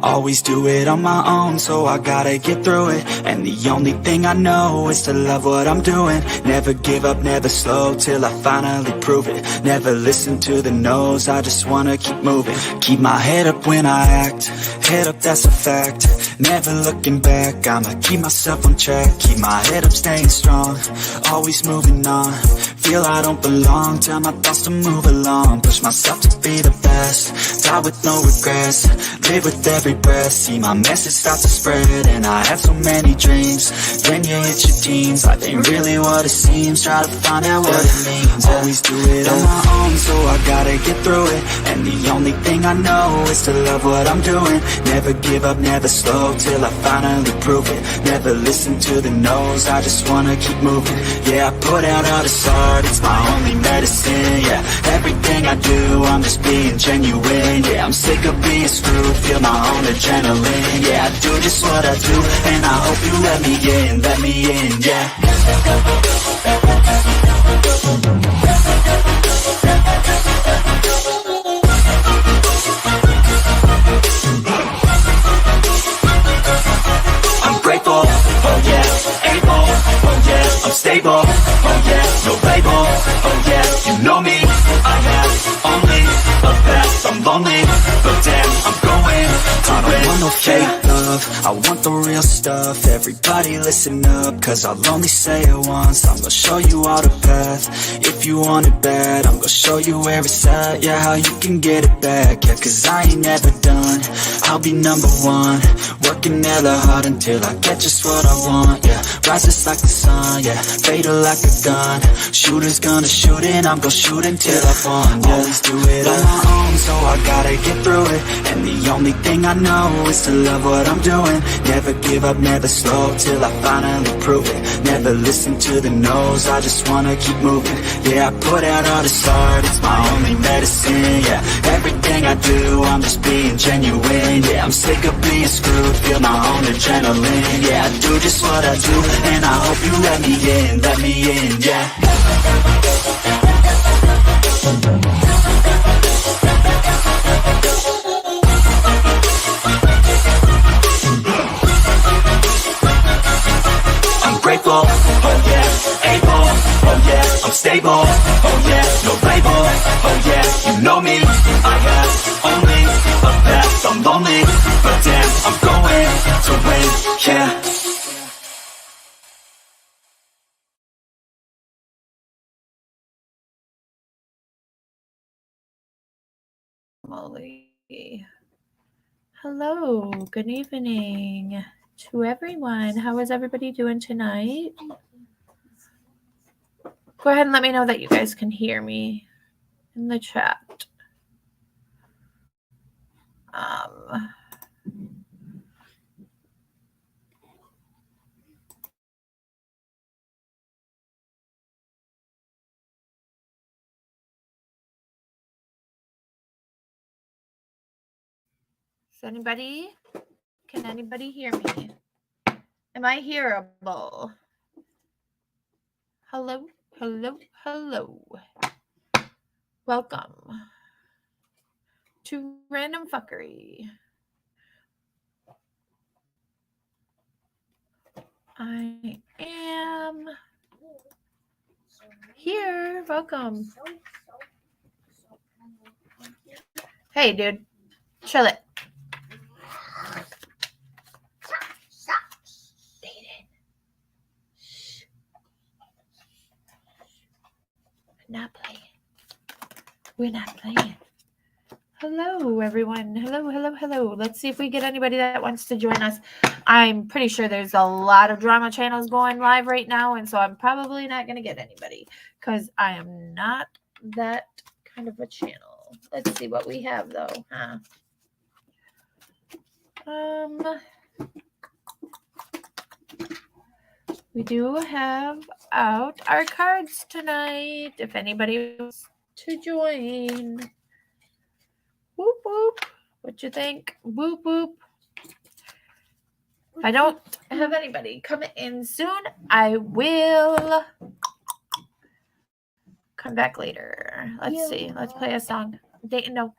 Always do it on my own, so I gotta get through it. And the only thing I know is to love what I'm doing. Never give up, never slow, till I finally prove it. Never listen to the no's, I just wanna keep moving. Keep my head up when I act, head up, that's a fact. Never looking back, I'ma keep myself on track. Keep my head up, staying strong, always moving on. Feel I don't belong, tell my thoughts to move along. Push myself to be the best, die with no regrets. Live with every breath, see my message start to spread. And I have so many dreams, then you hit your teens. Life ain't really what it seems, try to find out what it means. Always do it on my own, so I gotta get through it. And the only thing I know is to love what I'm doing. Never give up, never slow, till I finally prove it. Never listen to the no's, I just wanna keep moving. Yeah, I put out all this art, it's my only medicine. Yeah, everything I do, I'm just being genuine. Yeah, I'm sick of being screwed, feel my own adrenaline. Yeah, I do just what I do, and I hope you let me in, yeah. I'm grateful, oh yeah, able, oh yeah, I'm stable, oh yeah, no label, oh yeah, you know me, I have only the best. I'm lonely, but damn, I'm going to win. I don't want no fake love, I want the real stuff. Everybody listen up, cause I'll only say it once. I'm gonna show you all the path, if you want it bad. I'm gonna show you where it's at, yeah, how you can get it back. Yeah, cause I ain't never done, I'll be number one. Working hella hard until I get just what I want, yeah. Rises like the sun, yeah, fatal like a gun. Shooter's gonna shoot and I'm gonna shoot until I won, yeah. Always do it on my own, so I gotta get through it. And the only thing I know is to love what I'm doing. Never give up, never slow, till I finally prove it. Never listen to the no's, I just wanna keep moving. Yeah, I put out all this art, it's my only medicine. Yeah, everything I do, I'm just being genuine. Yeah, I'm sick of being screwed, feel my own adrenaline. Yeah, I do just what I do, and I hope you let me in, yeah. I'm grateful, oh yeah, able, oh yeah, I'm stable, oh yeah, no label, oh yeah, you know me, I have only the best. I'm lonely, but damn, I'm going to win, yeah. Molly. Hello, good evening to everyone. How is everybody doing tonight? Go ahead and let me know that you guys can hear me in the chat. Can anybody hear me? Am I hearable? Hello, hello, hello. Welcome to Random Fuckery. I am here. Welcome. Hey, dude. Chill it. Not playing. We're not playing. Hello, everyone. Hello, hello, hello. Let's see if we get anybody that wants to join us. I'm pretty sure there's a lot of drama channels going live right now, and so I'm probably not going to get anybody because I am not that kind of a channel. Let's see what we have, though. We do have out our cards tonight. If anybody wants to join. Whoop, whoop. What you think? Whoop, whoop. If I don't have anybody coming in soon, I will come back later. Let's see. Let's play a song. No.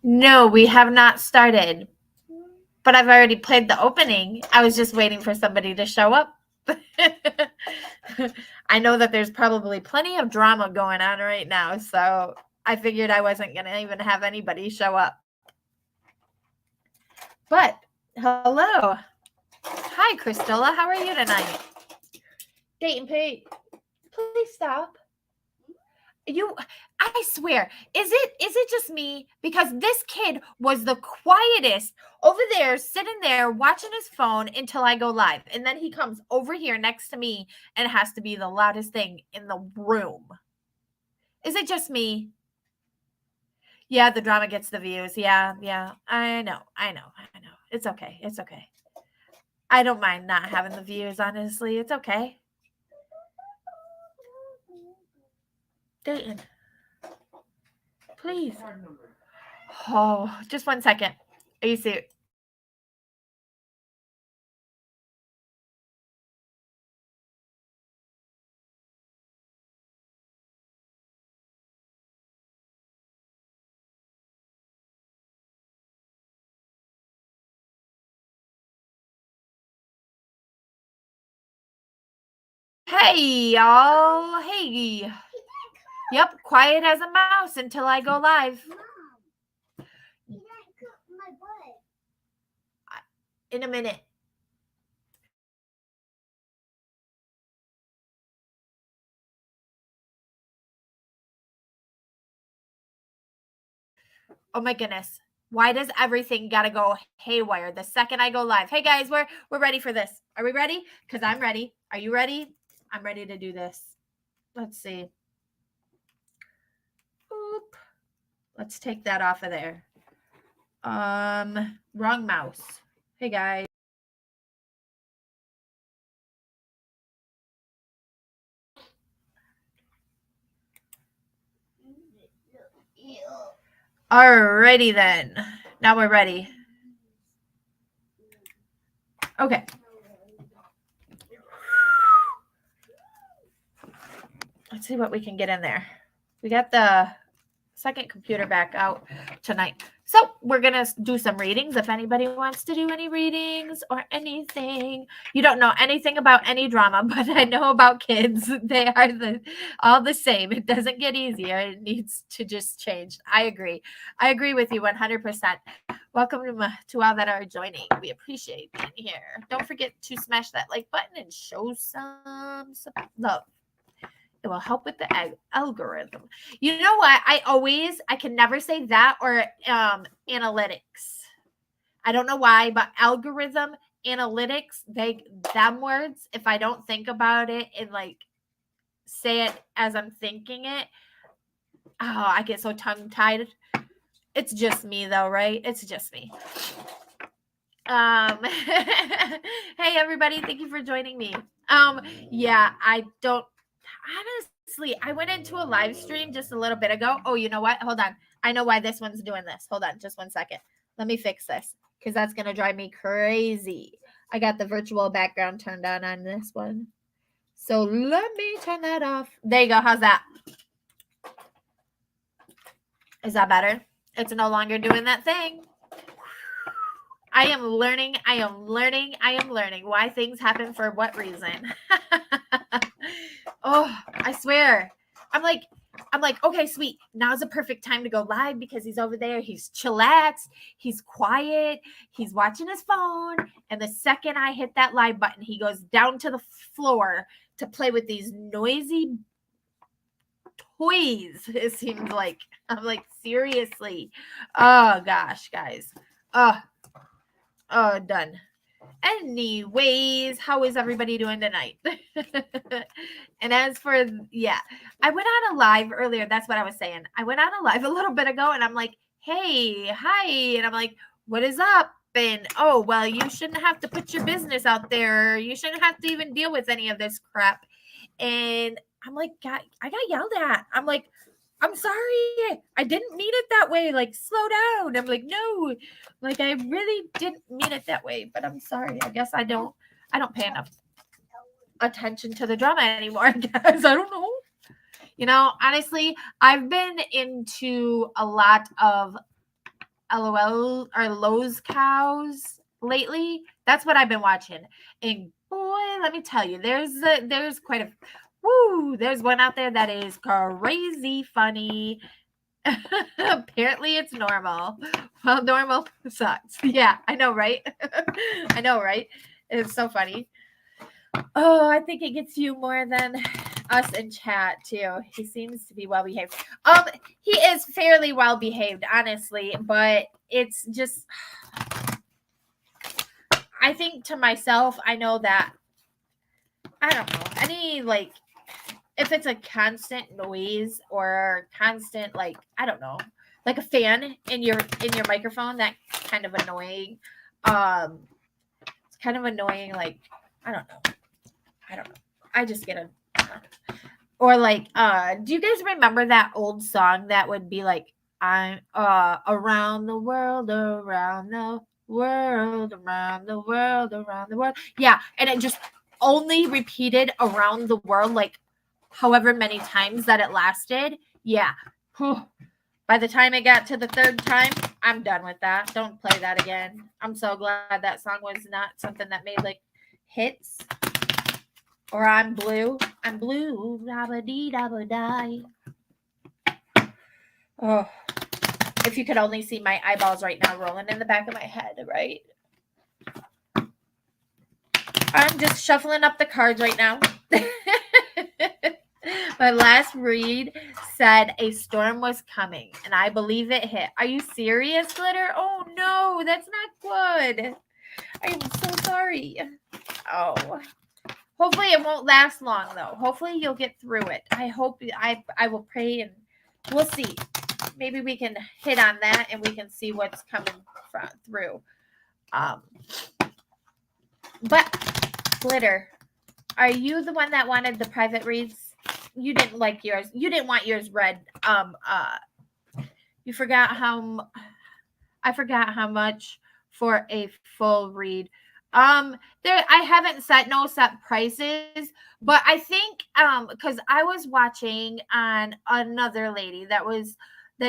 No, we have not started. But I've already played the opening. I was just waiting for somebody to show up. I know that there's probably plenty of drama going on right now, so I figured I wasn't going to even have anybody show up. But hello. Hi, Christella. How are you tonight? Dayton Pete, please stop. I swear, is it just me? Because this kid was the quietest over there, sitting there watching his phone until I go live. And then he comes over here next to me and has to be the loudest thing in the room. Is it just me? Yeah, the drama gets the views. Yeah. I know. It's okay. I don't mind not having the views, honestly. It's okay. Dayton, please. Oh, just 1 second. Are you serious? Hey, y'all. Hey. Yep, quiet as a mouse until I go live. In a minute. Oh my goodness. Why does everything gotta go haywire the second I go live? Hey guys, we're ready for this. Are we ready? Because I'm ready. Are you ready? I'm ready to do this. Let's see. Oop. Let's take that off of there. Wrong mouse. Hey guys. Alrighty then. Now we're ready. Okay. Let's see what we can get in there. We got the second computer back out tonight. So we're going to do some readings. If anybody wants to do any readings or anything, you don't know anything about any drama, but I know about kids. They are all the same. It doesn't get easier. It needs to just change. I agree. I agree with you 100%. Welcome to all that are joining. We appreciate being here. Don't forget to smash that like button and show some love. It will help with the algorithm. You know what? I can never say that or analytics. I don't know why, but algorithm, analytics, them words, if I don't think about it and like say it as I'm thinking it, I get so tongue-tied. It's just me though, right? It's just me. Hey everybody, thank you for joining me. Yeah, I don't honestly, I went into a live stream just a little bit ago. Oh, you know what? Hold on. I know why this one's doing this. Hold on, just 1 second. Let me fix this because that's gonna drive me crazy. I got the virtual background turned on this one. So let me turn that off. There you go. How's that? Is that better? It's no longer doing that thing. I am learning why things happen for what reason. Oh, I swear. I'm like, okay, sweet. Now's the perfect time to go live because he's over there. He's chillaxed. He's quiet. He's watching his phone. And the second I hit that live button, he goes down to the floor to play with these noisy toys. It seems like. I'm like, seriously. Oh, gosh, guys. Oh, done. Anyways, how is everybody doing tonight? And as for, yeah, I went on a live earlier. That's what I was saying. I went on a live a little bit ago and I'm like, hey, hi. And I'm like, what is up? And, oh, well, you shouldn't have to put your business out there. You shouldn't have to even deal with any of this crap. And I'm like, God, I got yelled at. I'm like, I'm sorry. I didn't mean it that way. Like, slow down. I'm like, no, like, I really didn't mean it that way, but I'm sorry. I guess I don't pay enough attention to the drama anymore, guys. I don't know. You know, honestly, I've been into a lot of LOL or Lowe's Cows lately. That's what I've been watching. And boy, let me tell you, there's quite a there's one out there that is crazy funny. Apparently it's normal. Well, normal sucks. Yeah, I know, right? I know, right? It's so funny. Oh, I think it gets you more than us in chat too. He seems to be well behaved. He is fairly well behaved, honestly, but it's just I think to myself, I know that I don't know, any like if it's a constant noise or constant like I don't know, like a fan in your microphone, that's kind of annoying. It's kind of annoying, like I don't know. I just get a or like do you guys remember that old song that would be like I'm around the world, around the world, around the world, around the world. Yeah, and it just only repeated around the world like however many times that it lasted. Yeah. By the time it got to the third time, I'm done with that. Don't play that again. I'm so glad that song was not something that made like hits. Or I'm blue, dabba-dee, dabba-die. Oh, if you could only see my eyeballs right now rolling in the back of my head, right? I'm just shuffling up the cards right now. My last read said a storm was coming, and I believe it hit. Are you serious, Glitter? Oh, no, that's not good. I am so sorry. Oh. Hopefully it won't last long, though. Hopefully you'll get through it. I hope I will pray and we'll see. Maybe we can hit on that and we can see what's coming through. But Glitter, are you the one that wanted the private reads? You didn't like yours. You didn't want yours read. You forgot how I forgot how much for a full read. There I haven't set prices, but I think because I was watching on another lady that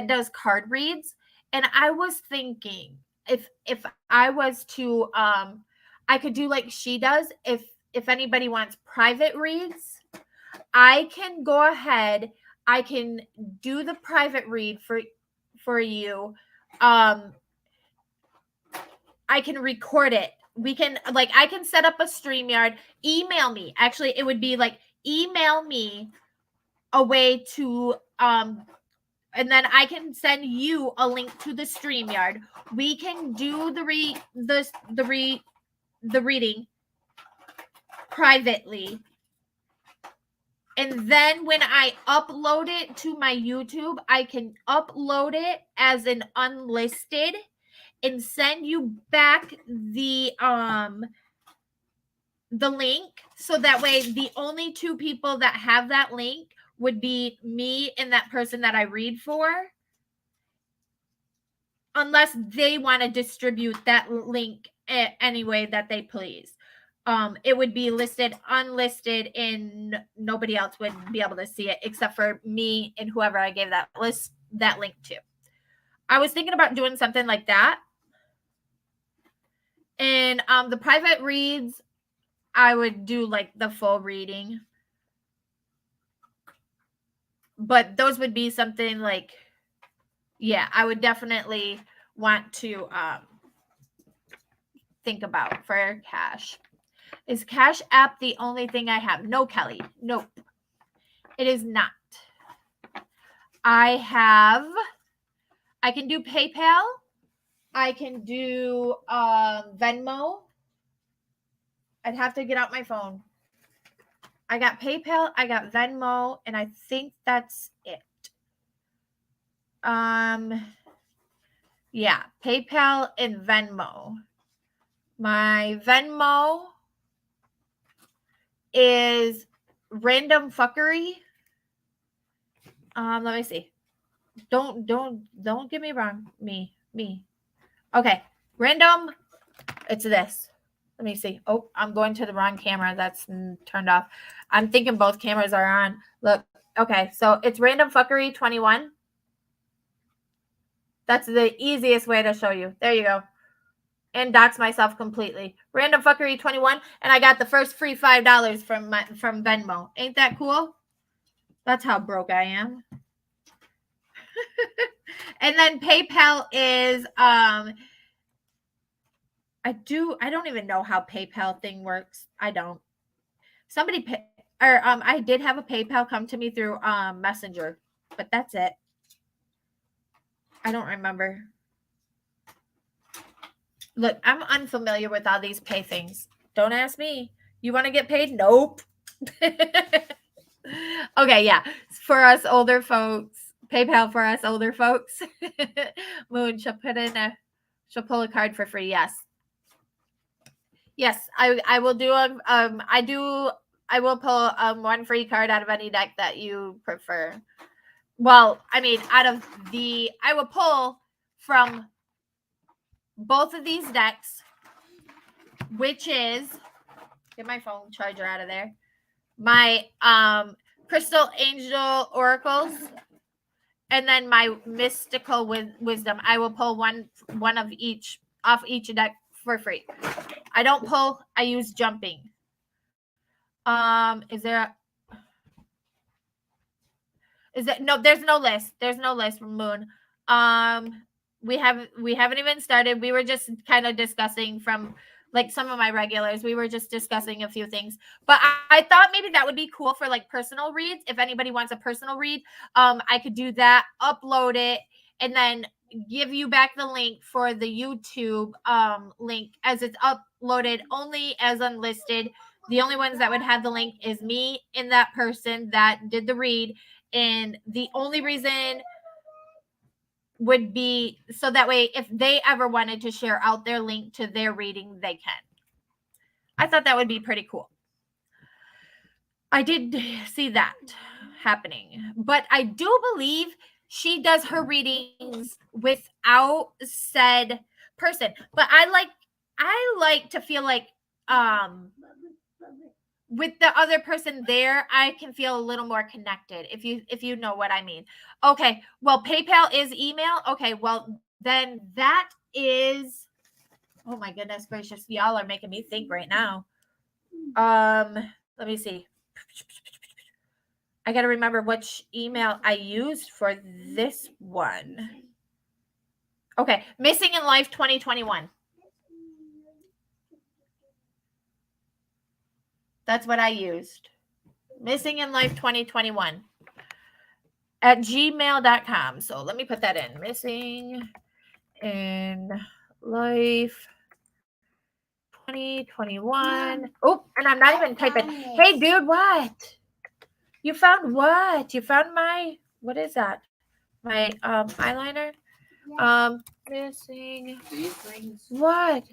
does card reads, and I was thinking if I was to I could do like she does. If anybody wants private reads, I can go ahead. I can do the private read for you. I can record it. We can I can set up a StreamYard. Email me. Actually, it would be like email me a way to and then I can send you a link to the StreamYard. We can do the reading privately. And then when I upload it to my YouTube, I can upload it as an unlisted and send you back the link, so that way the only two people that have that link would be me and that person that I read for, unless they want to distribute that link any way that they please. It would be listed unlisted and nobody else would be able to see it except for me and whoever I gave that link to. I was thinking about doing something like that. And the private reads, I would do like the full reading. But those would be something like, yeah, I would definitely want to think about for Cash. Is Cash App the only thing I have? No, Kelly. Nope. It is not. I can do PayPal. I can do Venmo. I'd have to get out my phone. I got PayPal, I got Venmo, and I think that's it. Yeah, PayPal and Venmo. My Venmo is RandomFuQuery. Let me see. Don't get me wrong. Me. Okay. Random. It's this. Let me see. Oh, I'm going to the wrong camera. That's turned off. I'm thinking both cameras are on. Look. Okay. So it's RandomFuQuery21. That's the easiest way to show you. There you go. And dox myself completely. RandomFuQuery21, and I got the first free $5 from Venmo. Ain't that cool? That's how broke I am. And then PayPal is I don't even know how PayPal thing works. I don't. I did have a PayPal come to me through Messenger, but that's it. I don't remember. Look, I'm unfamiliar with all these pay things. Don't ask me. You want to get paid? Nope. Okay, yeah. For us older folks, PayPal for us older folks. Moon, she'll pull a card for free. Yes. Yes, I will do I will pull one free card out of any deck that you prefer. Well, I mean, I will pull from both of these decks, which is, get my phone charger out of there, my Crystal Angel Oracles, and then my Mystical Wisdom. I will pull one of each off each deck for free. I don't pull, I use jumping. Is there no, there's no list. There's no list from Moon. We haven't even started. We were just kind of discussing from like some of my regulars. We were just discussing a few things. But I thought maybe that would be cool for like personal reads. If anybody wants a personal read, I could do that, upload it, and then give you back the link for the YouTube link as it's uploaded only as unlisted. The only ones that would have the link is me and that person that did the read. And the only reason would be so that way if they ever wanted to share out their link to their reading, they can. I thought that would be pretty cool. I did see that happening, but I do believe she does her readings without said person. But I like to feel like with the other person there, I can feel a little more connected, if you know what I mean. Okay, well, PayPal is email. Okay, well, then that is, oh my goodness gracious, y'all are making me think right now. Let me see. I got to remember which email I used for this one. Okay, Missing in Life 2021. That's what I used. Missing in Life 2021 at gmail.com. So let me put that in. Missing in Life 2021. Oh, and I'm not even typing. Hey, dude, what? You found what? You found my, what is that? My eyeliner? Missing. These things? What?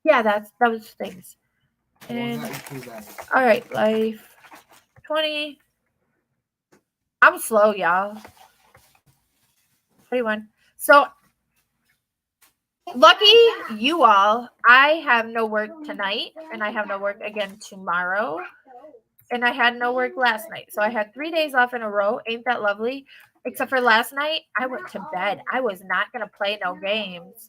Yeah, that's those things. And all right, Life 20. I'm slow, y'all. 21. So lucky you all. I have no work tonight, and I have no work again tomorrow. And I had no work last night. So I had 3 days off in a row. Ain't that lovely? Except for last night, I went to bed. I was not gonna play no games.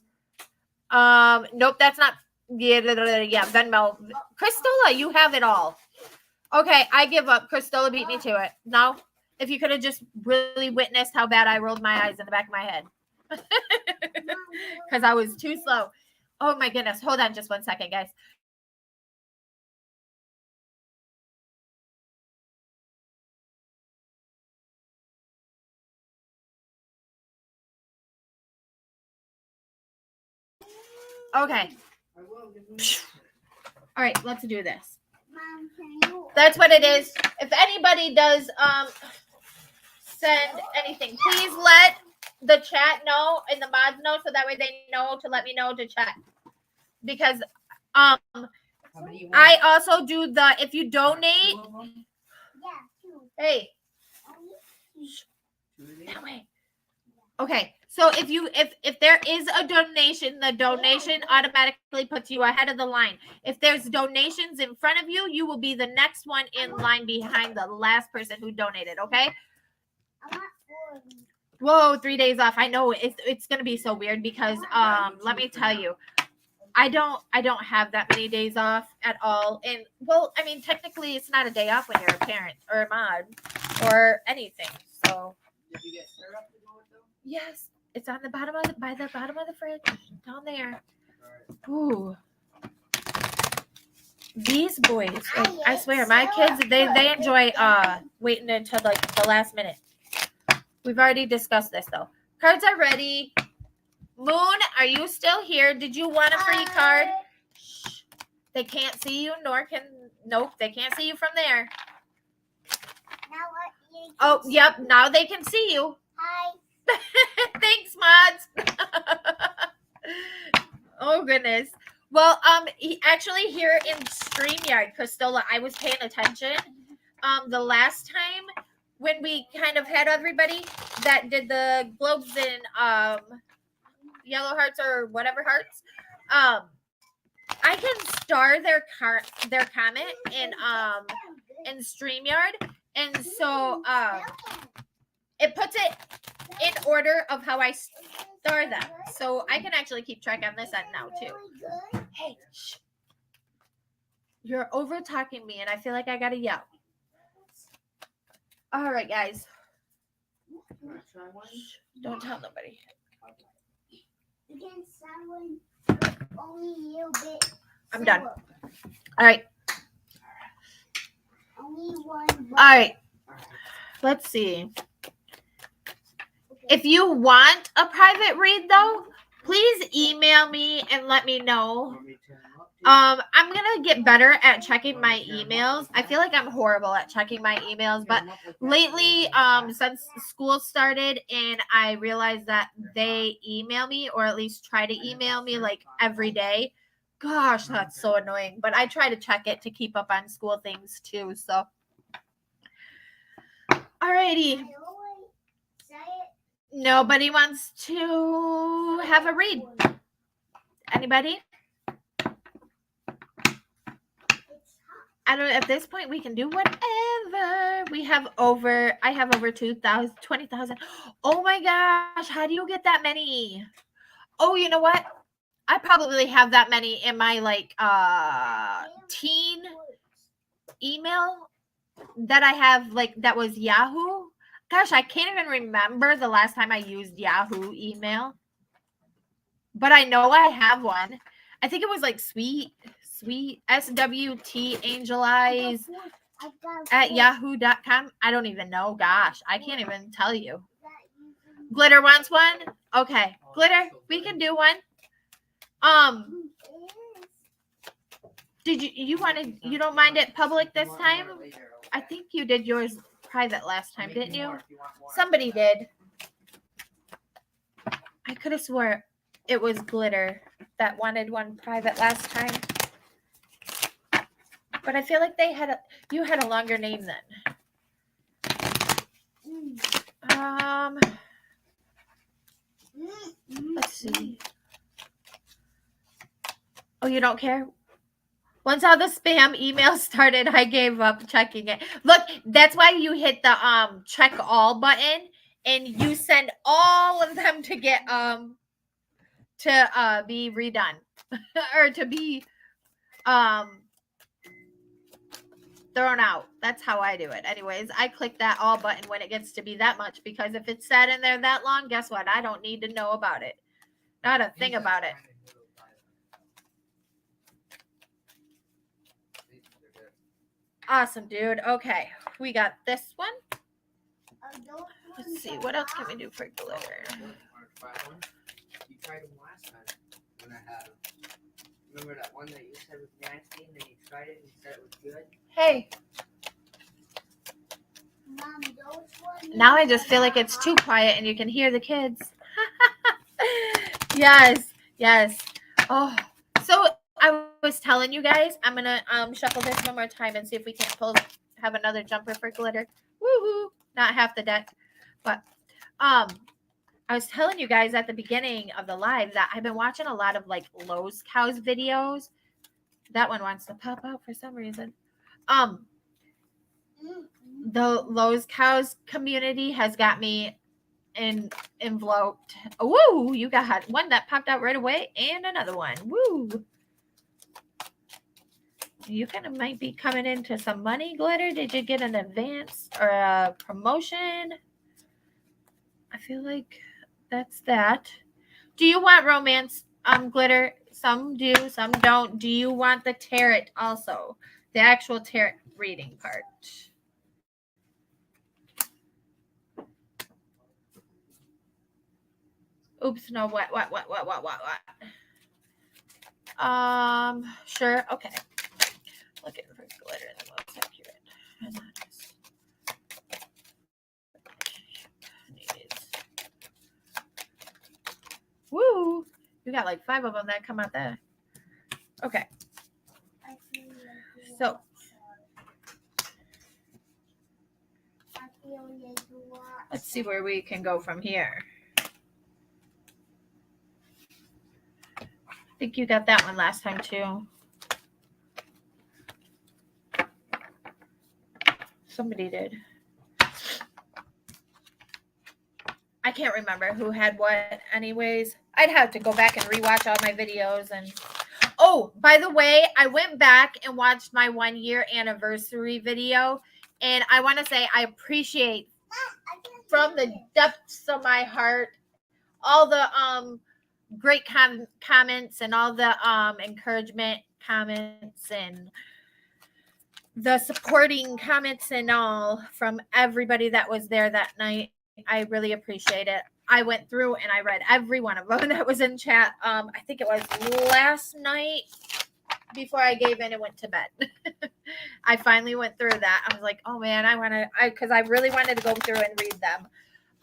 Nope, that's not. Yeah, Venmo. Christola, you have it all. Okay, I give up. Christola beat me to it. No, if you could have just really witnessed how bad I rolled my eyes in the back of my head. Because I was too slow. Oh my goodness. Hold on just 1 second, guys. Okay. All right, let's do this. That's what it is. If anybody does send anything, please let the chat know and the mods know so that way they know to let me know to chat. Because I also do the, if you donate. Hey. That way. Okay. So if there is a donation, the donation automatically puts you ahead of the line. If there's donations in front of you, you will be the next one in line behind the last person who donated, okay? Whoa, 3 days off. I know it's gonna be so weird because let me tell you, I don't have that many days off at all. And well, I mean, technically it's not a day off when you're a parent or a mod or anything. So Did you get syrup to go with them? yes, it's on the bottom of by the bottom of the fridge down there. All right. Ooh. These boys, like, I swear, my kids they enjoy waiting until like the last minute. We've already discussed this though. Cards are ready. Moon, are you still here? Did you want a free card? Shh. They can't see you, nor can nope, they can't see you from there. Oh, yep, now they can see you. Hi. Thanks, mods. Oh goodness. Well, actually here in StreamYard, Costola, I was paying attention. The last time when we kind of had everybody that did the globes and yellow hearts or whatever hearts, I can star their comment in StreamYard, and so it puts it in order of how I star them, so I can actually keep track on this end now too. Hey, shh. You're over talking me, and I feel like I gotta yell. All right, guys. Wanna try one? Don't tell nobody. You can sound only a little bit. I'm done. slower. All right. Only one. All right. Let's see. If you want a private read, though, please email me and let me know. Want me to turn them up, too? I'm gonna get better at checking my emails. I feel like I'm horrible at checking my emails, but Turn 'em up like that. lately, since school started and I realized that they email me, or at least try to email me like every day. Gosh, that's so annoying. But I try to check it to keep up on school things too. So, alrighty. I always say it. Nobody wants to have a read. Anybody? I don't know. At this point, we can do whatever. I have over 20,000. Oh my gosh. How do you get that many? Oh, you know what? I probably have that many in my teen email that I have, like, that was Yahoo. Gosh, I can't even remember the last time I used Yahoo email. But I know I have one. I think it was like sweet SWT Angel Eyes at yahoo.com. I don't even know. Gosh, I can't even tell you. Glitter wants one? Okay. Glitter, we can do one. Did you don't mind it public this time? I think you did yours private last time, didn't you? Somebody did. I could have swore it was Glitter that wanted one private last time. But I feel like you had a longer name then. Let's see. Oh, you don't care? Once all the spam emails started, I gave up checking it. Look, that's why you hit the check all button, and you send all of them to get to be redone or to be thrown out. That's how I do it. Anyways, I click that all button when it gets to be that much, because if it's sat in there that long, guess what? I don't need to know about it. Not a thing about it. Awesome, dude. Okay, we got this one. Let's see, what else can we do for glitter? You tried them last time when I had them. Remember that one that you said was nasty, and then you tried it and said it was good? Hey, Mom, those ones- now I just feel like it's too quiet and you can hear the kids. Yes. Oh, so I was telling you guys, I'm gonna shuffle this one more time and see if we can't have another jumper for glitter. Woohoo! Not half the deck, but I was telling you guys at the beginning of the live that I've been watching a lot of like Lowe's Cows videos. That one wants to pop out for some reason. The Lowe's Cows community has got me enveloped. Woo! You got one that popped out right away and another one. Woo! You kind of might be coming into some money, Glitter. Did you get an advance or a promotion? I feel like that's that. Do you want romance, Glitter? Some do, some don't. Do you want the tarot also? The actual tarot reading part. Oops, no, what? Sure, okay. Look at for Glitter, the most accurate. And that is woo! You got like 5 of them that come out there. Okay. So let's see where we can go from here. I think you got that one last time too. Somebody did. I can't remember who had what anyways. I'd have to go back and rewatch all my videos. And oh, by the way, I went back and watched my 1-year anniversary video. And I want to say I appreciate from the depths of my heart all the great comments and all the encouragement comments and the supporting comments and all from everybody that was there that night. I really appreciate it. I went through and I read every one of them that was in chat. I think it was last night before I gave in and went to bed. I finally went through that. I was like, oh man, because I really wanted to go through and read them.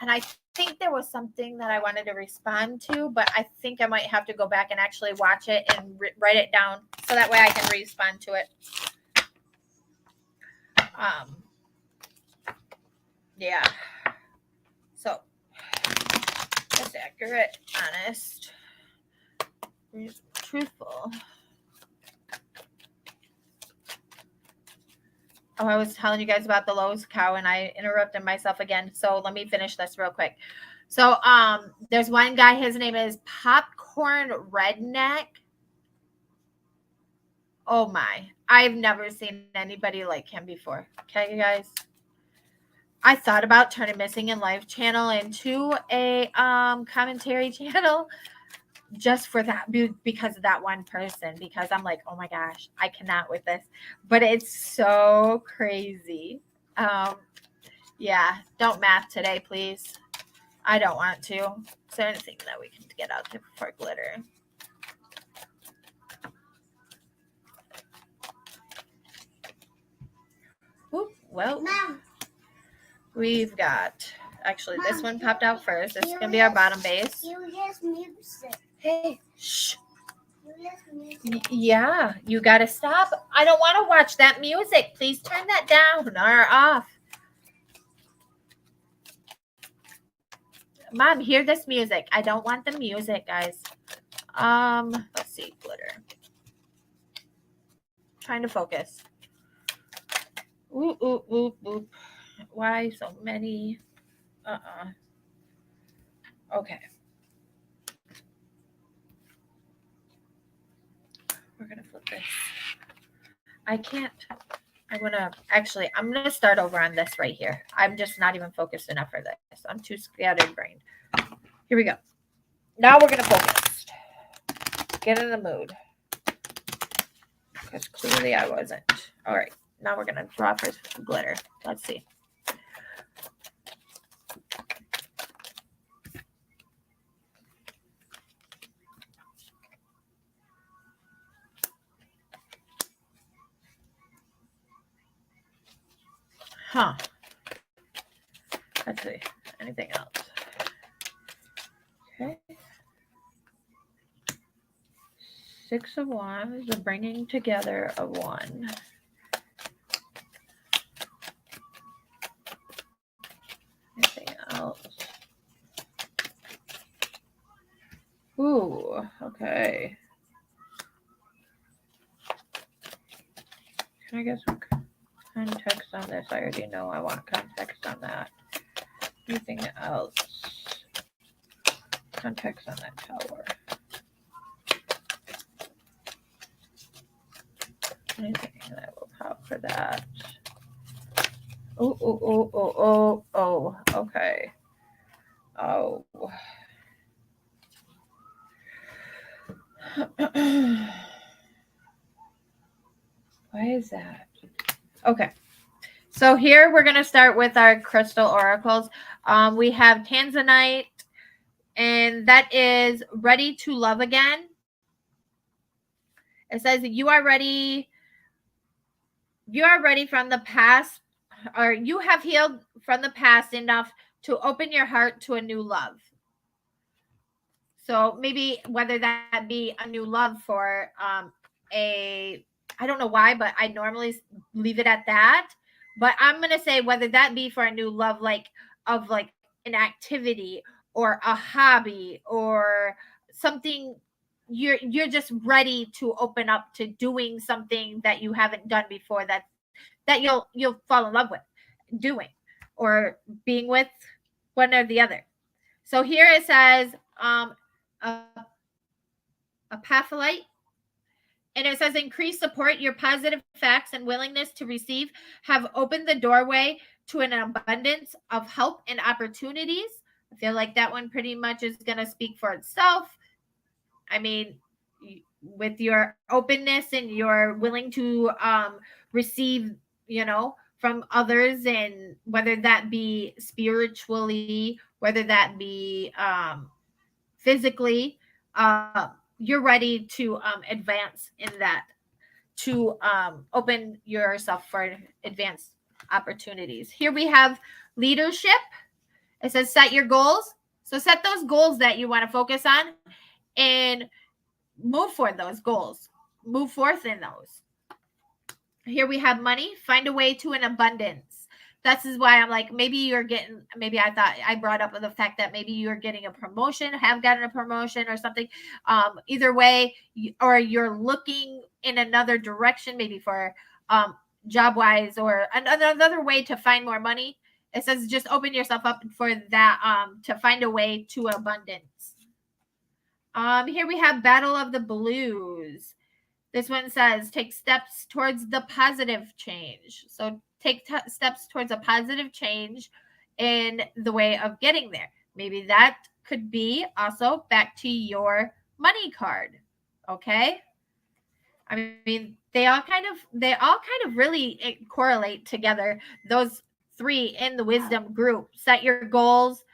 And I think there was something that I wanted to respond to, but I think I might have to go back and actually watch it and write it down so that way I can respond to it. Yeah. So that's accurate, honest, truthful. Oh, I was telling you guys about the Lowe's cow and I interrupted myself again. So let me finish this real quick. So there's one guy, his name is Popcorn Redneck. Oh my, I've never seen anybody like him before. Okay, you guys. I thought about turning Missing in Life channel into a commentary channel just for that, because of that one person, because I'm like, oh my gosh, I cannot with this, but it's so crazy. Yeah, don't math today, please. I don't want to. Is there anything that we can get out there for Glitter? Ooh, well, we've got, actually, Mom, this one popped out first. This is going to be our bottom base. Music. Hey, shh. Yeah, you got to stop. I don't want to watch that music. Please turn that down or off. Mom, hear this music. I don't want the music, guys. Let's see, Glitter. Trying to focus. Ooh, ooh, ooh, ooh. Why so many? Okay. We're going to flip this. I can't. I'm going to start over on this right here. I'm just not even focused enough for this. I'm too scattered brained. Here we go. Now we're going to focus. Get in the mood. Because clearly I wasn't. All right. Now we're going to draw for Glitter. Let's see. Huh. Let's see. Anything else? Okay. 6 of Wands, the bringing together of 1. Anything else? Ooh, okay. Can I get some context on this? I already know I want context on that. Anything else? Contacts on that tower. Anything that will pop for that. Oh. Okay. Oh. Why is that? Okay. So here we're going to start with our crystal oracles. We have Tanzanite, and that is ready to love again. It says you are ready from the past, or you have healed from the past enough to open your heart to a new love. So maybe whether that be a new love for I don't know why, but I normally leave it at that. But I'm going to say whether that be for a new love, like an activity or a hobby or something, you're just ready to open up to doing something that you haven't done before, that you'll fall in love with doing or being with, one or the other. So here it says a patholite, and it says increased support. Your positive facts and willingness to receive have opened the doorway to an abundance of help and opportunities. I feel like that one pretty much is going to speak for itself. I mean, with your openness and you're willing to receive, from others, and whether that be spiritually, whether that be physically, you're ready to advance in that, to open yourself for advanced opportunities. Here we have leadership. It says set your goals. So set those goals that you want to focus on and move for those goals. Move forth in those. Here we have money. Find a way to an abundance. This is why I'm like, maybe I thought I brought up the fact that maybe you're getting a promotion, have gotten a promotion or something. Either way, or you're looking in another direction, maybe for job wise or another way to find more money. It says just open yourself up for that, to find a way to abundance. Here we have Battle of the Blues. This one says take steps towards the positive change. So take steps towards a positive change in the way of getting there. Maybe that could be also back to your money card. Okay. I mean, they all kind of really correlate together. Those three in the wisdom group. Set your goals,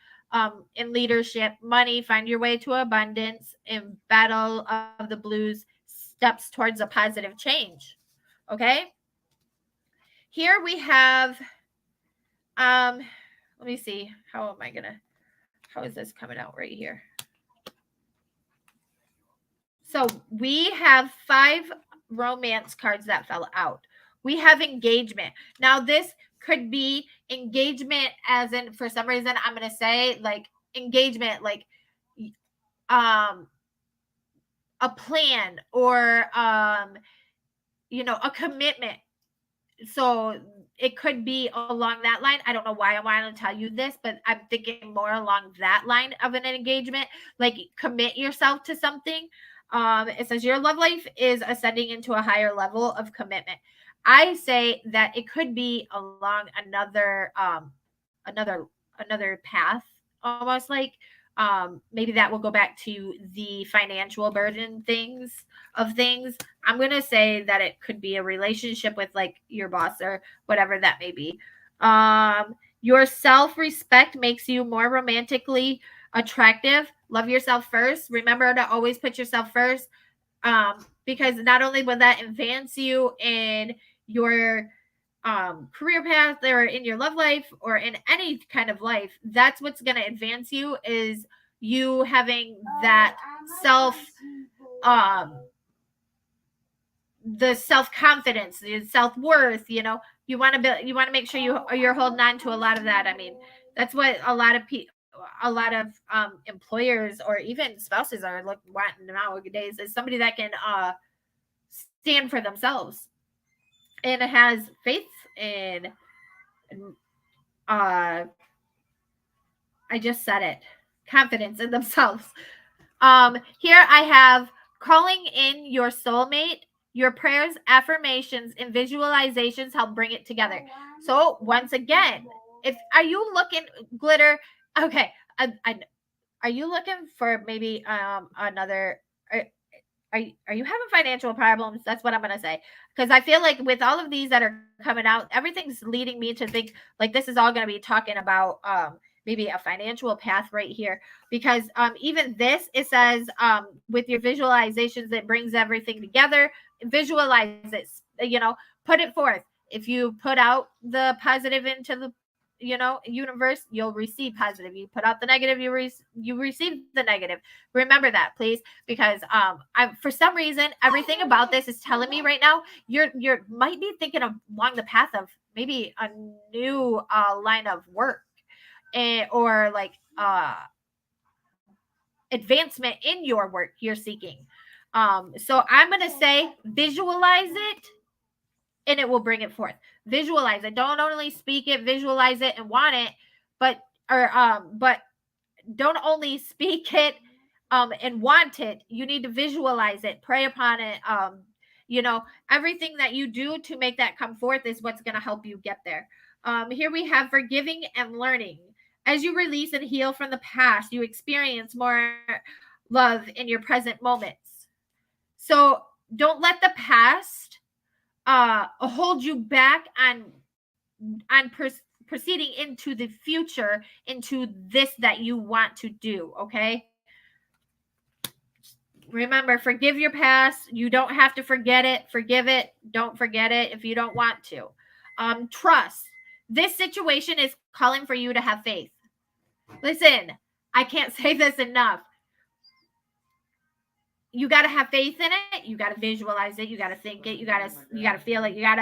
in leadership, money, find your way to abundance, in Battle of the Blues, steps towards a positive change. Okay. Here we have, let me see. How is this coming out right here? So we have 5 romance cards that fell out. We have engagement. Now this could be engagement as in, for some reason, I'm going to say like engagement, like, a plan or, a commitment. So it could be along that line. I don't know why I want to tell you this, but I'm thinking more along that line of an engagement, like commit yourself to something. It says your love life is ascending into a higher level of commitment. I say that it could be along another path, almost like, maybe that will go back to the financial burden of things. I'm going to say that it could be a relationship with like your boss or whatever that may be. Your self-respect makes you more romantically attractive. Love yourself first. Remember to always put yourself first, because not only will that advance you in your career path or in your love life or in any kind of life, that's what's going to advance you, is you having that the self-confidence, the self-worth. You want to make sure you're holding on to a lot of that. I mean, that's what a lot of employers or even spouses are wanting nowadays, is somebody that can stand for themselves and has faith in, I just said it. confidence in themselves. Here I have calling in your soulmate. Your prayers, affirmations, and visualizations help bring it together. So once again, are you looking, Glitter? Okay, are you looking for maybe another? Are you having financial problems? That's what I'm gonna say, because I feel like with all of these that are coming out, everything's leading me to think like this is all gonna be talking about maybe a financial path right here, because even this, it says with your visualizations, it brings everything together. Visualize it, put it forth. If you put out the positive into the universe, you'll receive positive. You put out the negative, you receive the negative. Remember that, please, because for some reason everything about this is telling me right now you're might be thinking of along the path of maybe a new line of work, or like advancement in your work you're seeking. So I'm gonna say visualize it and it will bring it forth. Visualize it. Don't only speak it, visualize it and want it, but don't only speak it and want it. You need to visualize it, pray upon it. Everything that you do to make that come forth is what's going to help you get there. Here we have forgiving and learning. As you release and heal from the past, you experience more love in your present moments. So don't let the past hold you back on proceeding into the future, into this that you want to do. Okay, remember, forgive your past. You don't have to forget it. Forgive it. Don't forget it if you don't want to. Trust. This situation is calling for you to have faith. Listen, I can't say this enough. You got to have faith in it. You got to visualize it. You got to think it. You got to feel it. You got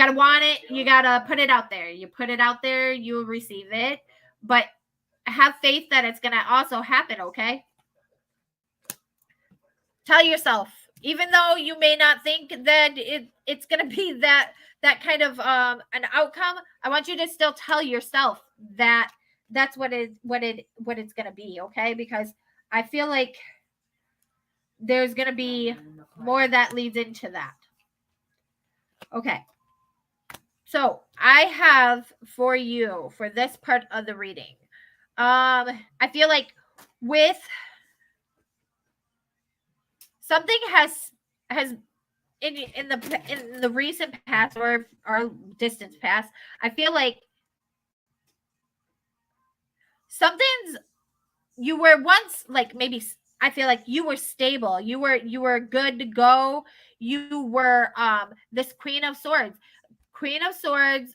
to want it. You got to put it out there. You put it out there, you'll receive it. But have faith that it's going to also happen, okay? Tell yourself, even though you may not think that it's going to be that kind of an outcome, I want you to still tell yourself that that's what it's going to be, okay? Because I feel like there's going to be more that leads into that. Okay. So I have for you, for this part of the reading, I feel like with something has in the recent past or distant past, I feel like something's, you were once like, maybe I feel like you were stable. You were good to go. You were this Queen of Swords. Queen of Swords,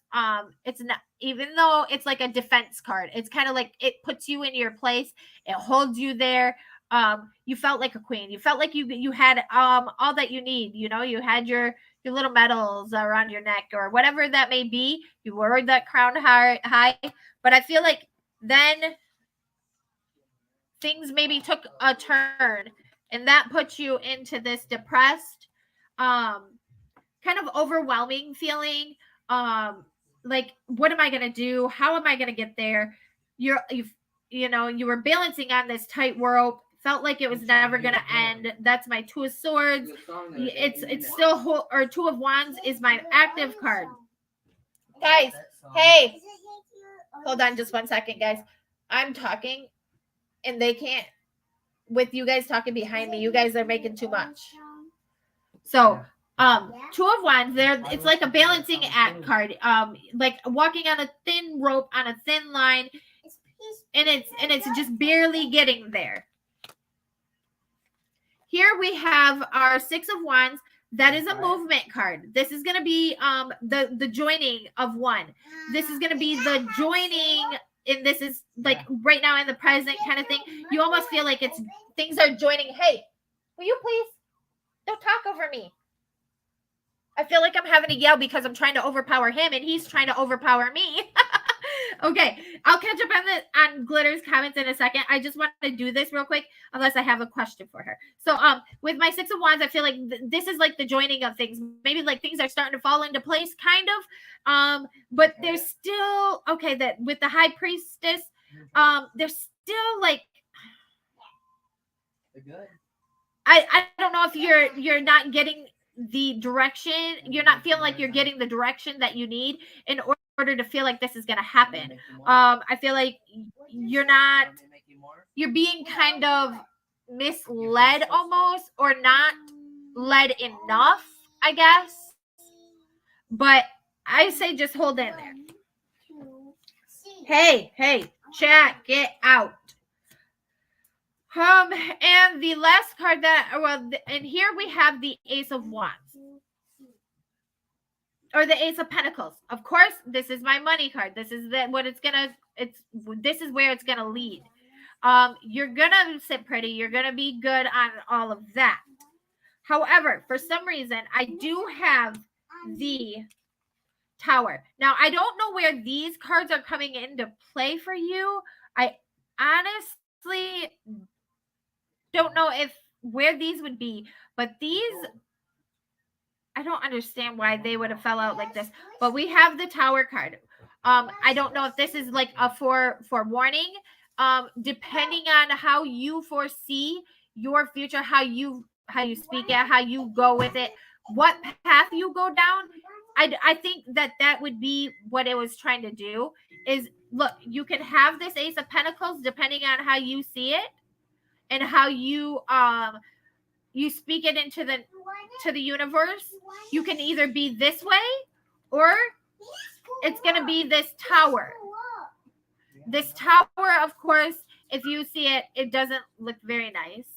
it's not, even though it's like a defense card, it's kind of like it puts you in your place. It holds you there. You felt like a queen. You felt like you had all that you need. You had your little medals around your neck or whatever that may be. You wore that crown high. But I feel like then things maybe took a turn, and that puts you into this depressed, kind of overwhelming feeling. Like, what am I going to do? How am I going to get there? You were balancing on this tightrope, felt like it was never going to end. That's my Two of Swords. It's still, or Two of Wands is my active card. Guys, hey, hold on just 1 second, guys. I'm talking and they can't, with you guys talking behind me, you guys are making too much. So Two of Wands, it's like a balancing act card, like walking on a thin rope on a thin line, and it's just barely getting there. Here we have our Six of Wands. That is a movement card. This is going to be the joining of one. This is going to be the joining, and this is like right now in the present kind of thing. You almost feel like things are joining. Hey, will you please don't talk over me? I feel like I'm having to yell because I'm trying to overpower him and he's trying to overpower me. Okay, I'll catch up on Glitter's comments in a second. I just want to do this real quick, unless I have a question for her. So, with my Six of Wands, I feel like this is like the joining of things. Maybe like things are starting to fall into place, kind of. But there's still that with the High Priestess, there's still like, They're good. I don't know if you're not getting the direction. You're not feeling like you're getting the direction that you need in order to feel like this is going to happen. I feel like you're being kind of misled almost, or not led enough, I guess. But I say just hold in there. Hey, chat, get out. And the last card and here we have the Ace of Wands, or the Ace of Pentacles. Of course, this is my money card. This is this is where it's gonna lead. You're gonna sit pretty. You're gonna be good on all of that. However, for some reason, I do have the Tower. Now, I don't know where these cards are coming into play for you. I honestly don't know where these would be, but these, I don't understand why they would have fell out like this. But we have the Tower card. I don't know if this is like a forewarning. Depending on how you foresee your future, how you speak it, how you go with it, what path you go down. I think that would be what it was trying to do. Is look, you can have this Ace of Pentacles depending on how you see it and how you speak it into the universe. You can either be this way, or it's going to be this Tower. This Tower, of course, if you see it, it doesn't look very nice.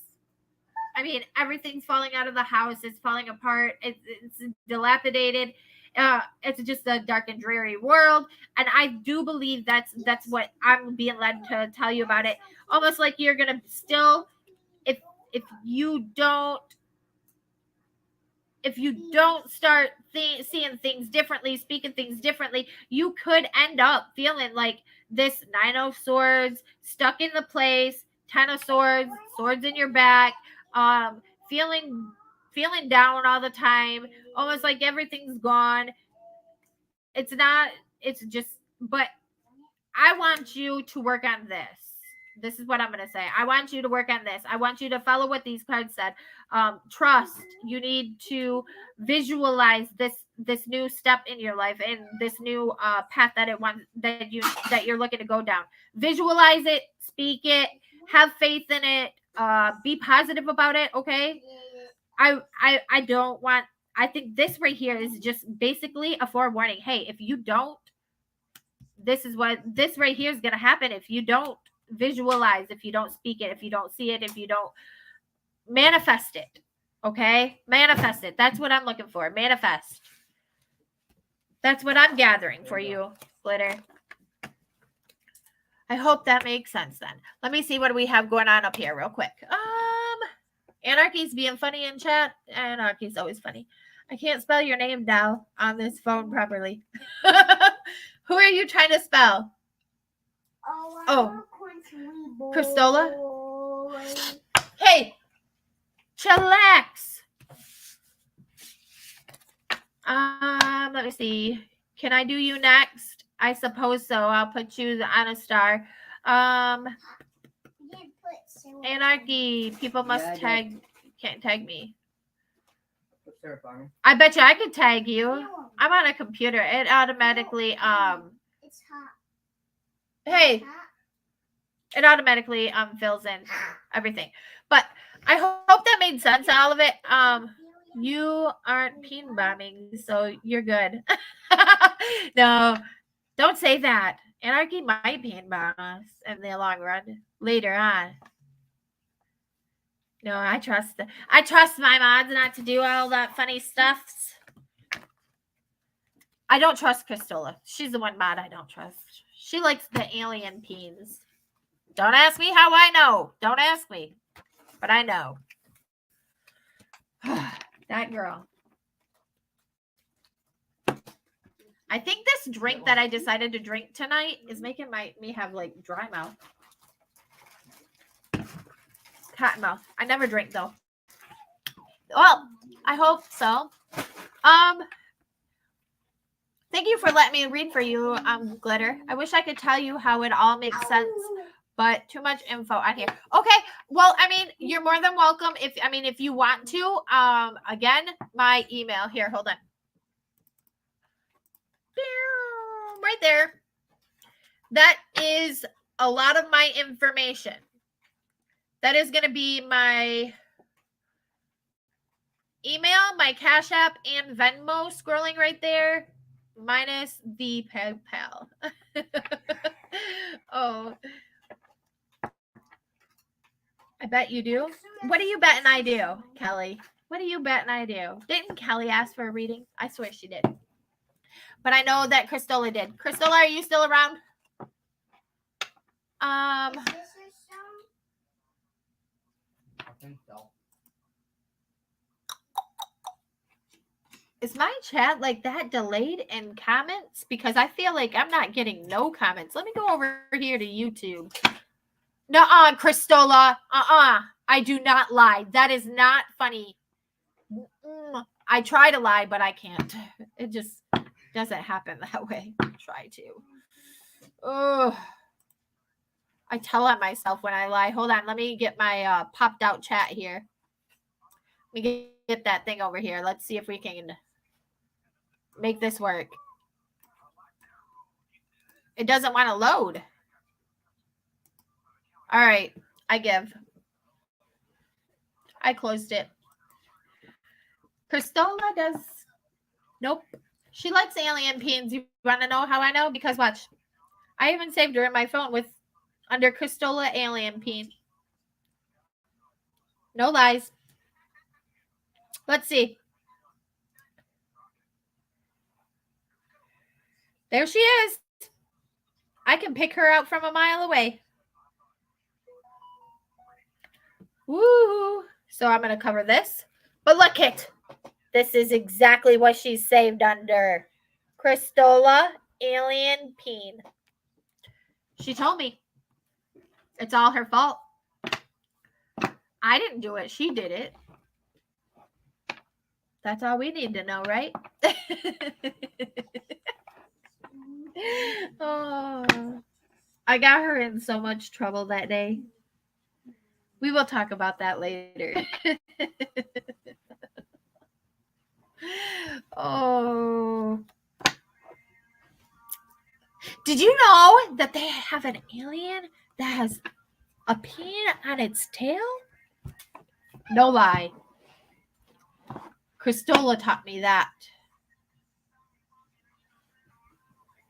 I mean, everything's falling out of the house. It's falling apart. It's dilapidated. It's just a dark and dreary world. And I do believe that's what I'm being led to tell you about it. Almost like you're going to still, if you don't start seeing things differently, speaking things differently, you could end up feeling like this Nine of Swords stuck in the place, Ten of Swords, swords in your back, feeling down all the time, almost like everything's gone. But I want you to work on this. This is what I'm going to say. I want you to work on this. I want you to follow what these cards said. Trust. You need to visualize this new step in your life and this new path that you're looking to go down. Visualize it, speak it, have faith in it, be positive about it. Okay. I think this right here is just basically a forewarning. Hey, if you don't, this right here is going to happen. If you don't visualize, if you don't speak it, if you don't see it, if you don't manifest it. Okay. Manifest it. That's what I'm looking for. Manifest. That's what I'm gathering for you, Glitter. I hope that makes sense then. Let me see what we have going on up here real quick. Anarchy's being funny in chat. Anarchy's always funny. I can't spell your name now on this phone properly. Who are you trying to spell? Oh, Christola? Hey, chillax. Let me see. Can I do you next? I suppose so. I'll put you on a star. Anarchy. People must can't tag me. I bet you I could tag you. I'm on a computer. It automatically It's hot. hey, it automatically fills in everything. But I hope that made sense, all of it. You aren't peen bombing, so you're good. No, don't say that. Anarchy might peen bomb us in the long run later on. No, I trust my mods not to do all that funny stuff. I don't trust Christola. She's the one mod I don't trust. She likes the alien peens. Don't ask me how I know. Don't ask me. But I know. That girl. I think this drink that I decided to drink tonight is making me have like dry mouth. Cotton mouth. I never drink though. Well, I hope so. Thank you for letting me read for you, Glitter. I wish I could tell you how it all makes sense, but too much info out here. Okay, well, I mean, you're more than welcome. If you want to, again, my email here. Hold on, right there. That is a lot of my information. That is going to be my email, my Cash App, and Venmo scrolling right there, minus the PayPal. Oh, I bet you do. What are you betting I do, Kelly? What are you betting I do? Didn't Kelly ask for a reading? I swear she did. But I know that Christola did. Christola, are you still around? I think so. Is my chat like that delayed in comments? Because I feel like I'm not getting no comments. Let me go over here to YouTube. Nuh-uh, Christola. I do not lie. That is not funny. I try to lie, but I can't. It just doesn't happen that way. I try to. Oh, I tell on myself when I lie. Hold on. Let me get my popped out chat here. Let me get that thing over here. Let's see if we can make this work. It doesn't want to load. All right. I give. I closed it. Christola does. Nope. She likes alien peens. You want to know how I know? Because watch. I even saved her in my phone with under Christola alien peen. No lies. Let's see. There she is. I can pick her out from a mile away. Woo! So I'm going to cover this. But look it. This is exactly what she's saved under. Christola alien peen. She told me. It's all her fault. I didn't do it. She did it. That's all we need to know, right? Oh, I got her in so much trouble that day. We will talk about that later. Oh. Did you know that they have an alien that has a peen on its tail? No lie. Christola taught me that.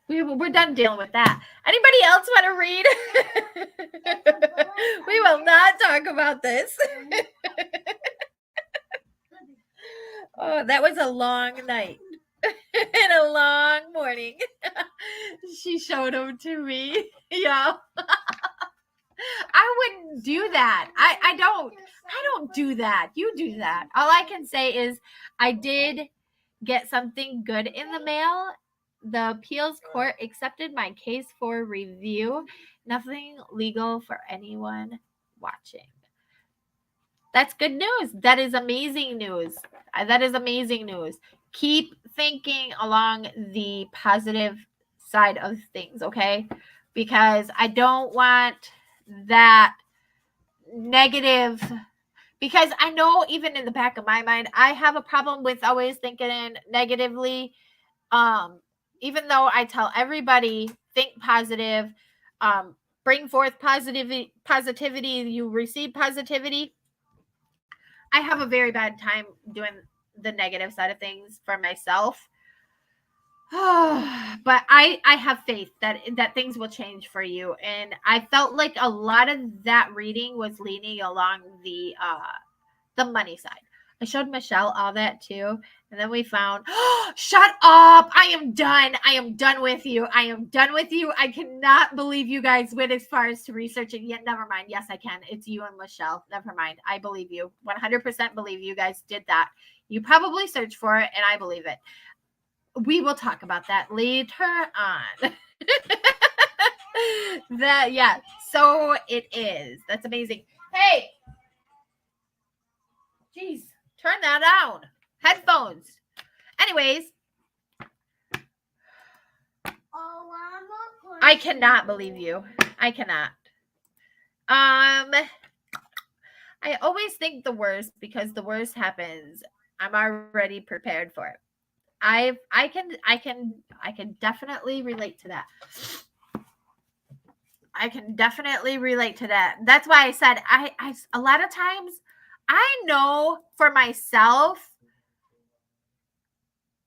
We're done dealing with that. Anybody else want to read? We will not talk about this. Oh, that was a long night and a long morning. She showed them to me. Yeah. I wouldn't do that. I don't do that. You do that. All I can say is I did get something good in the mail. The appeals court accepted my case for review. Nothing legal for anyone watching. That's good news. That is amazing news. That is amazing news. Keep thinking along the positive side of things, okay? Because I don't want that negative, because I know even in the back of my mind, I have a problem with always thinking negatively. Even though I tell everybody, think positive, bring forth positivity, you receive positivity. I have a very bad time doing the negative side of things for myself. But I have faith that things will change for you. And I felt like a lot of that reading was leaning along the money side. I showed Michelle all that too. And then we found, shut up. I am done. I am done with you. I am done with you. I cannot believe you guys went as far as to research it yet. Never mind. Yes, I can. It's you and Michelle. Never mind. I believe you. 100% believe you guys did that. You probably searched for it and I believe it. We will talk about that later on. Yeah. So it is. That's amazing. Hey. Jeez. Turn that down. Headphones. Anyways. I cannot believe you. I cannot. I always think the worst because the worst happens. I'm already prepared for it. I can definitely relate to that. I can definitely relate to that. That's why I said I a lot of times I know for myself,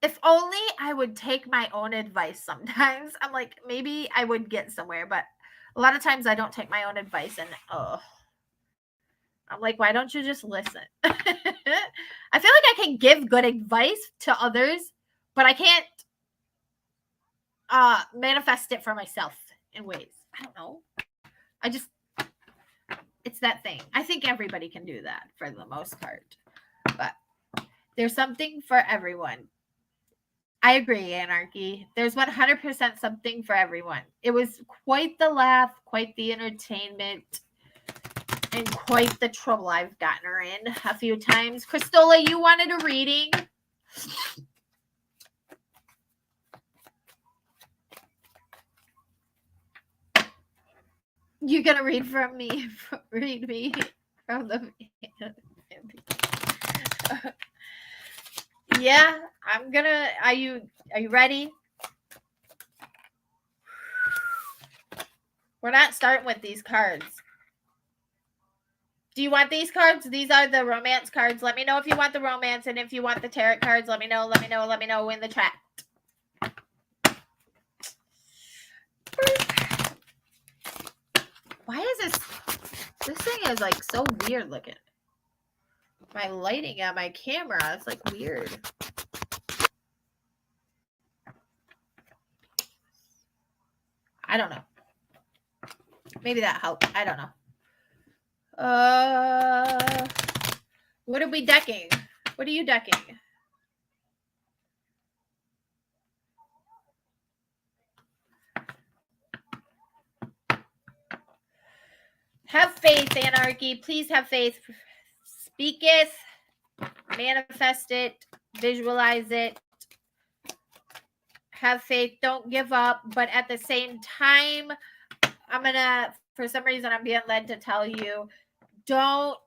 if only I would take my own advice sometimes. I'm like, maybe I would get somewhere, but a lot of times I don't take my own advice and I'm like, why don't you just listen? I feel like I can give good advice to others, but I can't manifest it for myself in ways. I don't know. It's that thing. I think everybody can do that for the most part, but there's something for everyone. I agree, Anarchy. There's 100% something for everyone. It was quite the laugh, quite the entertainment, and quite the trouble I've gotten her in a few times. Christola, you wanted a reading? You're going to read from me. Read me from the... Yeah, I'm going to... Are you ready? We're not starting with these cards. Do you want these cards? These are the romance cards. Let me know if you want the romance, and if you want the tarot cards, let me know in the chat. Why is this thing is like so weird looking. My lighting on my camera, it's like weird. I don't know. Maybe that helped. I don't know. What are we decking? What are you decking? Have faith, Anarchy. Please have faith. Speaketh, manifest it, visualize it. Have faith. Don't give up. But at the same time, I'm going to, for some reason, I'm being led to tell you, don't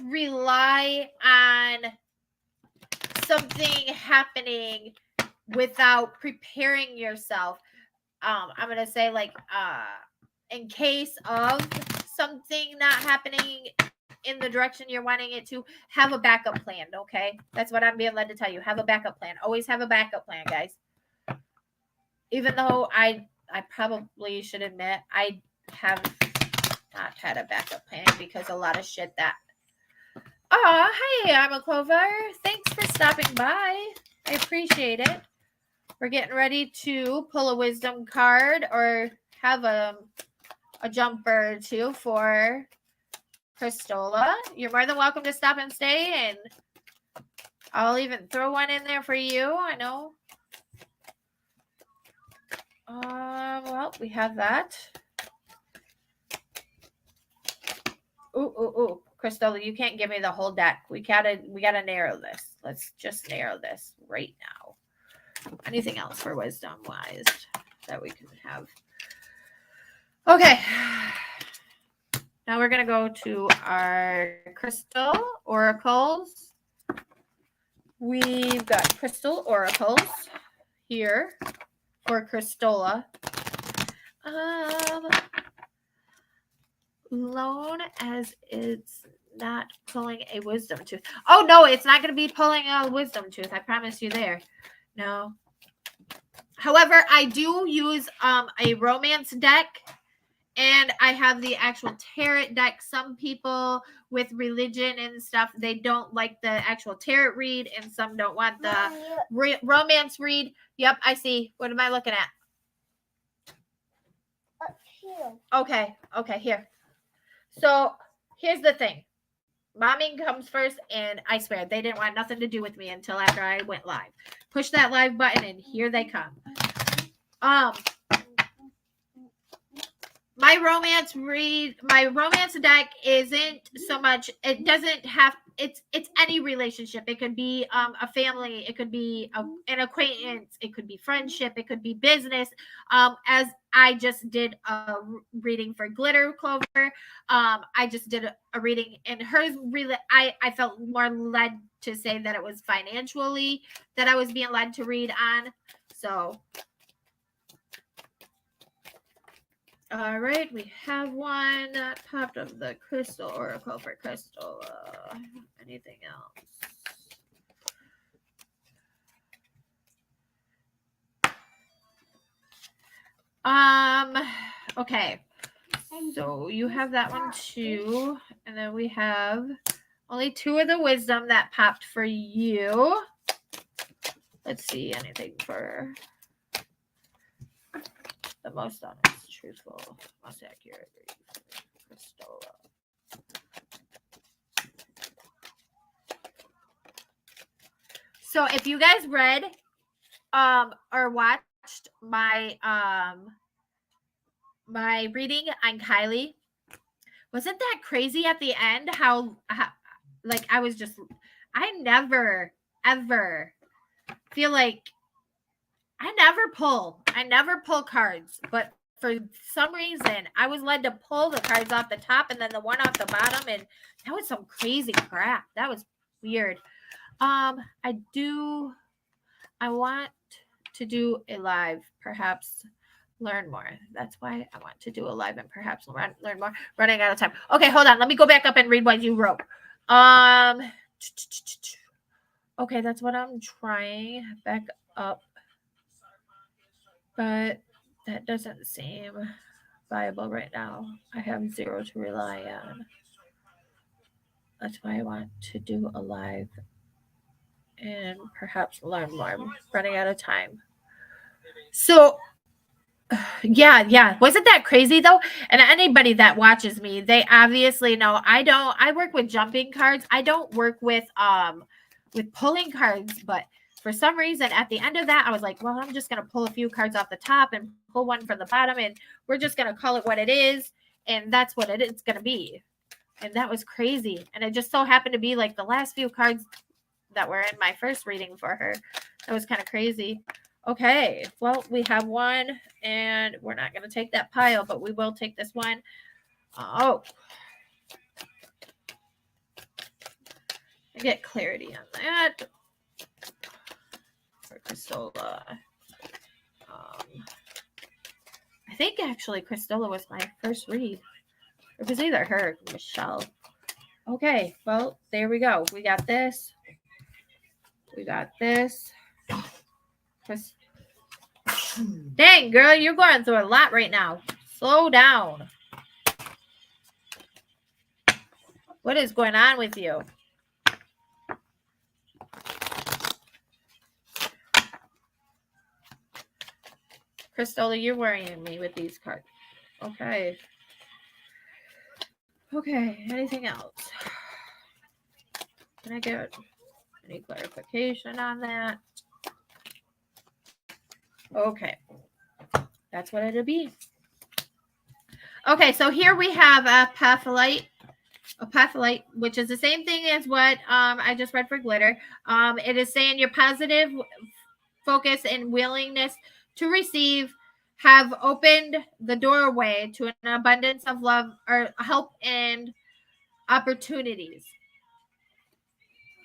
rely on something happening without preparing yourself. I'm going to say like, in case of something not happening in the direction you're wanting it to, have a backup plan. Okay. That's what I'm being led to tell you. Have a backup plan. Always have a backup plan, guys. Even though I probably should admit, I have not had a backup plan because a lot of shit that. Oh, hey, I'm a Clover. Thanks for stopping by. I appreciate it. We're getting ready to pull a wisdom card or have a jumper or two for Christola. You're more than welcome to stop and stay, and I'll even throw one in there for you. I know. Well, we have that. Ooh. Christola, you can't give me the whole deck. We gotta narrow this. Let's just narrow this right now. Anything else for wisdom wise that we can have? Okay. Now we're gonna go to our crystal oracles. We've got crystal oracles here for Christola. Known as it's not pulling a wisdom tooth. Oh no, it's not going to be pulling a wisdom tooth. I promise you there. No. However, I do use a romance deck, and I have the actual tarot deck. Some people with religion and stuff, they don't like the actual tarot read, and some don't want the romance read. Yep, I see. What am I looking at? Up here. Okay, here. So here's the thing. Mommy comes first, and I swear they didn't want nothing to do with me until after I went live. Push that live button, and here they come. My romance deck isn't so much. It it's any relationship. It could be a family, it could be an acquaintance, it could be friendship, it could be business. As I just did a reading for Glitter Clover, I just did a reading, and hers really, I felt more led to say that it was financially that I was being led to read on. So all right, we have one that popped of the Crystal Oracle for Crystal. Anything else? Okay. So you have that one too. And then we have only 2 of the wisdom that popped for you. Let's see, anything for the most honest, truthful, most accurate Crystal. So if you guys read or watched my my reading on Kylie, wasn't that crazy at the end how like I never ever feel like I never pull cards, but for some reason I was led to pull the cards off the top and then the one off the bottom, and that was some crazy crap. That was weird. I want to do a live, perhaps learn more. That's why I want to do a live and perhaps learn more. Running out of time. Okay, hold on. Let me go back up and read what you wrote. Okay, that's what I'm trying. Back up. But that doesn't seem viable right now. I have 0 to rely on. That's why I want to do a live and perhaps learn more. I'm running out of time. So yeah. Wasn't that crazy though? And anybody that watches me, they obviously know I work with jumping cards. I don't work with pulling cards, but for some reason at the end of that, I was like, well, I'm just going to pull a few cards off the top and pull one from the bottom, and we're just going to call it what it is. And that's what it's going to be. And that was crazy. And it just so happened to be like the last few cards that were in my first reading for her. That was kind of crazy. Okay, well, we have one, and we're not going to take that pile, but we will take this one. Oh. I get clarity on that. For Cristola. I think actually Cristola was my first read. It was either her or Michelle. Okay, well, there we go. We got this. We got this. Dang, girl, you're going through a lot right now. Slow down. What is going on with you? Cristola, you're worrying me with these cards. Okay. Okay, anything else? Can I get any clarification on that? Okay. That's what it'll be. Okay, so here we have a patholite, which is the same thing as what I just read for glitter. It is saying your positive focus and willingness to receive have opened the doorway to an abundance of love or help and opportunities.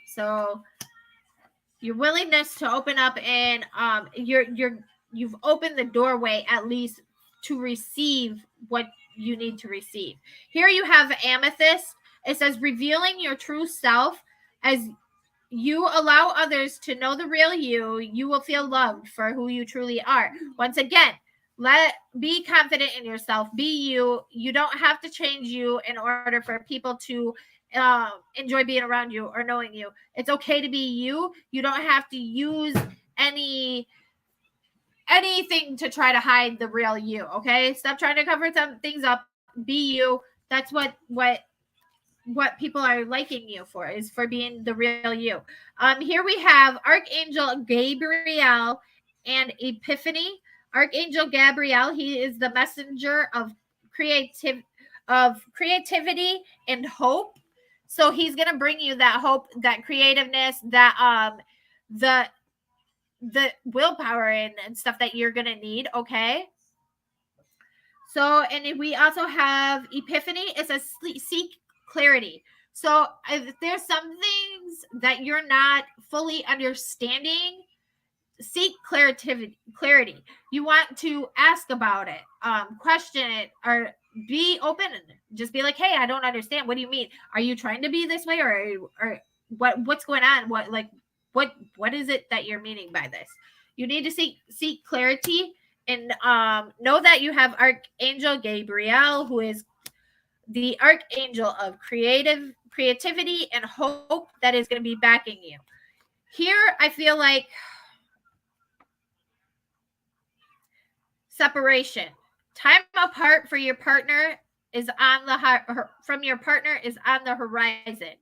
So your willingness to open up and you've opened the doorway at least to receive what you need to receive. Here you have amethyst. It says be your true self as you allow others to know the real you. You will feel loved for who you truly are. Once again, be confident in yourself. Be you. You don't have to change you in order for people to enjoy being around you or knowing you. It's okay to be you. You don't have to use anything to try to hide the real you. Okay, stop trying to cover some things up. Be you. That's what people are liking you for, is for being the real you. Here we have Archangel Gabriel and Epiphany. Archangel Gabriel, he is the messenger of creativity and hope. So he's going to bring you that hope, that creativeness, that the willpower and stuff that you're going to need, okay? So, and we also have Epiphany. It says seek clarity. So if there's some things that you're not fully understanding, seek clarity. You want to ask about it, question it, or be open. Just be like, hey, I don't understand. What do you mean? Are you trying to be this way, or what's going on? What is it that you're meaning by this? You need to seek clarity, and know that you have Archangel Gabriel, who is the archangel of creativity and hope, that is going to be backing you. Here, I feel like separation. Time apart for your partner is on your partner is on the horizon.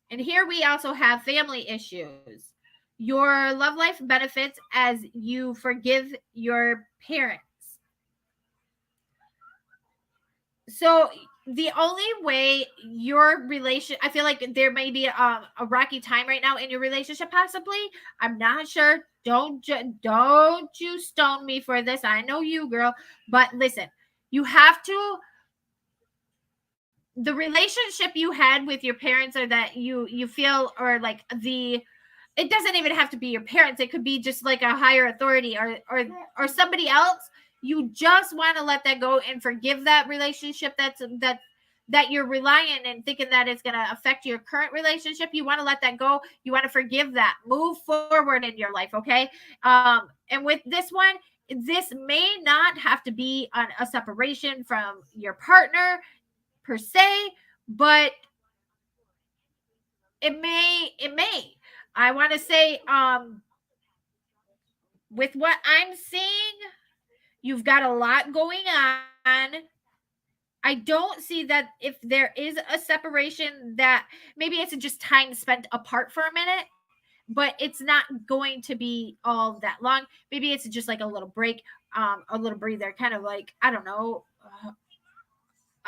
And here we also have family issues. Your love life benefits as you forgive your parents. So the only way your relation, I feel like there may be a rocky time right now in your relationship, possibly. I'm not sure. Don't you stone me for this. I know you, girl. But listen, you have to. The relationship you had with your parents, or that you feel, or like it doesn't even have to be your parents. It could be just like a higher authority, or somebody else. You just want to let that go and forgive that relationship that you're relying and thinking that it's going to affect your current relationship. You want to let that go. You want to forgive that. Move forward in your life, okay? And with this one, this may not have to be on a separation from your partner per se, but it may. I want to say, with what I'm seeing, you've got a lot going on. I don't see that if there is a separation, that maybe it's just time spent apart for a minute, but it's not going to be all that long. Maybe it's just like a little break, a little breather, kind of like, I don't know,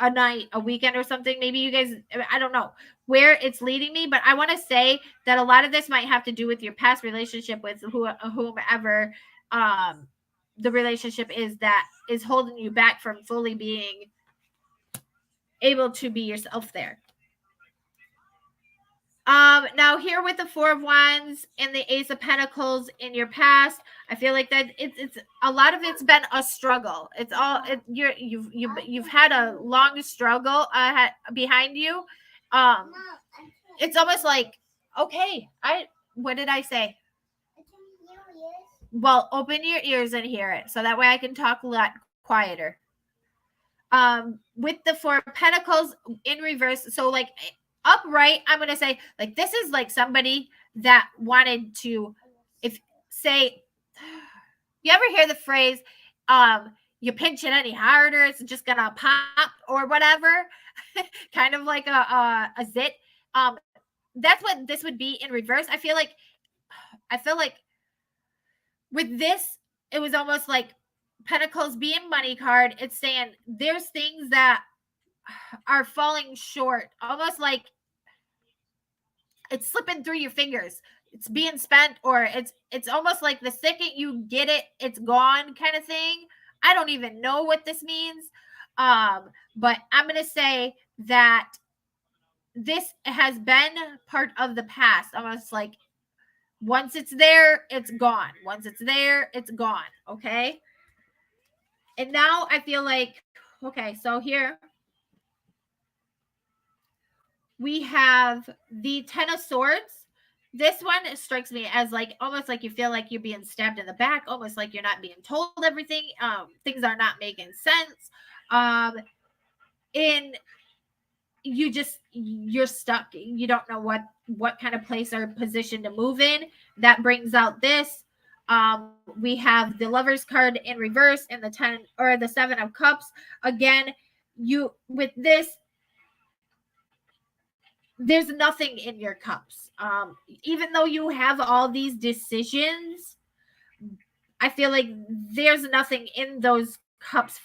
a night, a weekend or something. Maybe you guys, I don't know where it's leading me, but I want to say that a lot of this might have to do with your past relationship with whomever the relationship is that is holding you back from fully being able to be yourself there. Now here with the Four of Wands and the Ace of Pentacles in your past, I feel like that it's a lot of it's been a struggle. It's all you've had a long struggle behind you. It's almost like, okay, what did I say? Well, open your ears and hear it, so that way I can talk a lot quieter. With the Four of Pentacles in reverse, so like upright, I'm gonna say like this is like somebody that wanted to, if say, you ever hear the phrase, you pinch it any harder, it's just gonna pop or whatever, kind of like a zit. That's what this would be in reverse. I feel like with this, it was almost like Pentacles being money card. It's saying there's things that are falling short, almost like it's slipping through your fingers. It's being spent, or it's almost like the second you get it, it's gone, kind of thing. I don't even know what this means, but I'm gonna say that this has been part of the past, almost like once it's there, it's gone. Once it's there, it's gone. Okay. And now I feel like, okay, so here we have the Ten of Swords. This one strikes me as like almost like you feel like you're being stabbed in the back, almost like you're not being told everything. Things are not making sense. And you're stuck. You don't know what kind of place or position to move in. That brings out this. We have the Lover's card in reverse and the Seven of Cups. Again, with this, there's nothing in your cups. Even though you have all these decisions, I feel like there's nothing in those cups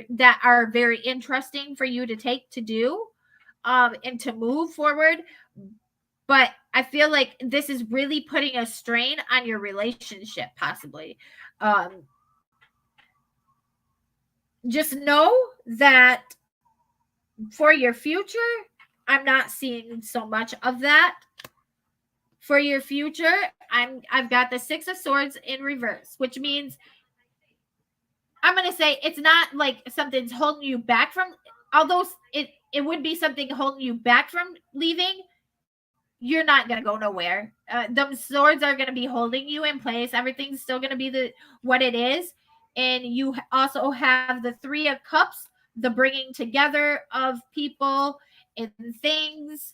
that are very interesting for you to take to do. and to move forward. But I feel like this is really putting a strain on your relationship, possibly. Just know that for your future, I'm not seeing so much of that. For your future, I've got the Six of Swords in reverse, which means I'm going to say it's not like something's holding you back from, although it would be something holding you back from leaving. You're not going to go nowhere. The swords are going to be holding you in place. Everything's still going to be what it is. And you also have the Three of Cups, the bringing together of people and things.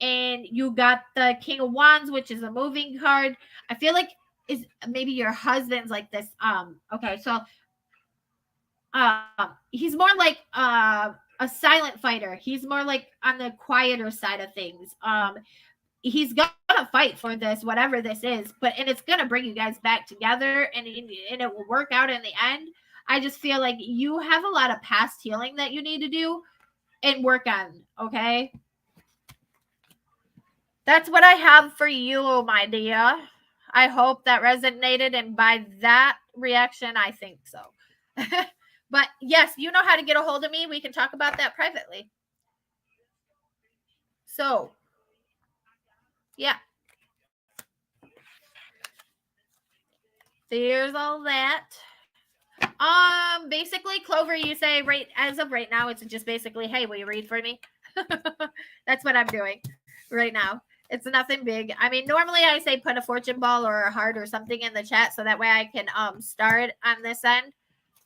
And you got the King of Wands, which is a moving card. I feel like is maybe your husband's like this. Okay, so he's more like a silent fighter. He's more like on the quieter side of things. He's gonna fight for this, whatever this is, and it's gonna bring you guys back together, and it will work out in the end. I just feel like you have a lot of past healing that you need to do and work on. Okay, that's what I have for you, my dear. I hope that resonated, and by that reaction, I think so. But yes, you know how to get a hold of me. We can talk about that privately. So, yeah. There's all that. Basically, Clover, you say right as of right now, it's just basically, hey, will you read for me? That's what I'm doing right now. It's nothing big. I mean, normally I say put a fortune ball or a heart or something in the chat so that way I can start on this end.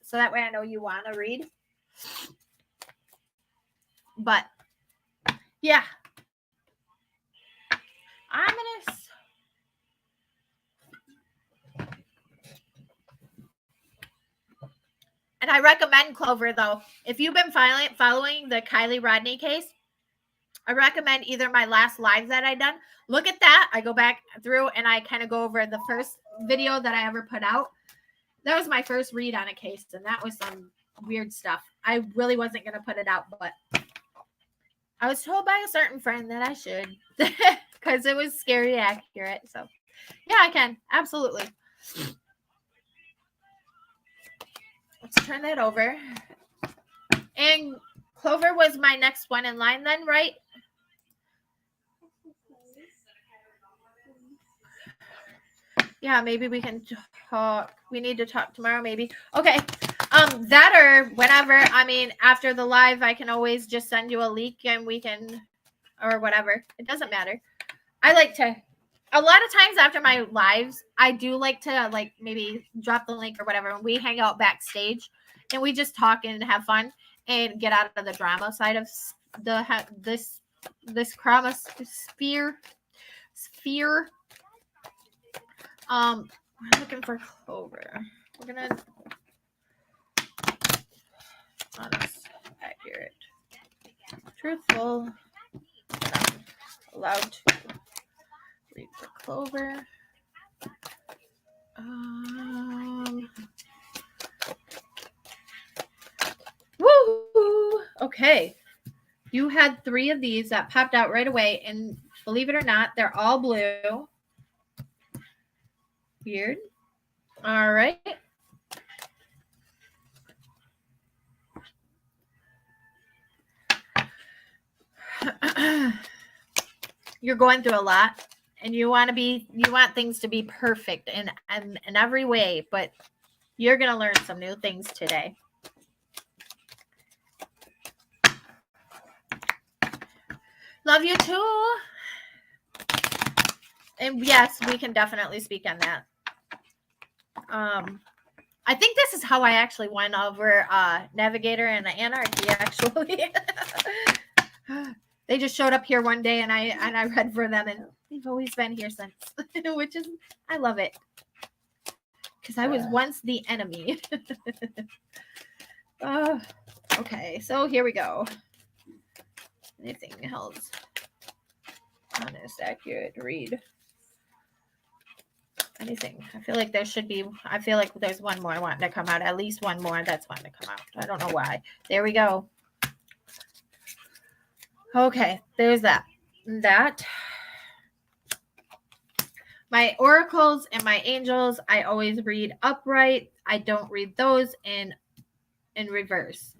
So that way I know you want to read. But yeah. I'm gonna and I recommend Clover though. If you've been following the Kylie Rodney case, I recommend either my last live that I done. Look at that. I go back through and I kind of go over the first video that I ever put out. That was my first read on a case, and that was some weird stuff. I really wasn't going to put it out, but I was told by a certain friend that I should because it was scary accurate. So, yeah, I can. Absolutely. Let's turn that over. And Clover was my next one in line then, right? Yeah, maybe we can talk. We need to talk tomorrow, maybe. Okay. That or whenever. I mean, after the live, I can always just send you a link and we can, or whatever. It doesn't matter. I like to, a lot of times after my lives, I do like to like maybe drop the link or whatever. And we hang out backstage and we just talk and have fun and get out of the drama side of this drama sphere. We're looking for Clover. We're gonna honest, accurate, truthful, allowed to read for Clover. Woo! Okay. You had 3 of these that popped out right away, and believe it or not, they're all blue. Weird. All right. You're going through a lot, and you want things to be perfect in every way, but you're going to learn some new things today. Love you too. And yes, we can definitely speak on that. I think this is how I actually won over Navigator and Anarchy, actually. They just showed up here one day and I read for them, and they've always been here since, which is, I love it. Because I was once the enemy. Okay, so here we go. Anything else? Honest, accurate, read. Anything. I feel like there's one more wanting to come out. At least one more that's wanting to come out. I don't know why. There we go. Okay, there's that. My oracles and my angels, I always read upright. I don't read those in reverse.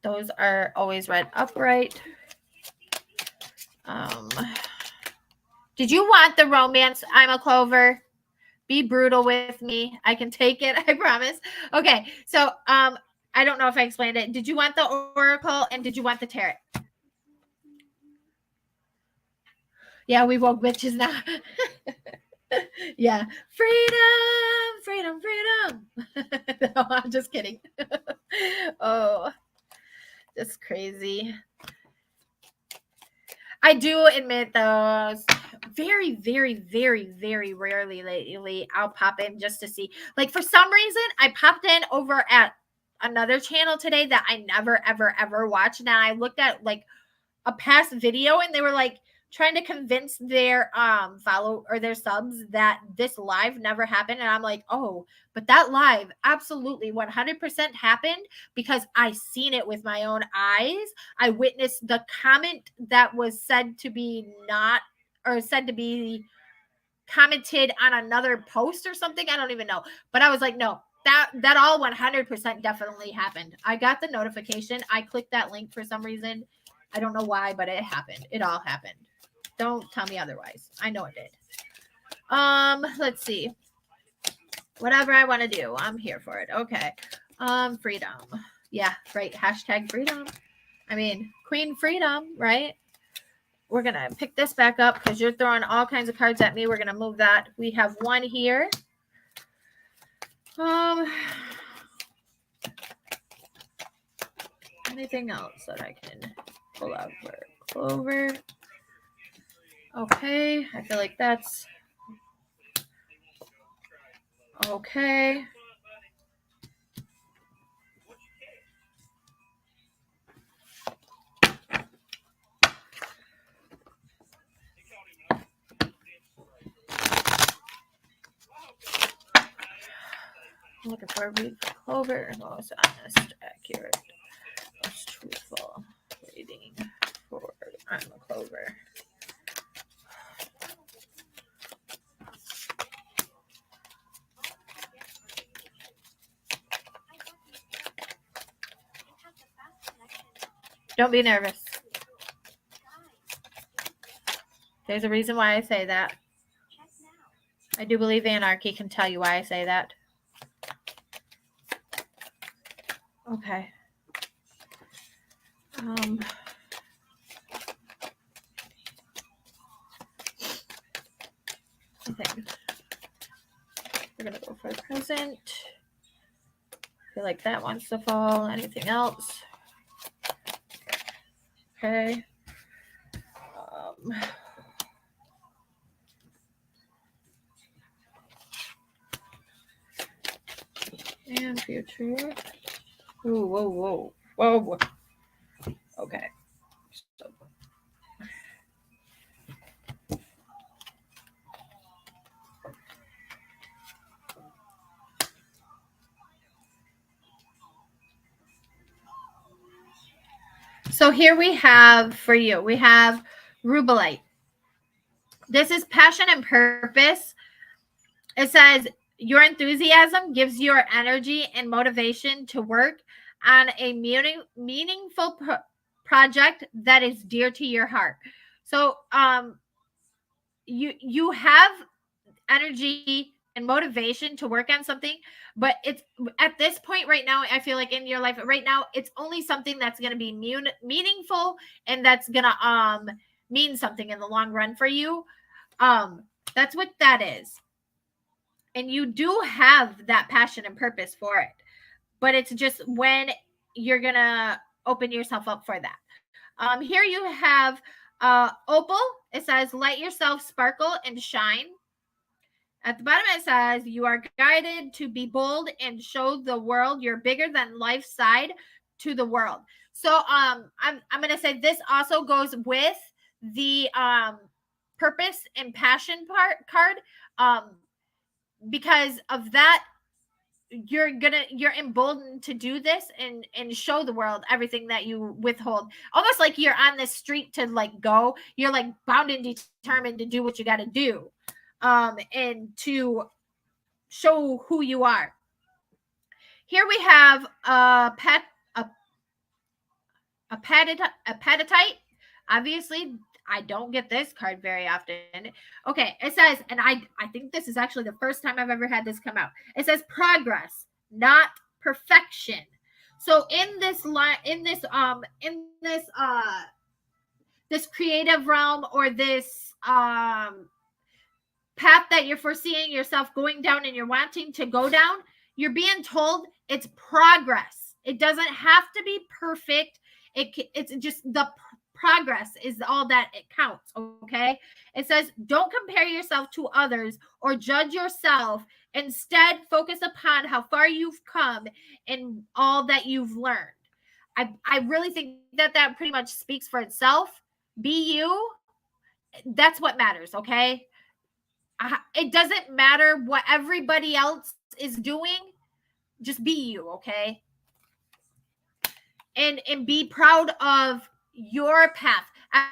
Those are always read upright. Did you want the romance? I'm a Clover. Be brutal with me. I can take it. I promise. Okay. So, I don't know if I explained it. Did you want the oracle and did you want the tarot? Yeah, we woke bitches now. Yeah. Freedom. No, I'm just kidding. Oh, that's crazy. I do admit those very, very, very, very rarely lately I'll pop in just to see. Like for some reason, I popped in over at another channel today that I never, ever watched. And I looked at like a past video and they were like trying to convince their follow or their subs that this live never happened. And I'm like, oh, but that live absolutely 100% happened because I seen it with my own eyes. I witnessed the comment that was said to be commented on another post or something. I don't even know. But I was like, no, that all 100% definitely happened. I got the notification. I clicked that link for some reason. I don't know why, but it happened. It all happened. Don't tell me otherwise. I know it did. Let's see. Whatever I want to do, I'm here for it. Okay. Freedom. Yeah, right. Hashtag freedom. I mean, Queen Freedom, right? We're going to pick this back up because you're throwing all kinds of cards at me. We're going to move that. We have one here. Anything else that I can pull out for Clover? Okay, I feel like that's okay. I'm looking for a read for Clover. Most honest, accurate, most truthful reading for I'm a Clover. Don't be nervous. There's a reason why I say that. I do believe Anarchy can tell you why I say that. Okay. I think we're going to go for the present. I feel like that wants to fall. Anything else? Okay. And future. Ooh, whoa. Okay. So here we have for you, we have Rubelite. This is passion and purpose. It says your enthusiasm gives your energy and motivation to work on a meaningful project that is dear to your heart. So you have energy and motivation to work on something, but it's at this point right now, I feel like in your life right now, it's only something that's going to be meaningful and that's going to mean something in the long run for you. That's what that is. And you do have that passion and purpose for it, but it's just when you're going to open yourself up for that. Here you have Opal. It says, let yourself sparkle and shine. At the bottom, it says, you are guided to be bold and show the world your bigger than life side to the world. So I'm going to say this also goes with the purpose and passion card because of that. you're emboldened to do this and show the world everything that you withhold. Almost like you're on this streak to like go. You're like bound and determined to do what you got to do, and to show who you are. Here we have a peditite. Obviously, I don't get this card very often. Okay, it says, and I think this is actually the first time I've ever had this come out. It says progress, not perfection. So in this this creative realm, or this path that you're foreseeing yourself going down and you're wanting to go down, you're being told it's progress. It doesn't have to be perfect. It's just the progress is all that it counts. Okay. It says, don't compare yourself to others or judge yourself. Instead, focus upon how far you've come and all that you've learned. I really think that pretty much speaks for itself. Be you. That's what matters. Okay. It doesn't matter what everybody else is doing. Just be you. Okay. And be proud of your path.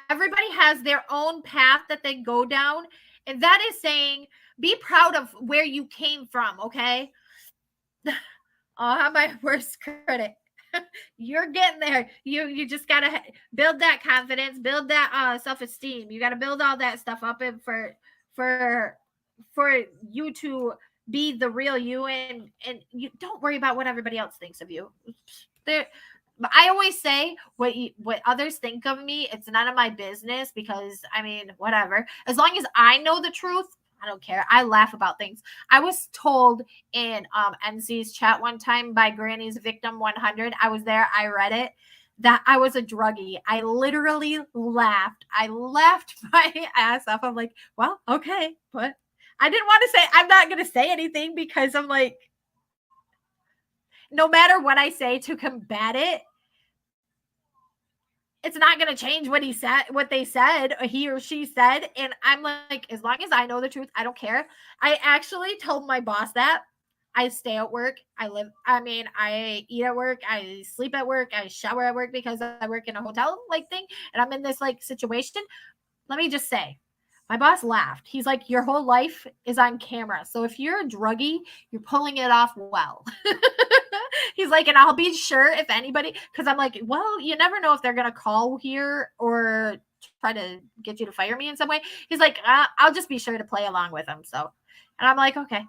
Everybody has their own path that they go down, and that is saying be proud of where you came from. Okay. Oh, I'm my worst critic. You're getting there. You just gotta build that confidence, build that self-esteem. You gotta build all that stuff up, and for you to be the real you, and you don't worry about what everybody else thinks of you. I always say what others think of me, it's none of my business, because I mean, whatever. As long as I know the truth, I don't care. I laugh about things. I was told in NC's chat one time by Granny's Victim 100. I was there. I read it. That I was a druggie. I literally laughed. I laughed my ass off. I'm like, well, okay, but I didn't want to say. I'm not going to say anything, because I'm like, no matter what I say to combat it, it's not going to change what they said, or he or she said. And I'm like, as long as I know the truth, I don't care. I actually told my boss that I stay at work. I eat at work. I sleep at work. I shower at work, because I work in a hotel like thing. And I'm in this like situation. Let me just say, my boss laughed. He's like, your whole life is on camera. So if you're a druggie, you're pulling it off well. He's like, and I'll be sure if anybody, because I'm like, well, you never know if they're going to call here or try to get you to fire me in some way. He's like, I'll just be sure to play along with him. So, and I'm like, okay.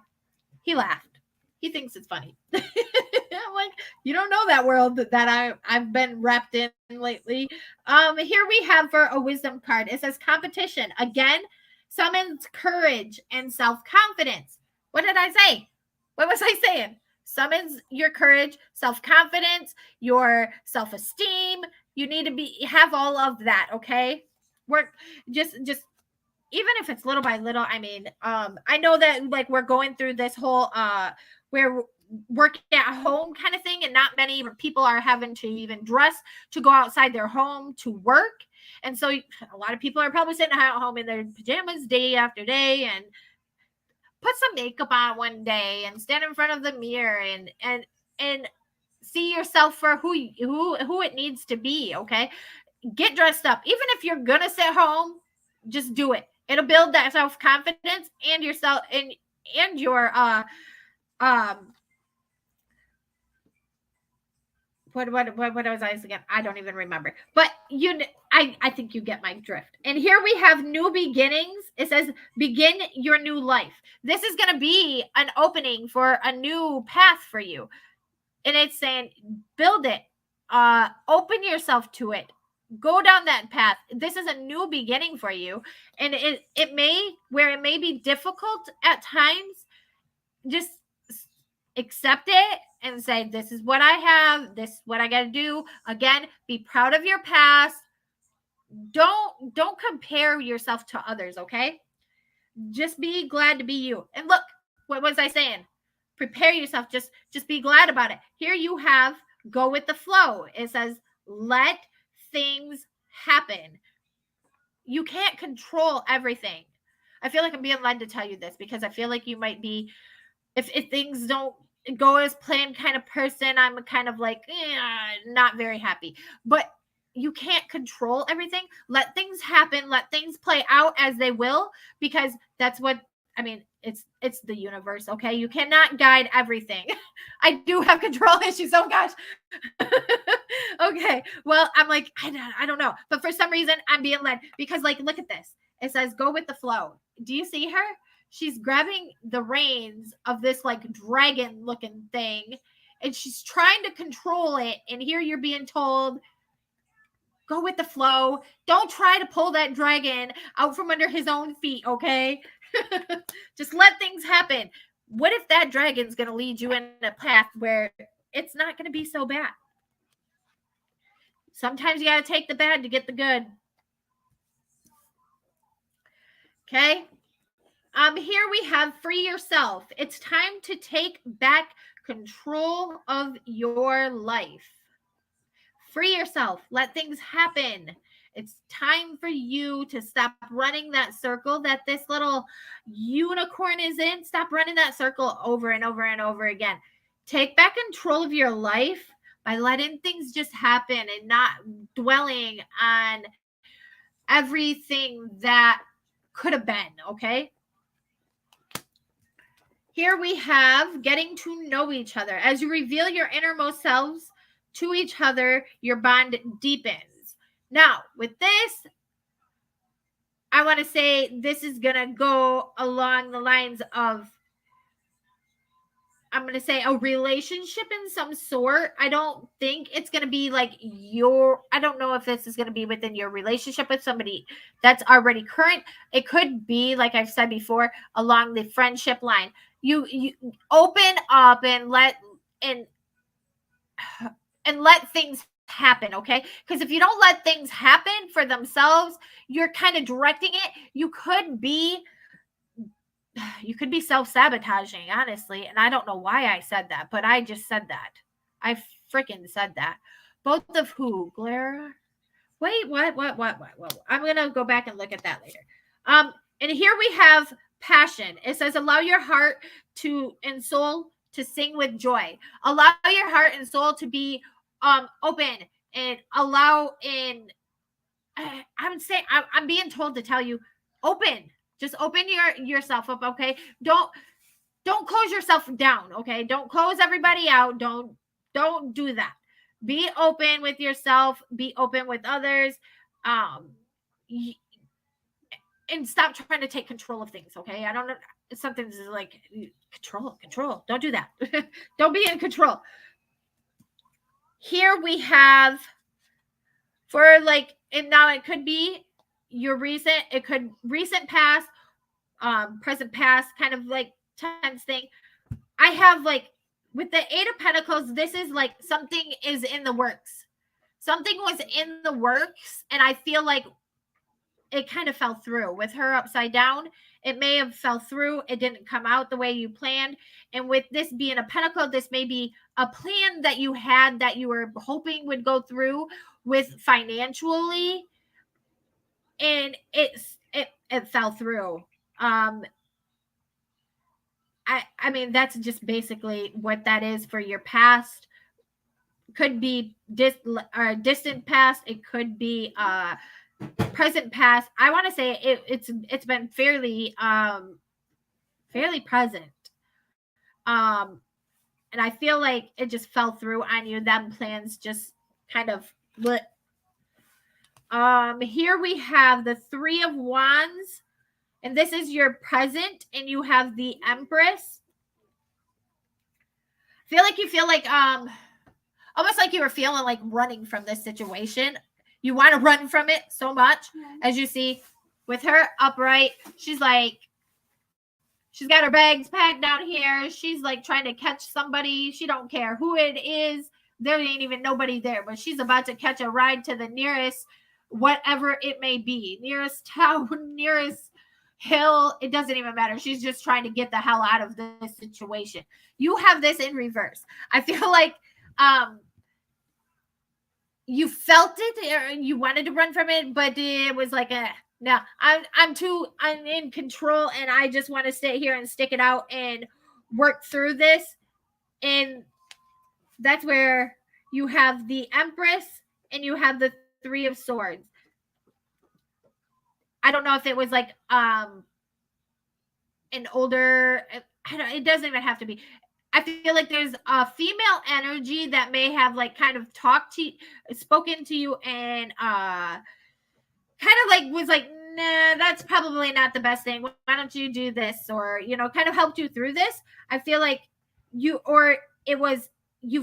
He laughed. He thinks it's funny. I'm like, you don't know that world that I've been wrapped in lately. Here we have for a wisdom card. It says competition. Again, summons courage and self-confidence. What did I say? What was I saying? Summons your courage, self-confidence, your self-esteem. You need to have all of that, okay? Work just even if it's little by little. I mean, I know that like we're going through this whole we're working at home kind of thing, and not many people are having to even dress to go outside their home to work. And so a lot of people are probably sitting at home in their pajamas day after day, and put some makeup on one day and stand in front of the mirror and see yourself for who it needs to be. Okay. Get dressed up. Even if you're going to sit home, just do it. It'll build that self-confidence and yourself and your, what was I again? I don't even remember. But I think you get my drift. And here we have new beginnings. It says begin your new life. This is going to be an opening for a new path for you. And it's saying build it. Open yourself to it. Go down that path. This is a new beginning for you. And it may be difficult at times. Just accept it and say, this is what I have. This is what I got to do. Again, be proud of your past. Don't compare yourself to others, okay? Just be glad to be you. And look, what was I saying? Prepare yourself. Just be glad about it. Here you have go with the flow. It says, let things happen. You can't control everything. I feel like I'm being led to tell you this, because I feel like you might be, if things don't, go as planned kind of person. I'm kind of like, not very happy. But you can't control everything. Let things happen. Let things play out as they will, because that's what, I mean, it's the universe, okay? You cannot guide everything. I do have control issues. Oh gosh. Okay. Well, I'm like, I don't know. But for some reason, I'm being led, because like, look at this. It says, go with the flow. Do you see her? She's grabbing the reins of this like dragon looking thing, and she's trying to control it. And here you're being told, go with the flow. Don't try to pull that dragon out from under his own feet, okay? Just let things happen. What if that dragon's going to lead you in a path where it's not going to be so bad? Sometimes you got to take the bad to get the good. Okay? Here we have free yourself. It's time to take back control of your life. Free yourself. Let things happen. It's time for you to stop running that circle that this little unicorn is in. Stop running that circle over and over and over again. Take back control of your life by letting things just happen and not dwelling on everything that could have been, okay? Here we have getting to know each other. As you reveal your innermost selves to each other, your bond deepens. Now, with this, I want to say this is going to go along the lines of, I'm going to say, a relationship in some sort. I don't think it's going to be like I don't know if this is going to be within your relationship with somebody that's already current. It could be, like I've said before, along the friendship line. You open up and let things happen, okay? Because if you don't let things happen for themselves, you're kind of directing it. You could be self-sabotaging, honestly. And I don't know why I said that, but I just said that. I freaking said that. Both of who? Glare? Wait, what? I'm going to go back and look at that later. And here we have passion. It says, allow your heart and soul to sing with joy. Allow your heart and soul to be open, and allow in. I'm being told to tell you, open. Just open yourself up, okay? Don't close yourself down, okay? Don't close everybody out. Don't do that. Be open with yourself. Be open with others. And stop trying to take control of things, okay? I don't know. Something's like control. Don't do that. Don't be in control. Here we have and now it could be your recent past, present past, kind of like tense thing. I have like with the Eight of Pentacles, this is like something is in the works. Something was in the works, and I feel like it kind of fell through. With her upside down, it may have fell through. It didn't come out the way you planned. And with this being a pentacle, this may be a plan that you had that you were hoping would go through with financially, and it fell through. I mean, that's just basically what that is for your past. Could be distant past. It could be present past. I want to say it's been fairly present. And I feel like it just fell through on you. Them plans just kind of lit. Here we have the Three of Wands, and this is your present, and you have the Empress. You feel like almost like you were feeling like running from this situation. You want to run from it so much. As you see with her upright, she's got her bags packed down here. She's like trying to catch somebody. She don't care who it is. There ain't even nobody there, but she's about to catch a ride to the nearest, whatever it may be, nearest town, nearest hill. It doesn't even matter. She's just trying to get the hell out of this situation. You have this in reverse. I feel like you felt it, or you wanted to run from it, but it was like no, I'm in control, and I just want to stay here and stick it out and work through this. And that's where you have the Empress and you have the Three of Swords. I don't know if it was like an older, it doesn't even have to be. I feel like there's a female energy that may have like kind of spoken to you and kind of like was like, nah, that's probably not the best thing. Why don't you do this? Or, kind of helped you through this. I feel like you've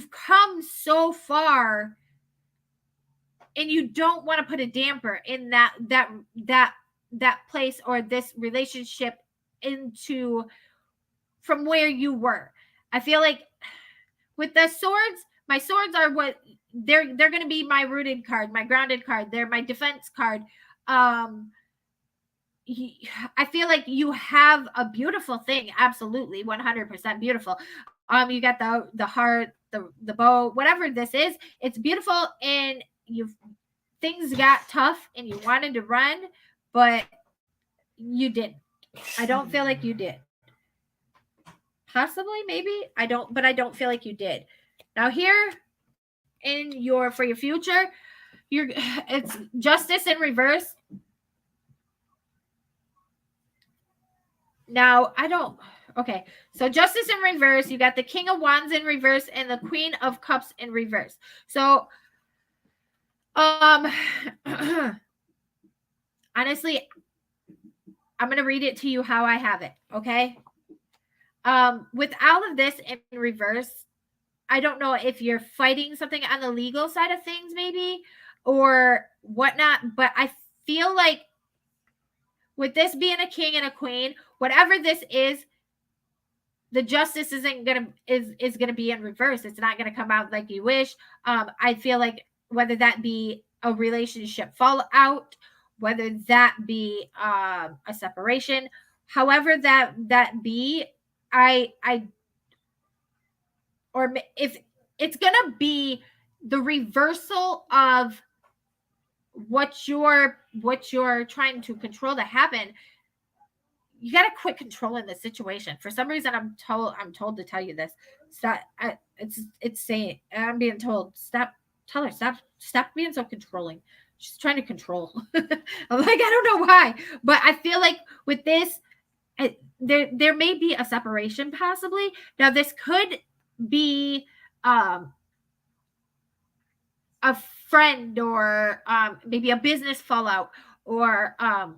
come so far and you don't want to put a damper in that place or this relationship into from where you were. I feel like with the swords, my swords are what they're going to be my rooted card, my grounded card. They're my defense card. I feel like you have a beautiful thing. Absolutely. 100% beautiful. You got the heart, the bow, whatever this is, it's beautiful. And things got tough and you wanted to run, but you didn't. I don't feel like you did. Possibly, maybe. I don't feel like you did. Now here for your future, it's Justice in reverse. Now, okay. So Justice in reverse, you got the King of Wands in reverse and the Queen of Cups in reverse. So, honestly, I'm going to read it to you how I have it. Okay. With all of this in reverse, I don't know if you're fighting something on the legal side of things, maybe, or whatnot, but I feel like with this being a king and a queen, whatever this is, the justice is gonna be in reverse. It's not gonna come out like you wish. I feel like whether that be a relationship fallout, whether that be a separation, however that be, or if it's gonna be the reversal of what you're trying to control to happen, you got to quit controlling the situation. For some reason, I'm told to tell you this. Stop. It's saying I'm being told stop. Tell her stop being so controlling. She's trying to control. I'm like, I don't know why, but I feel like with this, there may be a separation possibly. Now this could be a friend or maybe a business fallout or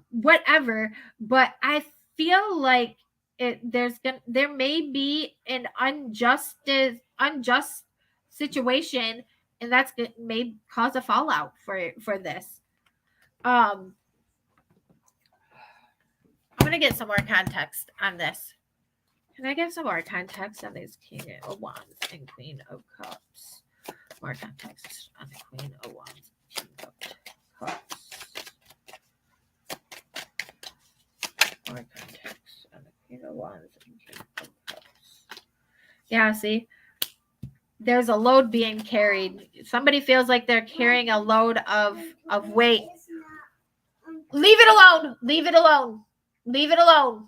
whatever, but I feel like there may be an unjust situation, and that's may cause a fallout for this. I'm gonna get some more context on this. Can I get some more context on this King of Wands and Queen of Cups? More context on the Queen of Wands and King of Cups. More context on the Queen of Wands and King of Cups. Yeah, see? There's a load being carried. Somebody feels like they're carrying a load of weight. Leave it alone. Leave it alone. Leave it alone.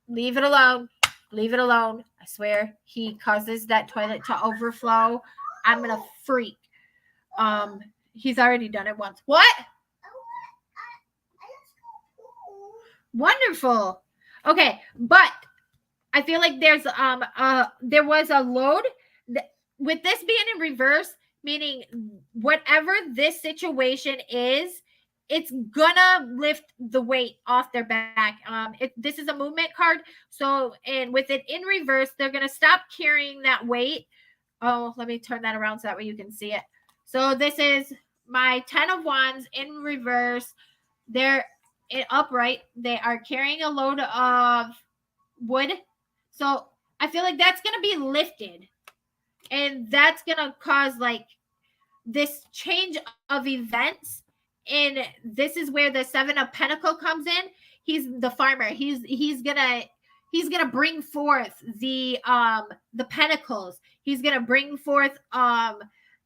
Leave it alone. Leave it alone. I swear, he causes that toilet to overflow. I'm gonna freak. He's already done it once. What? Wonderful. Okay, but I feel like there was a load with this being in reverse, meaning whatever this situation is, it's gonna lift the weight off their back. This is a movement card, so and with it in reverse, they're gonna stop carrying that weight. Oh, let me turn that around so that way you can see it. So this is my 10 of Wands in reverse. They're upright. They are carrying a load of wood. So I feel like that's gonna be lifted, and that's gonna cause like this change of events. And this is where the 7 of Pentacles comes in. He's the farmer. He's gonna bring forth the pentacles. He's gonna bring forth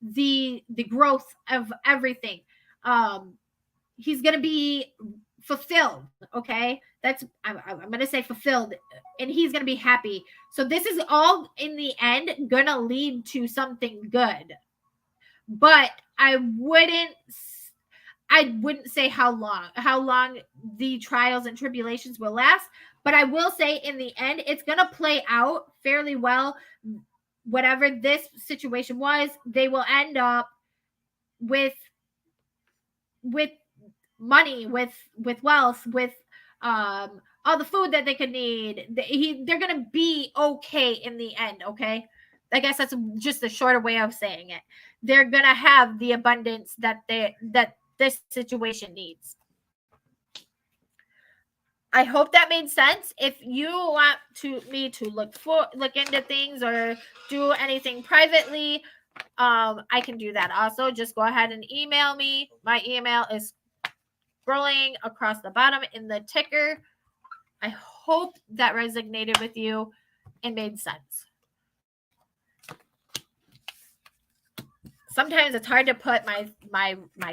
the growth of everything. He's gonna be fulfilled. Okay, I'm going to say fulfilled, and he's going to be happy. So this is all in the end going to lead to something good. But I wouldn't say how long the trials and tribulations will last, but I will say in the end, it's going to play out fairly well. Whatever this situation was, they will end up with money, with wealth, with all the food that they could need. They're going to be okay in the end. Okay. I guess that's just a shorter way of saying it. They're going to have the abundance that this situation needs. I hope that made sense. If you want me to look into things or do anything privately, I can do that also. Just go ahead and email me. My email is scrolling across the bottom in the ticker. I hope that resonated with you and made sense. Sometimes it's hard to put my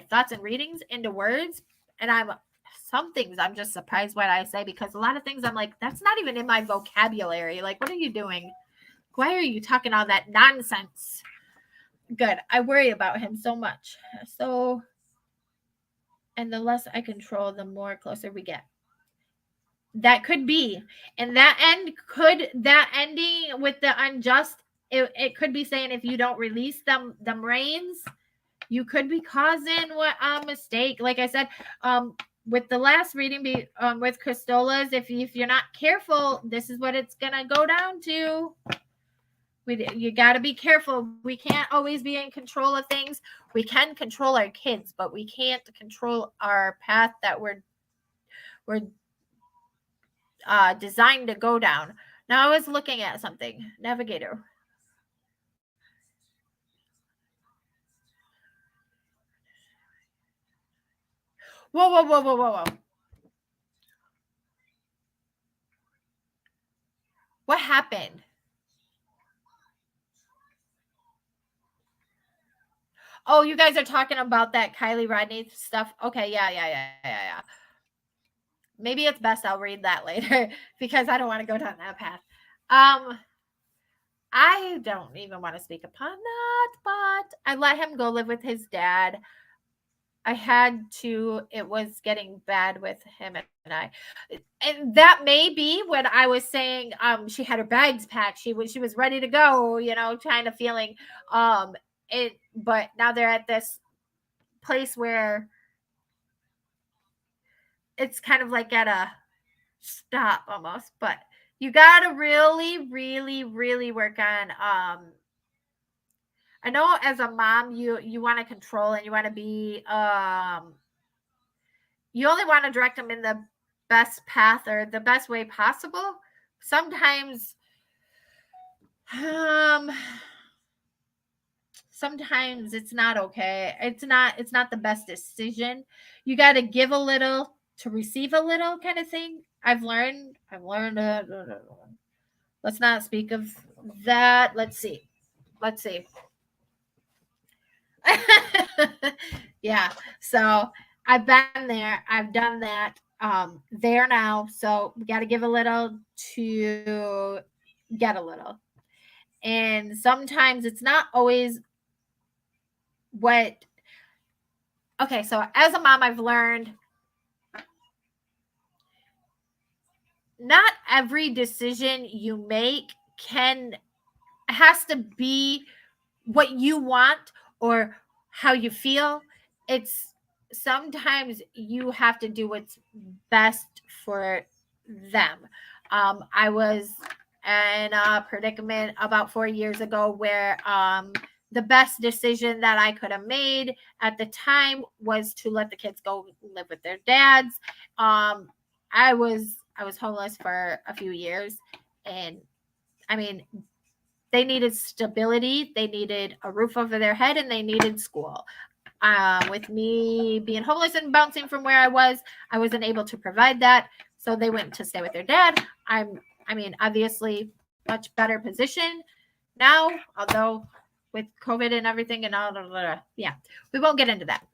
thoughts and readings into words, and some things I'm just surprised what I say, because a lot of things I'm like, that's not even in my vocabulary. Like, what are you doing? Why are you talking all that nonsense? Good. I worry about him so much. So, and the less I control, the more closer we get. That could be. And that ending with the unjust, it could be saying if you don't release them reins, you could be causing a mistake. Like I said, with the last reading with Crystola's, if you're not careful, this is what it's gonna go down to. You got to be careful. We can't always be in control of things. We can control our kids, but we can't control our path that we're designed to go down. Now, I was looking at something. Navigator. Whoa. What happened? Oh, you guys are talking about that Kylie Rodney stuff. Okay, yeah. Maybe it's best I'll read that later because I don't want to go down that path. I don't even want to speak upon that, but I let him go live with his dad. I had to. It was getting bad with him and I. And that may be when I was saying she had her bags packed. She was ready to go, kind of feeling it, but now they're at this place where it's kind of like at a stop almost, but you got to really, really, really work on I know as a mom you want to control and you want to be you only want to direct them in the best path or the best way possible. Sometimes it's not okay. It's not the best decision. You got to give a little to receive a little kind of thing. I've learned let's not speak of that. Let's see. Yeah. So I've been there. I've done that. There now. So we got to give a little to get a little. And sometimes it's not always okay. So as a mom, I've learned not every decision you make has to be what you want or how you feel. It's sometimes you have to do what's best for them. I was in a predicament about 4 years ago where the best decision that I could have made at the time was to let the kids go live with their dads. I was homeless for a few years, and I mean, they needed stability, they needed a roof over their head, and they needed school. With me being homeless and bouncing from where I wasn't able to provide that. So they went to stay with their dad. Obviously much better position now, although with COVID and everything and all that. Yeah, we won't get into that.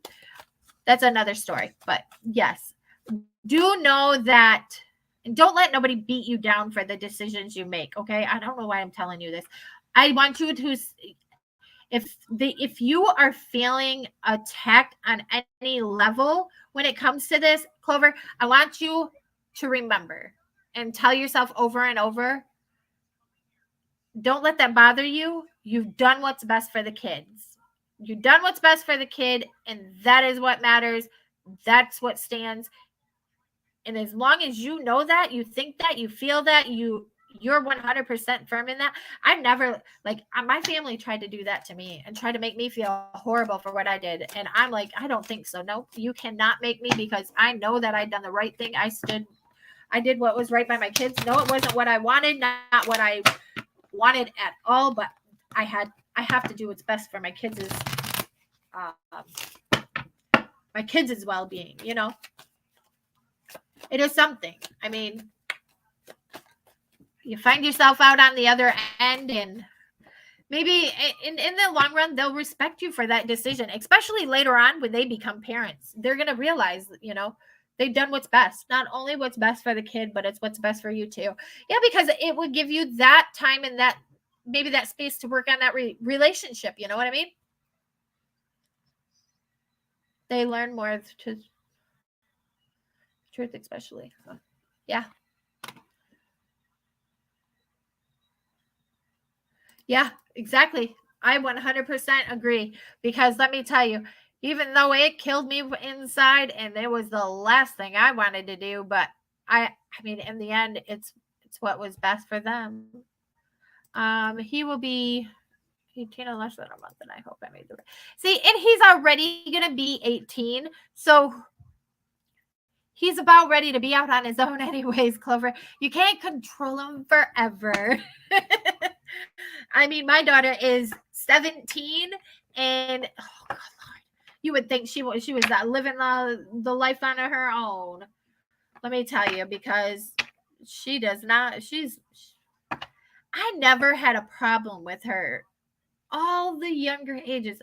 That's another story. But yes, do know that And don't let nobody beat you down for the decisions you make, okay? I don't know why I'm telling you this. I want you to, if you are feeling attacked on any level when it comes to this, Clover, I want you to remember and tell yourself over and over, don't let that bother you. You've done what's best for the kids. You've done what's best for the kid, and that is what matters. That's what stands. And as long as you know that, you think that, you feel that, you're 100% firm in that. I've never, like, my family tried to do that to me and tried to make me feel horrible for what I did. And I'm like, I don't think so. No, you cannot make me, because I know that I'd done the right thing. I did what was right by my kids. No, it wasn't what I wanted, not what I wanted at all, but I have to do what's best for my kids' well-being, you know. It is something. I mean, you find yourself out on the other end, and maybe in the long run, they'll respect you for that decision, especially later on when they become parents. They're going to realize, you know, they've done what's best. Not only what's best for the kid, but it's what's best for you too. Yeah, because it would give you that time and that maybe that space to work on that relationship. You know what I mean? They learn more to truth, especially. Yeah. Yeah, exactly. I 100% agree, because let me tell you, even though it killed me inside and it was the last thing I wanted to do, but I mean, in the end, it's what was best for them. He will be 18 in less than a month, and I hope I made the right. See, and he's already going to be 18, so he's about ready to be out on his own anyways, Clover. You can't control him forever. I mean, my daughter is 17, and oh God, Lord, you would think she was living the life on her own. Let me tell you, because she does not. I never had a problem with her. All the younger ages.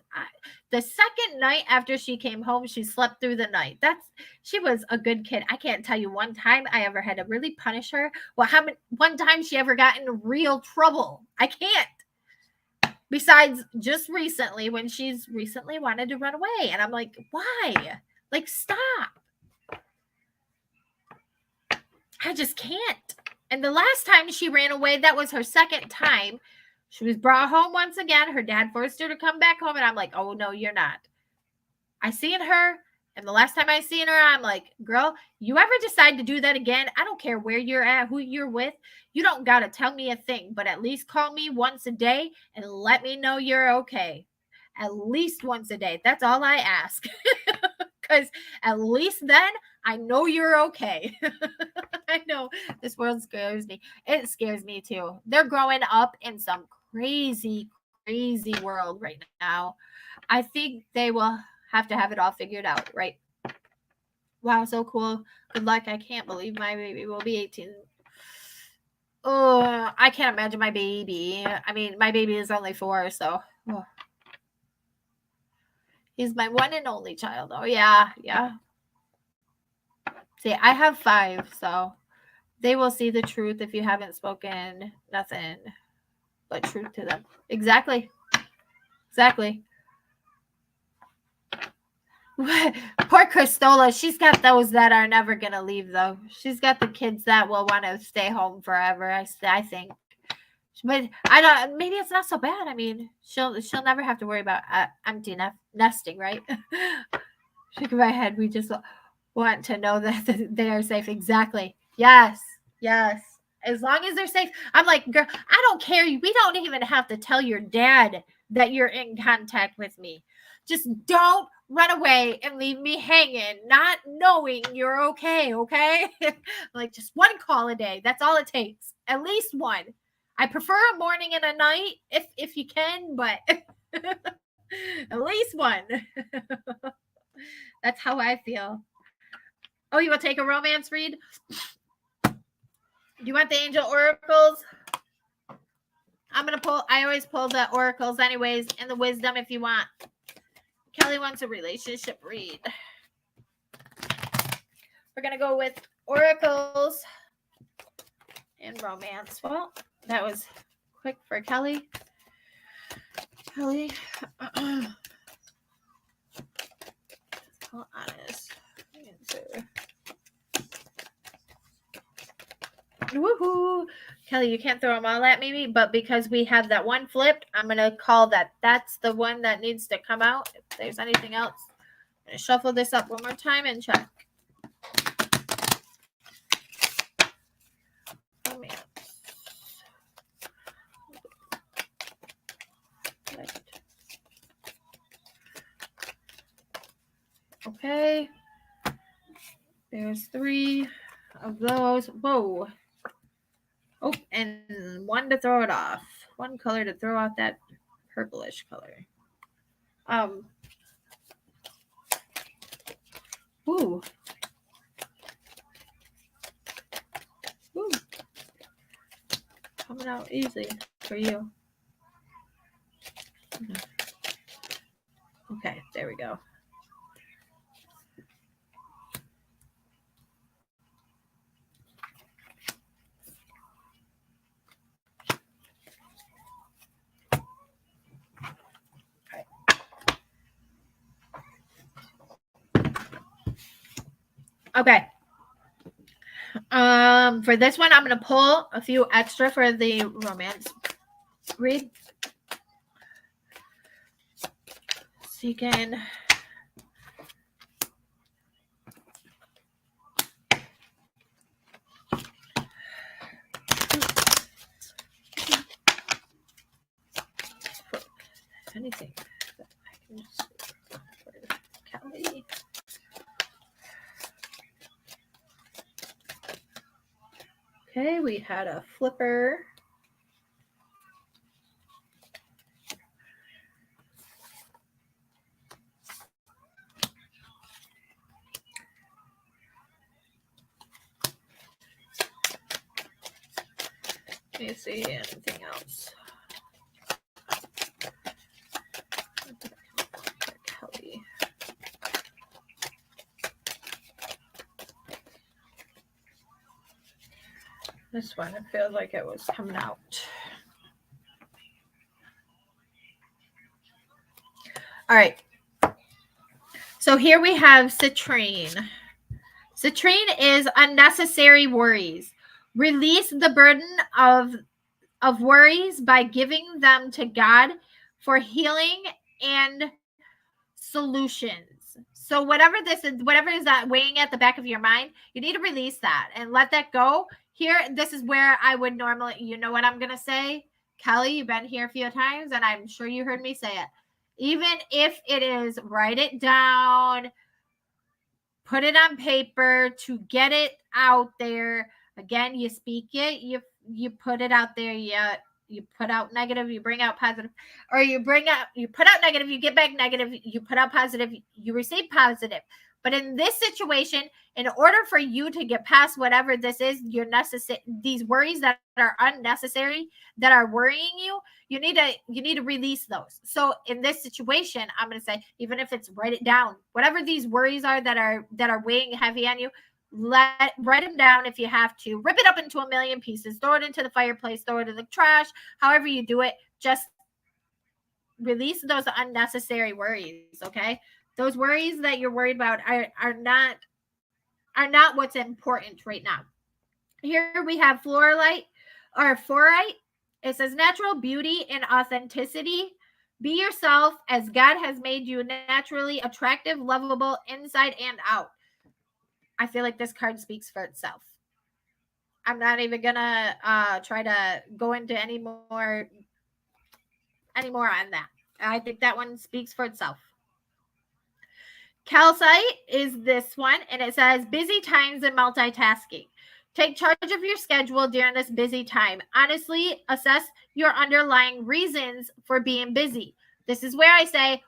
The second night after she came home, she slept through the night. She was a good kid. I can't tell you one time I ever had to really punish her. Well, one time she ever got in real trouble. I can't. Besides just recently, when she's recently wanted to run away. And I'm like, why? Like, stop. I just can't. And the last time she ran away, that was her second time. She was brought home once again. Her dad forced her to come back home. And I'm like, oh, no, you're not. I seen her. And the last time I seen her, I'm like, girl, you ever decide to do that again? I don't care where you're at, who you're with. You don't got to tell me a thing, but at least call me once a day and let me know you're okay. At least once a day. That's all I ask. Because at least then I know you're okay. I know this world scares me. It scares me too. They're growing up in some crazy, crazy world right now. I think they will have to have it all figured out, right? Wow, so cool. Good luck. I can't believe my baby will be 18. Oh, I can't imagine my baby. I mean, my baby is only 4, so. Oh. He's my one and only child. Oh, yeah. See, I have 5, so they will see the truth if you haven't spoken nothing but truth to them. Exactly. Poor Cristola, she's got those that are never going to leave, though. She's got the kids that will want to stay home forever, I think. But I don't. Maybe it's not so bad. I mean, she'll never have to worry about empty nesting, right? Shake my head. We just want to know that they are safe. Exactly. Yes. As long as they're safe. I'm like, girl, I don't care. We don't even have to tell your dad that you're in contact with me. Just don't run away and leave me hanging, not knowing you're okay. Like, just one call a day. That's all it takes. At least one. I prefer a morning and a night if you can, but at least one. That's how I feel. Oh, you want to take a romance read? Do you want the angel oracles? I'm going to pull. I always pull the oracles anyways, and the wisdom if you want. Kelly wants a relationship read. We're going to go with oracles in romance. Well, that was quick for Kelly. Kelly, call honest answer. Woohoo! Kelly, you can't throw them all at me, but because we have that one flipped, I'm going to call that. That's the one that needs to come out. If there's anything else, I'm going to shuffle this up one more time and check. Romance. Okay. There's 3 of those. Whoa. Oh, and one to throw it off. One color to throw out that purplish color. Ooh. Ooh. Coming out easy for you. Okay, there we go. Okay. For this one, I'm going to pull a few extra for the romance read. So you can anything that I can just for Kelly. Okay, we had a flipper. Let me see anything else. Kelly. This one, it feels like it was coming out. All right. So here we have citrine. Citrine is unnecessary worries. Release the burden of worries by giving them to God for healing and solutions. So whatever this is, whatever is that weighing at the back of your mind, you need to release that and let that go. Here, this is where I would normally, you know what I'm going to say? Kelly, you've been here a few times, and I'm sure you heard me say it. Even if it is, write it down, put it on paper to get it out there. Again, you speak it, you put it out there, you put out negative, you bring out positive, or you put out negative, you get back negative, you put out positive, you receive positive. But in this situation, in order for you to get past whatever this is, these worries that are unnecessary, that are worrying you, you need to release those. So in this situation, I'm going to say, even if it's write it down, whatever these worries are that are weighing heavy on you, write them down if you have to. Rip it up into a million pieces, throw it into the fireplace, throw it in the trash, however you do it. Just release those unnecessary worries, okay? Those worries that you're worried about are not what's important right now. Here we have fluorite. It says natural beauty and authenticity. Be yourself as God has made you naturally attractive, lovable, inside and out. I feel like this card speaks for itself. I'm not even gonna try to go into any more on that. I think that one speaks for itself. Calcite is this one, and it says busy times and multitasking. Take charge of your schedule during this busy time. Honestly, assess your underlying reasons for being busy. This is where I say,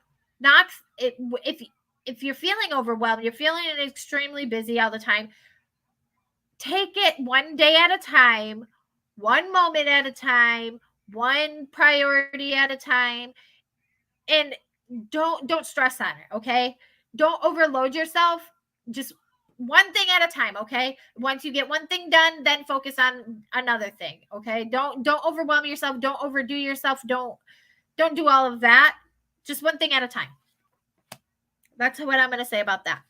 if you're feeling overwhelmed, you're feeling extremely busy all the time, take it one day at a time, one moment at a time, one priority at a time, and don't stress on it, okay? Don't overload yourself. Just one thing at a time, okay? Once you get one thing done, then focus on another thing, okay? Don't overwhelm yourself, don't overdo yourself, don't do all of that. Just one thing at a time. That's what I'm going to say about that.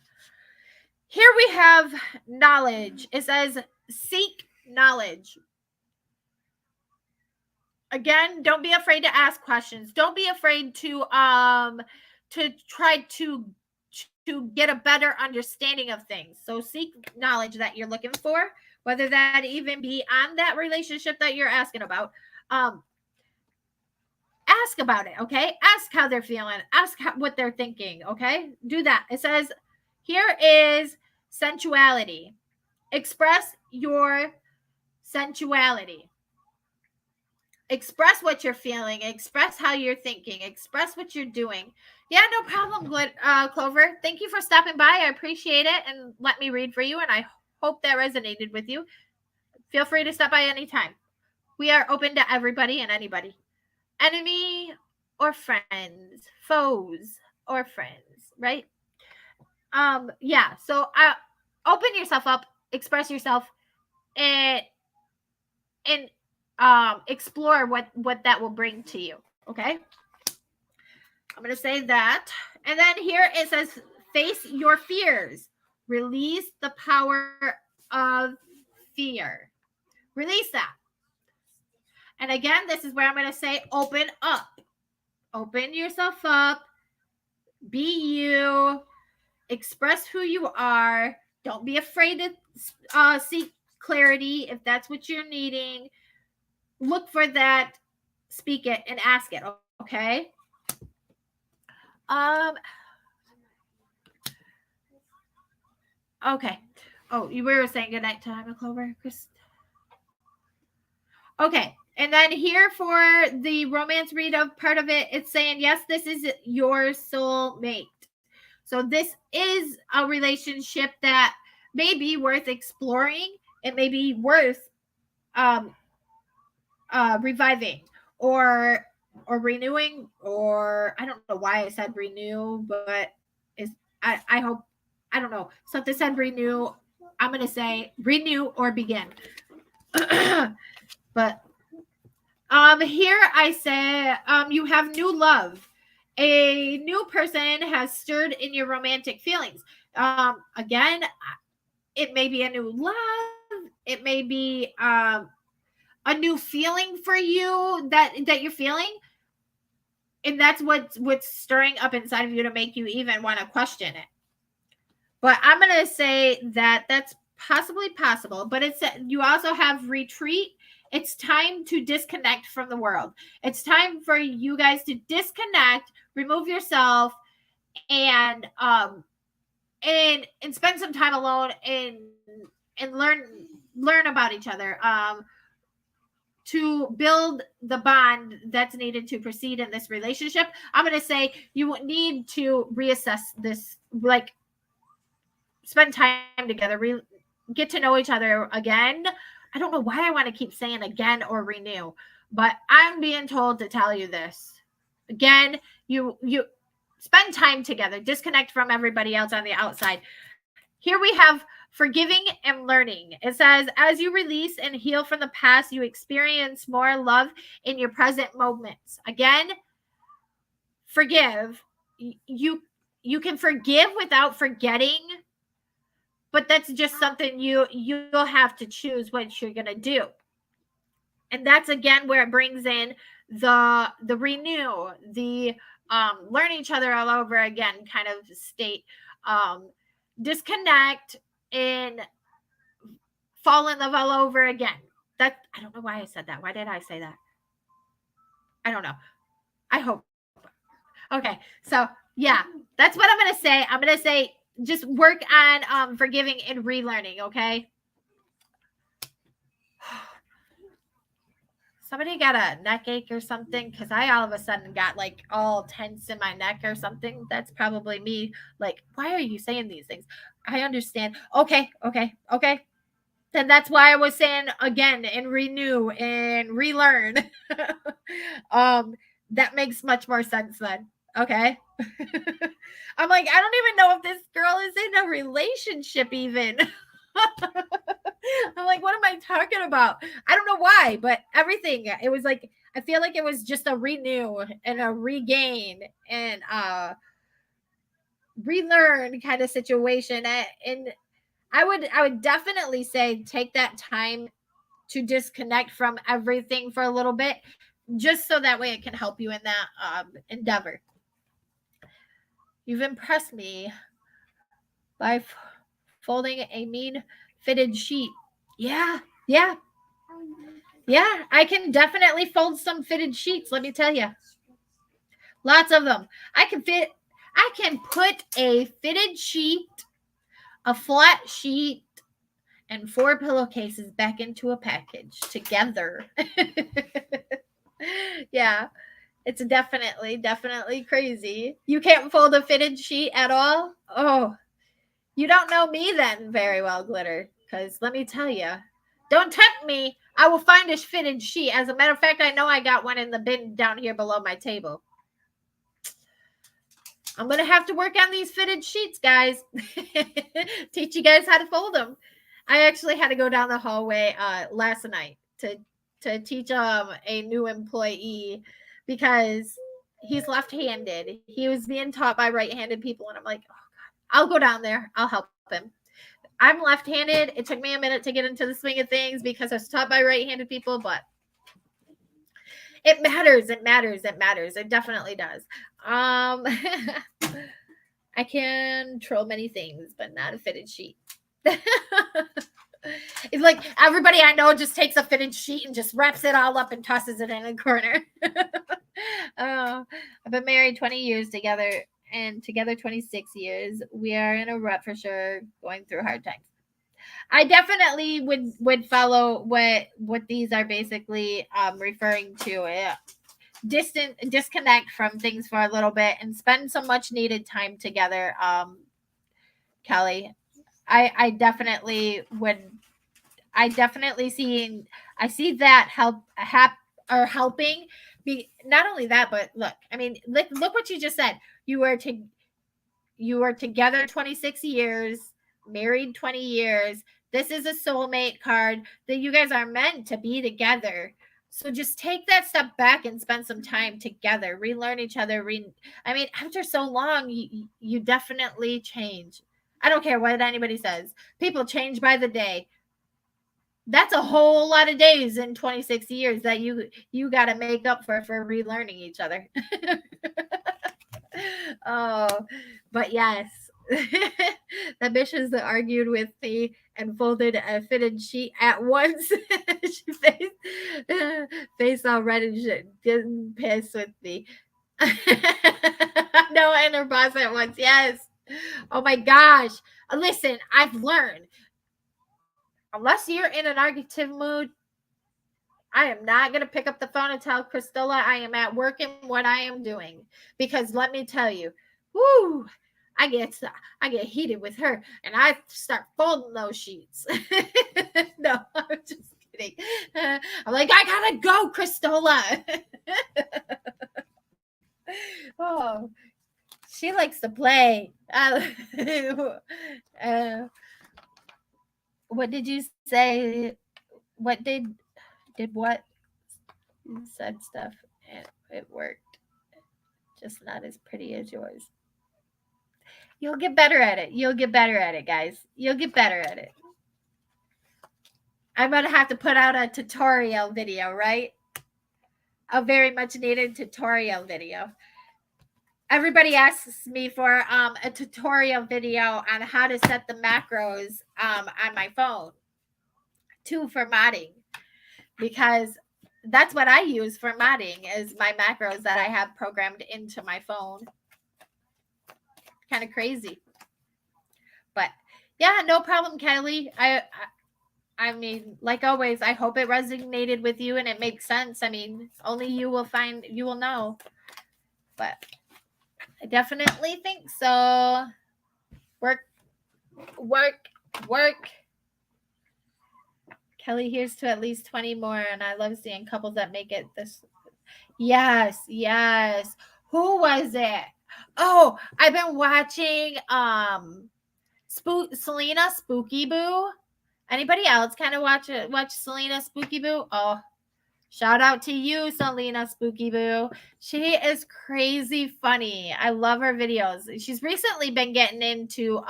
Here we have knowledge. It says seek knowledge. Again, don't be afraid to ask questions. Don't be afraid to try to get a better understanding of things. So seek knowledge that you're looking for, whether that even be on that relationship that you're asking about. Ask about it, okay? Ask how they're feeling. Ask what they're thinking, okay? Do that. It says here is sensuality. Express your sensuality. Express what you're feeling. Express how you're thinking. Express what you're doing. Yeah, no problem, Clover. Thank you for stopping by. I appreciate it. And let me read for you. And I hope that resonated with you. Feel free to stop by anytime. We are open to everybody and anybody. Enemy or friends. Foes or friends, right? Yeah. So open yourself up. Express yourself. And explore what that will bring to you. Okay. I'm going to say that. And then here it says, face your fears. Release the power of fear. Release that. And again, this is where I'm going to say, open up. Open yourself up. Be you. Express who you are. Don't be afraid to seek clarity if that's what you're needing. Look for that. Speak it and ask it. Okay. Okay. Oh, you were saying good night time, Clover, Chris. Okay. And then here for the romance read of part of it, it's saying, yes, this is your soulmate. So this is a relationship that may be worth exploring. It may be worth reviving or renewing, or I don't know why I said renew, but I hope, I don't know, something said renew. I'm going to say renew or begin. But here I say you have new love. A new person has stirred in your romantic feelings. Again, it may be a new love. It may be a new feeling for you that you're feeling. And that's what's stirring up inside of you to make you even want to question it. But I'm going to say that that's possibly possible. But it's you also have retreat. It's time to disconnect from the world. It's time for you guys to disconnect, remove yourself, and spend some time alone and learn about each other. To build the bond that's needed to proceed in this relationship. I'm going to say you need to reassess this, like spend time together, get to know each other again. I don't know why I want to keep saying again or renew, but I'm being told to tell you this. Again, you spend time together, disconnect from everybody else on the outside. Here we have forgiving and learning. It says, as you release and heal from the past, you experience more love in your present moments. Again, forgive. You can forgive without forgetting, but that's just something you'll have to choose what you're going to do. And that's again where it brings in the renew, the learn each other all over again kind of state. Disconnect and fall in love all over again. That I don't know why I said that. Why did I say that? I don't know. I hope. Okay, so yeah, that's what I'm gonna say. I'm gonna say just work on forgiving and relearning. Okay. Somebody got a neck ache or something, because I all of a sudden got like all tense in my neck or something. That's probably me. Like, why are you saying these things? I understand. Okay. Then that's why I was saying again and renew and relearn. That makes much more sense then. Okay. I'm like, I don't even know if this girl is in a relationship even. I'm like, what am I talking about? I don't know why, but everything. It was like, I feel like it was just a renew and a regain and relearn kind of situation. And I would definitely say take that time to disconnect from everything for a little bit, just so that way it can help you in that endeavor. You've impressed me by folding a mean fitted sheet. Yeah, yeah, yeah. I can definitely fold some fitted sheets. Let me tell you, lots of them. I can put a fitted sheet, a flat sheet, and 4 pillowcases back into a package together. Yeah, it's definitely crazy. You can't fold a fitted sheet at all? Oh, you don't know me then very well, Glitter. Because let me tell you, don't tempt me. I will find a fitted sheet. As a matter of fact, I know I got one in the bin down here below my table. I'm going to have to work on these fitted sheets, guys. Teach you guys how to fold them. I actually had to go down the hallway last night to teach a new employee because he's left-handed. He was being taught by right-handed people, and I'm like, oh God, I'll go down there. I'll help him. I'm left-handed. It took me a minute to get into the swing of things because I was taught by right-handed people, but it matters. It matters. It matters. It definitely does. I can control many things, but not a fitted sheet. It's like everybody I know just takes a fitted sheet and just wraps it all up and tosses it in a corner. I've been married 20 years together and together 26 years. We are in a rut for sure, going through hard times. I definitely would follow what these are basically referring to. Disconnect from things for a little bit and spend some much needed time together. Kelly, I definitely see that helping. Not only that, but look, I mean, look what you just said. You were together 26 years, married 20 years. This is a soulmate card that you guys are meant to be together. So just take that step back and spend some time together, relearn each other. I mean, after so long, you definitely change. I don't care what anybody says. People change by the day. That's a whole lot of days in 26 years that you got to make up for relearning each other. Oh, but yes. The bitches that argued with me and folded a fitted sheet at once. She face all red and shit, getting pissed with me. No, and her boss at once. Yes. Oh my gosh. Listen, I've learned. Unless you're in an argumentative mood, I am not going to pick up the phone and tell Christella I am at work and what I am doing. Because let me tell you, whoo, I get heated with her and I start folding those sheets. No, I'm just kidding. I'm like, I gotta go, Christella. Oh, she likes to play. What did you say? What did what? You said stuff and it worked. Just not as pretty as yours. You'll get better at it. You'll get better at it, guys. You'll get better at it. I'm going to have to put out a tutorial video, right? A very much needed tutorial video. Everybody asks me for a tutorial video on how to set the macros on my phone for modding, because that's what I use for modding is my macros that I have programmed into my phone. Kind of crazy. But yeah, no problem, Kelly. I mean, like always, I hope it resonated with you and it makes sense. I mean, only you will know. But I definitely think so. Work. Kelly, here's to at least 20 more, and I love seeing couples that make it this. Yes. Who was it? Oh, I've been watching Selena Spooky Boo. Anybody else kind of watch Selena Spooky Boo? Oh, shout out to you, Selena Spooky Boo. She is crazy funny. I love her videos. She's recently been getting into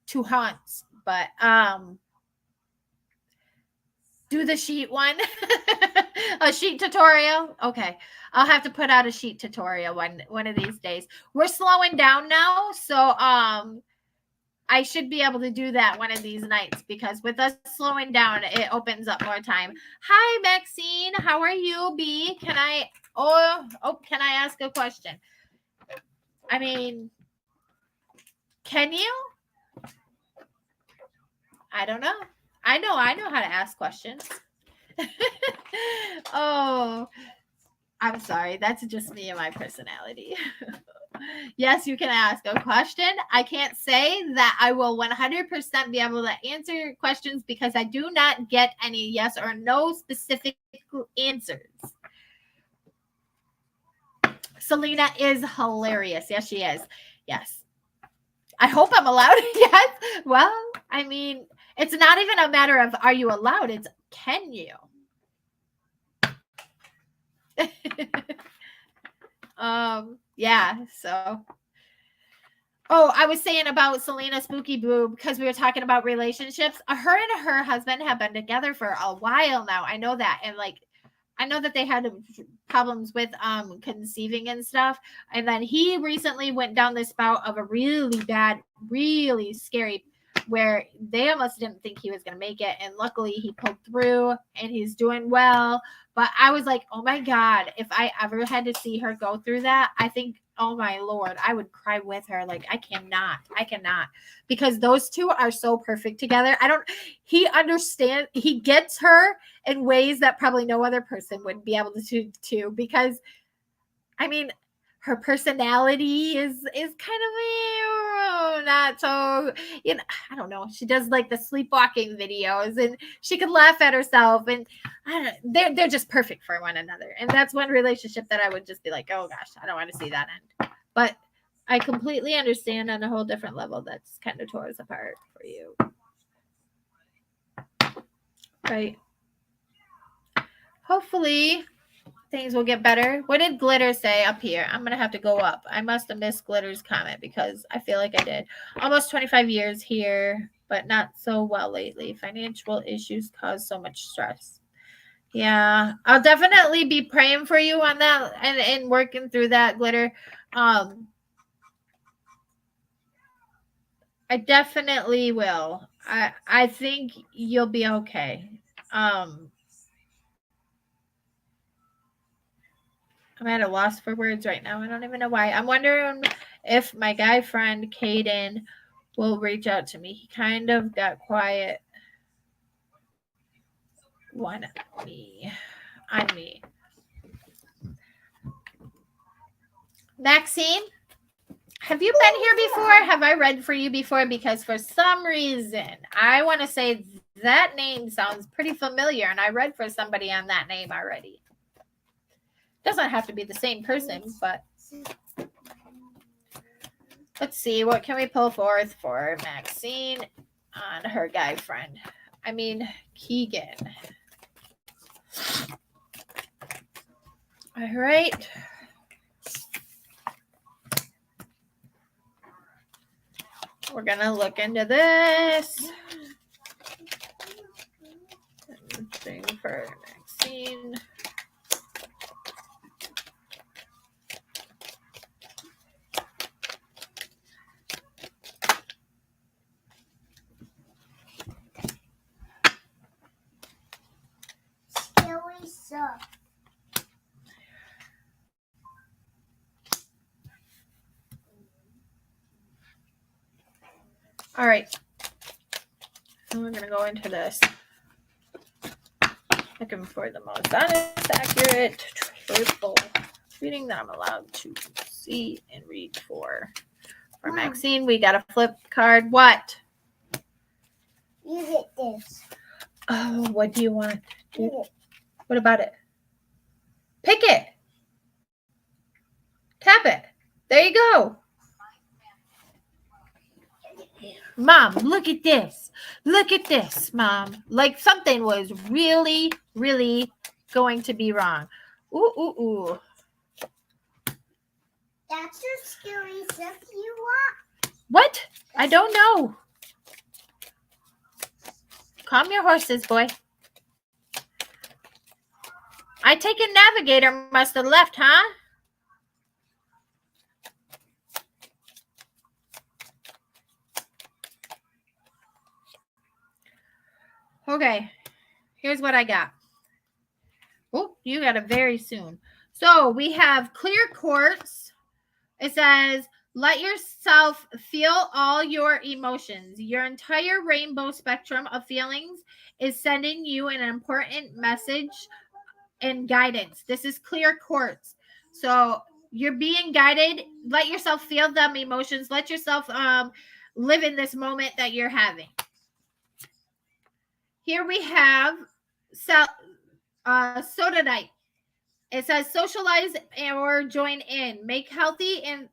to haunts, but do the sheet one. A sheet tutorial. Okay. I'll have to put out a sheet tutorial one of these days. We're slowing down now, so I should be able to do that one of these nights, because with us slowing down, it opens up more time. Hi, Maxine. How are you, B? Can I ask a question? I mean, can you? I don't know. I know how to ask questions. Oh, I'm sorry. That's just me and my personality. Yes, you can ask a question. I can't say that I will 100% be able to answer your questions, because I do not get any yes or no specific answers. Selena is hilarious. Yes, she is. Yes. I hope I'm allowed. Yes. Well, I mean, it's not even a matter of are you allowed? It's can you? Yeah, so I was saying about Selena Spooky Boo, because we were talking about relationships. Her and her husband have been together for a while now. I know that. And like, I know that they had problems with conceiving and stuff. And then he recently went down this bout of a really bad, really scary, where they almost didn't think he was going to make it. And luckily he pulled through and he's doing well. But I was like, oh my God, if I ever had to see her go through that, I think, oh my Lord, I would cry with her. Like, I cannot, because those two are so perfect together. He understands, he gets her in ways that probably no other person would be able to, because I mean, her personality is kind of not so, I don't know. She does like the sleepwalking videos, and she could laugh at herself, and I don't, they're just perfect for one another. And that's one relationship that I would just be like, oh gosh, I don't want to see that end. But I completely understand on a whole different level that's kind of tore us apart for you. Right. Hopefully things will get better. What did Glitter say up here? I'm going to have to go up. I must have missed Glitter's comment, because I feel like I did. Almost 25 years here, but not so well lately. Financial issues cause so much stress. Yeah, I'll definitely be praying for you on that and working through that, Glitter. I definitely will. I think you'll be okay. I'm at a loss for words right now. I don't even know why. I'm wondering if my guy friend Caden will reach out to me. He kind of got quiet on me. Maxine, have you been here before? Have I read for you before? Because for some reason, I want to say that name sounds pretty familiar, and I read for somebody on that name already. Doesn't have to be the same person, but let's see. What can we pull forth for Maxine on her guy friend? I mean, Keegan. All right. We're going to look into this. Thing for Maxine. All right. And we're going to go into this. Looking for the most honest, accurate, truthful reading that I'm allowed to see and read for. For Maxine, we got a flip card. What? You get this. Oh, what do you want? Get it. What about it? Pick it. Tap it. There you go. Mom, look at this. Look at this, Mom. Like something was really, really going to be wrong. Ooh, ooh, ooh. That's a scary stuff you want. What? I don't know. Calm your horses, boy. I take a navigator must have left, huh? Okay, here's what I got. Oh, you got it very soon. So we have clear quartz. It says, let yourself feel all your emotions. Your entire rainbow spectrum of feelings is sending you an important message and guidance. This is clear quartz. So you're being guided. Let yourself feel them emotions. Let yourself live in this moment that you're having. Here we have sodalite. It says socialize or join in. Make healthy and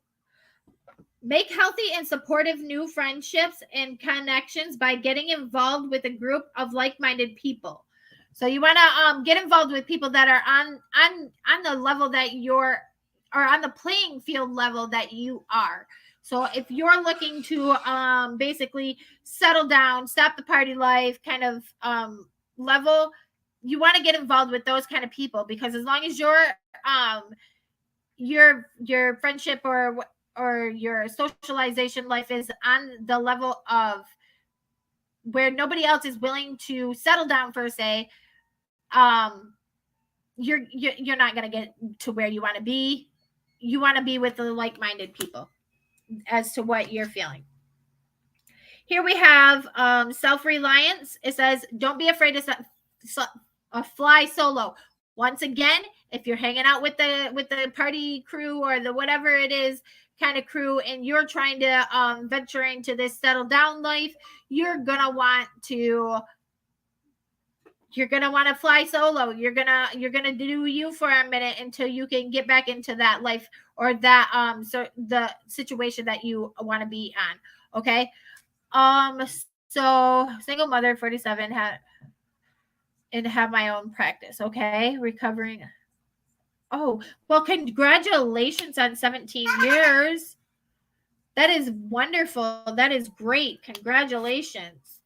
supportive new friendships and connections by getting involved with a group of like-minded people. So you want to get involved with people that are on the level that you're, or on the playing field level that you are. So if you're looking to basically settle down, stop the party life kind of level, you want to get involved with those kind of people, because as long as your friendship or your socialization life is on the level of where nobody else is willing to settle down per se, you're not going to get to where you want to be. You want to be with the like-minded people as to what you're feeling. Here we have self-reliance. It says, don't be afraid to fly solo. Once again, if you're hanging out with the party crew or the whatever it is kind of crew, and you're trying to venture into this settle down life, you're gonna want to fly solo. You're gonna do you for a minute until you can get back into that life or that so the situation that you want to be on. Okay. So single mother, 47, have my own practice. Okay. Recovering. Oh, well, congratulations on 17 years. That is wonderful. That is great. Congratulations.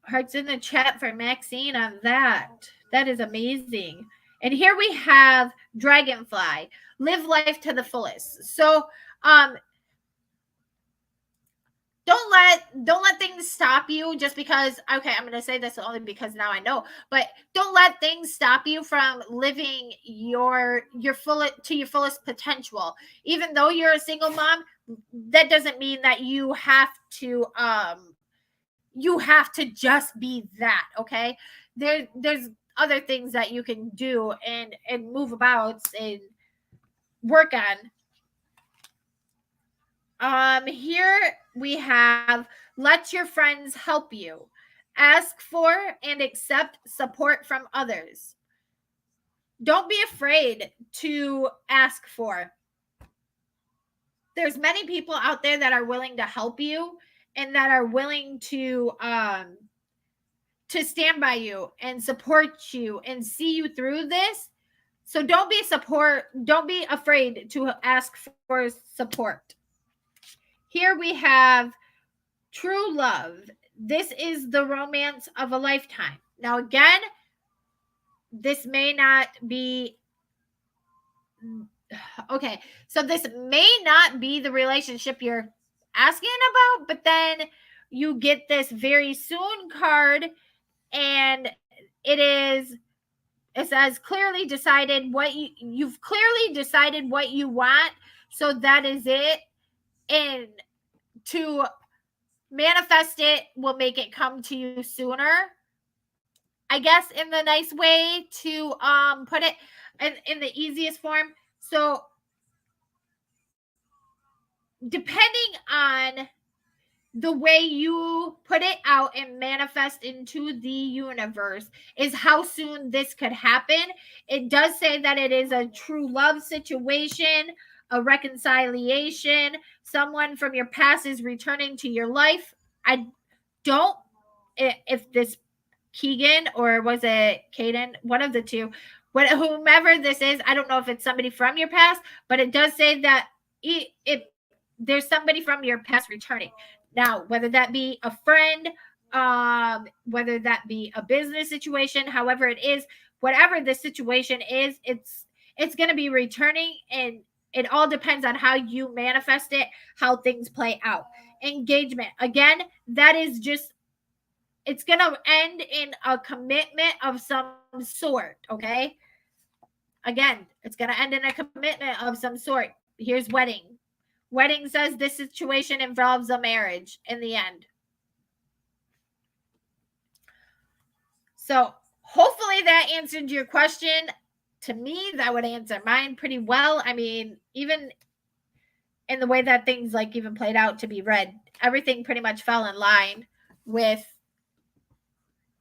Hearts in the chat for Maxine on that. That is amazing. And here we have Dragonfly. Live life to the fullest. So, don't let things stop you just because, okay, I'm going to say this only because now I know, but don't let things stop you from living your fullest potential. Even though you're a single mom, that doesn't mean that you have to just be that. Okay, there's other things that you can do and move about and work on. Here we have, let your friends help you. Ask for and accept support from others. Don't be afraid to ask for. There's many people out there that are willing to help you and that are willing to stand by you and support you and see you through this. So don't be afraid to ask for support. Here we have true love. This is the romance of a lifetime. Now, again, this may not be okay. So this may not be the relationship you're asking about, but then you get this very soon card, and it says clearly decided what you've clearly decided what you want. So that is it. And to manifest it will make it come to you sooner, I guess, in the nice way to put it in the easiest form. So depending on the way you put it out and manifest into the universe is how soon this could happen. It does say that it is a true love situation, a reconciliation. Someone from your past is returning to your life. I don't, if this Keegan or was it Caden, one of the two, whomever this is, I don't know if it's somebody from your past, but it does say that if there's somebody from your past returning. Now, whether that be a friend, whether that be a business situation, however it is, whatever the situation is, it's going to be returning, and it all depends on how you manifest it, how things play out. Engagement, again, that is just, it's going to end in a commitment of some sort, okay? Again, it's going to end in a commitment of some sort. Here's wedding. Wedding says this situation involves a marriage in the end. So hopefully that answered your question. To me, that would answer mine pretty well. I mean, even in the way that things like even played out to be read, everything pretty much fell in line with,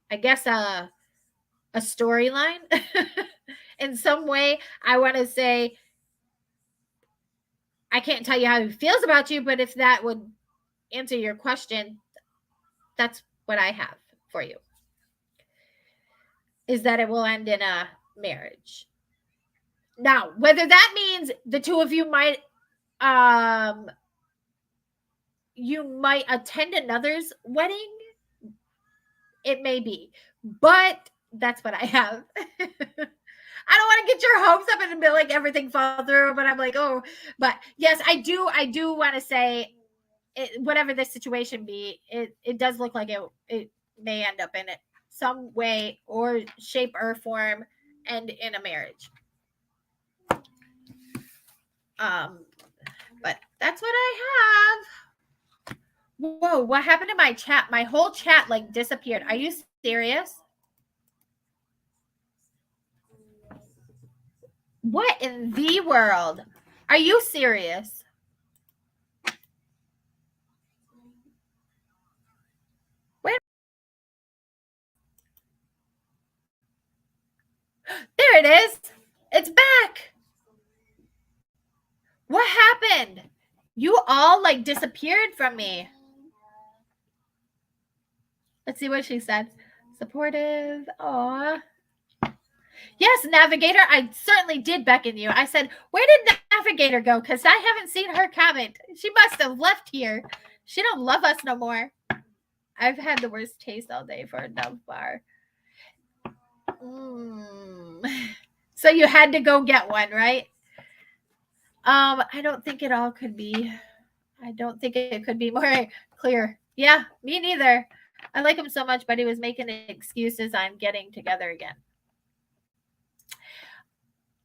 I guess, a storyline. In some way, I want to say, I can't tell you how he feels about you, but if that would answer your question, that's what I have for you. Is that it will end in a marriage. Now, whether that means the two of you might attend another's wedding, it may be, but that's what I have. I don't want to get your hopes up and be like everything fall through, but I'm like, oh, but yes, I do want to say, whatever the situation be, it does look like it may end up in it some way or shape or form and in a marriage. But that's what I have. Whoa, what happened to my chat? My whole chat like disappeared. Are you serious? What in the world? Are you serious? Where? There it is. It's back. What happened? You all like disappeared from me. Let's see what she said. Supportive. Aw. Yes, Navigator, I certainly did beckon you. I said, where did Navigator go? Because I haven't seen her comment. She must have left here. She don't love us no more. I've had the worst taste all day for a Dove bar. So you had to go get one, right? I don't think it all could be. I don't think it could be more clear. Yeah, me neither. I like him so much, but he was making excuses on getting together again.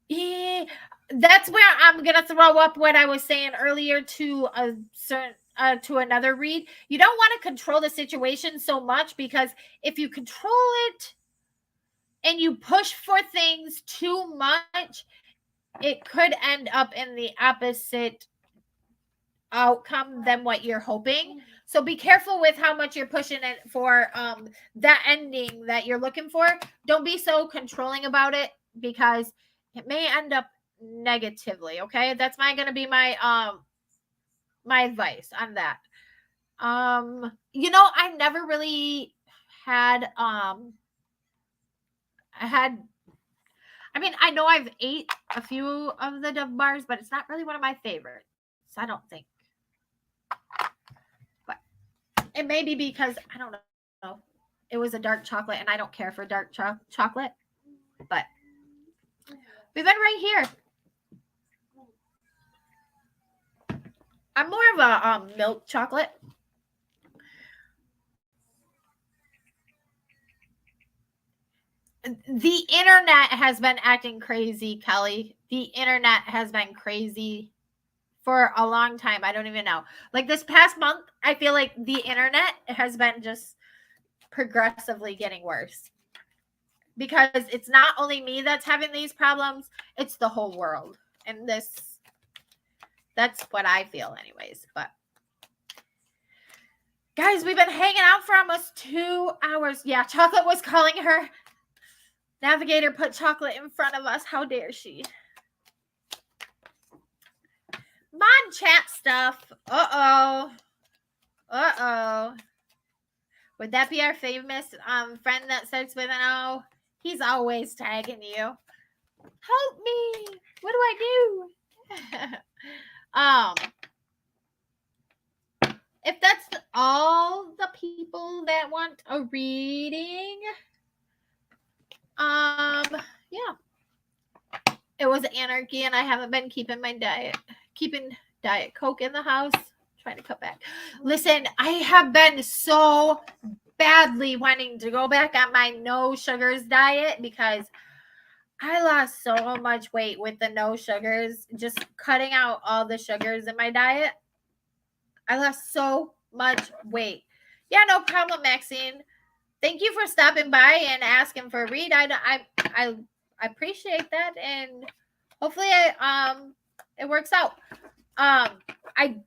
Yeah, that's where I'm gonna throw up what I was saying earlier to a certain to another read. You don't want to control the situation so much, because if you control it and you push for things too much, it could end up in the opposite outcome than what you're hoping. So be careful with how much you're pushing it for that ending that you're looking for. Don't be so controlling about it, because it may end up negatively. Okay, that's going to be my my advice on that. I never really had I know I've ate a few of the Dove bars, but it's not really one of my favorites. I don't think. But it may be because, I don't know, it was a dark chocolate, and I don't care for dark chocolate. But we've been right here. I'm more of a milk chocolate. The internet has been acting crazy, Kelly. The internet has been crazy for a long time. I don't even know. Like this past month, I feel like the internet has been just progressively getting worse. Because it's not only me that's having these problems, it's the whole world. And that's what I feel anyways. But Guys, we've been hanging out for almost 2 hours. Yeah, Chocolate was calling her. Navigator put chocolate in front of us. How dare she? Mod chat stuff. Uh-oh. Uh-oh. Would that be our famous friend that starts with an O? He's always tagging you. Help me. What do I do? If that's all the people that want a reading, yeah. It was anarchy, and I haven't been keeping Diet Coke in the house. Trying to cut back. Listen, I have been so badly wanting to go back on my no sugars diet because I lost so much weight with the no sugars, just cutting out all the sugars in my diet. I lost so much weight. Yeah, no problem, Maxine. Thank you for stopping by and asking for a read. I appreciate that, and hopefully it works out. I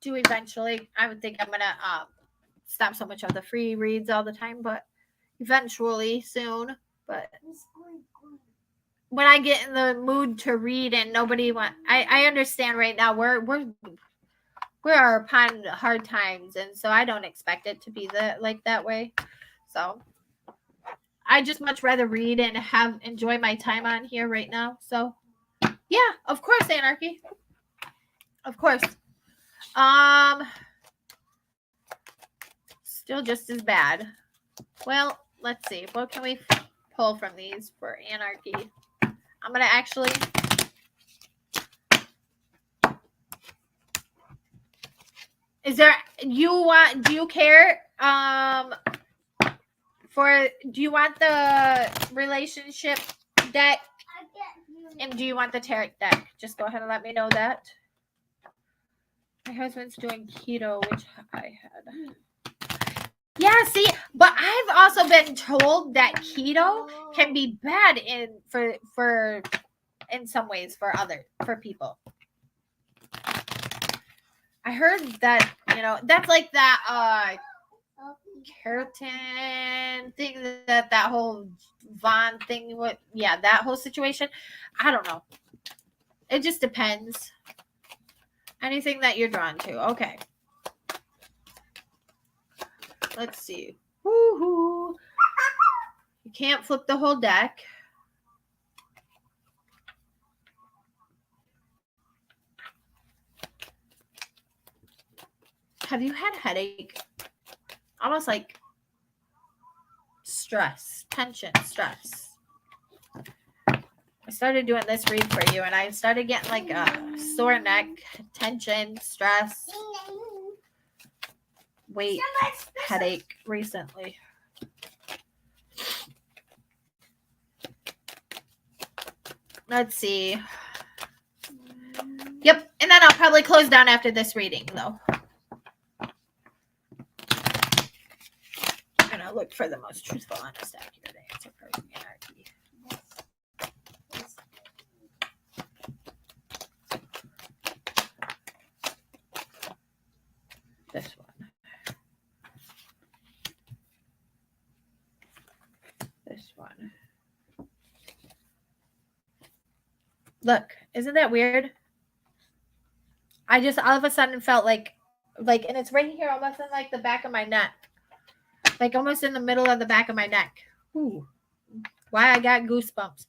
do eventually. I would think I'm gonna stop so much of the free reads all the time, but eventually soon. But when I get in the mood to read and nobody I understand right now we are upon hard times, and so I don't expect it to be that way. So I just much rather read and enjoy my time on here right now. So yeah, of course, anarchy. Of course. Still just as bad. Well, let's see. What can we pull from these for anarchy? I'm gonna actually do you care do you want the relationship deck and do you want the tarot deck? Just go ahead and let me know that. My husband's doing keto, which I had. Yeah, see, but I've also been told that keto can be bad in some ways for people. I heard that, that's like that keratin thing, that whole Vaughn thing, that whole situation. I don't know. It just depends. Anything that you're drawn to. Okay. Let's see. Woohoo. You can't flip the whole deck. Have you had headache? Almost like stress, tension, stress. I started doing this read for you, and I started getting like a sore neck, tension, stress, weight, headache recently. Let's see. Yep, and then I'll probably close down after this reading, though. I'm gonna look for the most truthful, honest, accurate answer for anarchy. This one. This one. Look, isn't that weird? I just all of a sudden felt like, and it's right here, almost in like the back of my neck. Like almost in the middle of the back of my neck. Ooh. Why I got goosebumps.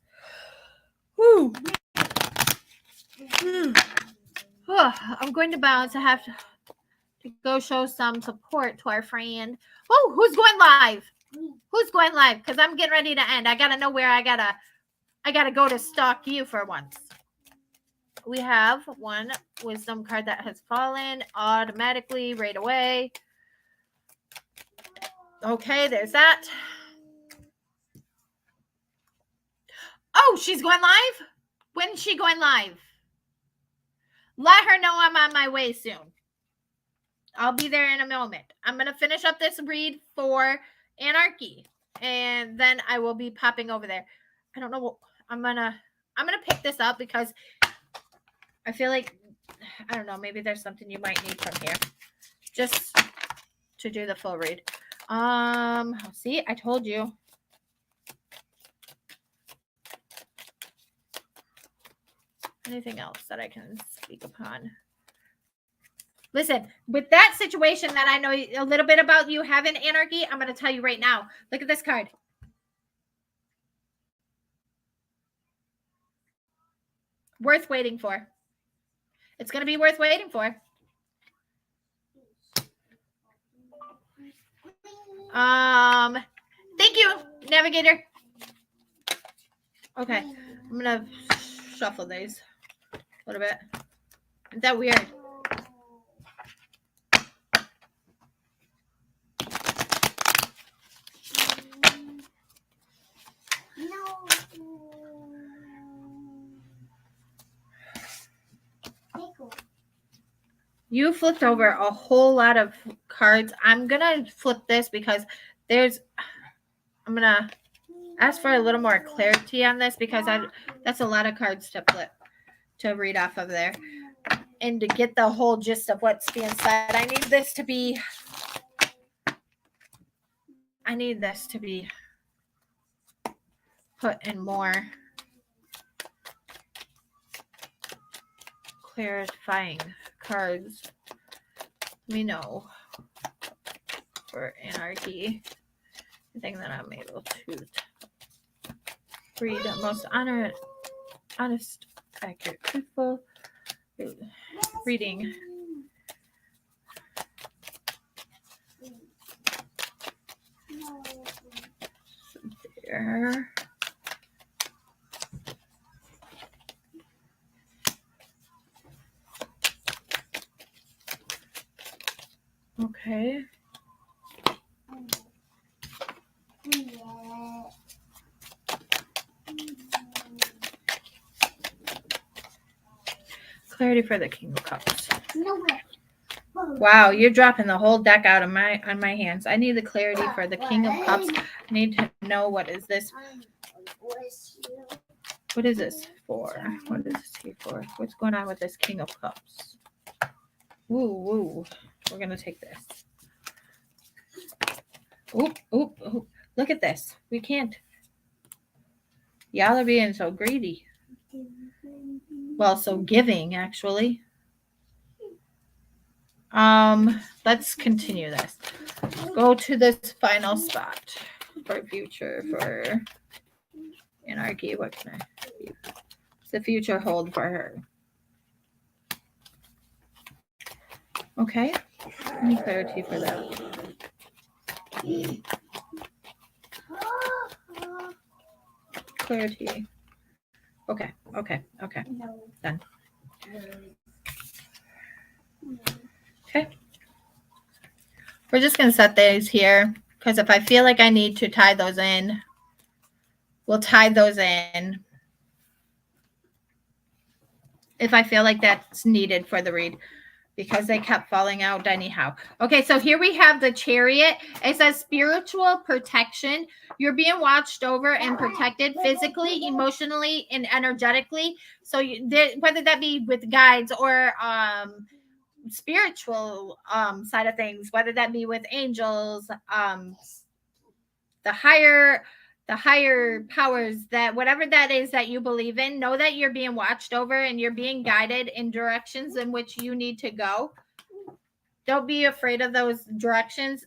Ooh. Oh, I'm going to bounce. I have to go show some support to our friend. Oh, who's going live? Who's going live? Because I'm getting ready to end. I gotta know where I gotta go to stalk you for once. We have one wisdom card that has fallen automatically right away. Okay, there's that. Oh, she's going live? When's she going live? Let her know I'm on my way soon. I'll be there in a moment. I'm going to finish up this read for anarchy, and then I will be popping over there. I don't know what I'm going to pick this up because I feel like, I don't know, maybe there's something you might need from here. Just to do the full read. See, I told you. Anything else that I can speak upon? Listen, with that situation that I know a little bit about you having anarchy, I'm going to tell you right now. Look at this card. Worth waiting for. It's going to be worth waiting for. Thank you, Navigator. Okay, I'm going to shuffle these a little bit. Is that weird? You flipped over a whole lot of cards. I'm going to flip this because I'm going to ask for a little more clarity on this because that's a lot of cards to flip, to read off of there. And to get the whole gist of what's being said, I need this to be put in more clarifying cards. Let me know for anarchy. I think that I'm able to read the most honest, accurate, truthful reading. There. Okay. Clarity for the King of Cups. Wow, you're dropping the whole deck out on my hands. I need the clarity for the King of Cups. I need to know what is this. What is this for? What is this here for? What's going on with this King of Cups? Woo. We're going to take this. Oop. Look at this. We can't. Y'all are being so greedy. Well, so giving, actually. Let's continue this. Go to this final spot for future, for anarchy. What can what's the future hold for her? Okay. Any clarity for that? Clarity. Okay. Done. Okay. We're just going to set these here because if I feel like I need to tie those in, we'll tie those in. If I feel like that's needed for the read, because they kept falling out anyhow. Okay, so here we have the Chariot. It says spiritual protection. You're being watched over and protected physically, emotionally, and energetically. So whether that be with guides or spiritual side of things, whether that be with angels, the higher powers, that whatever that is that you believe in, know that you're being watched over and you're being guided in directions in which you need to go. Don't be afraid of those directions.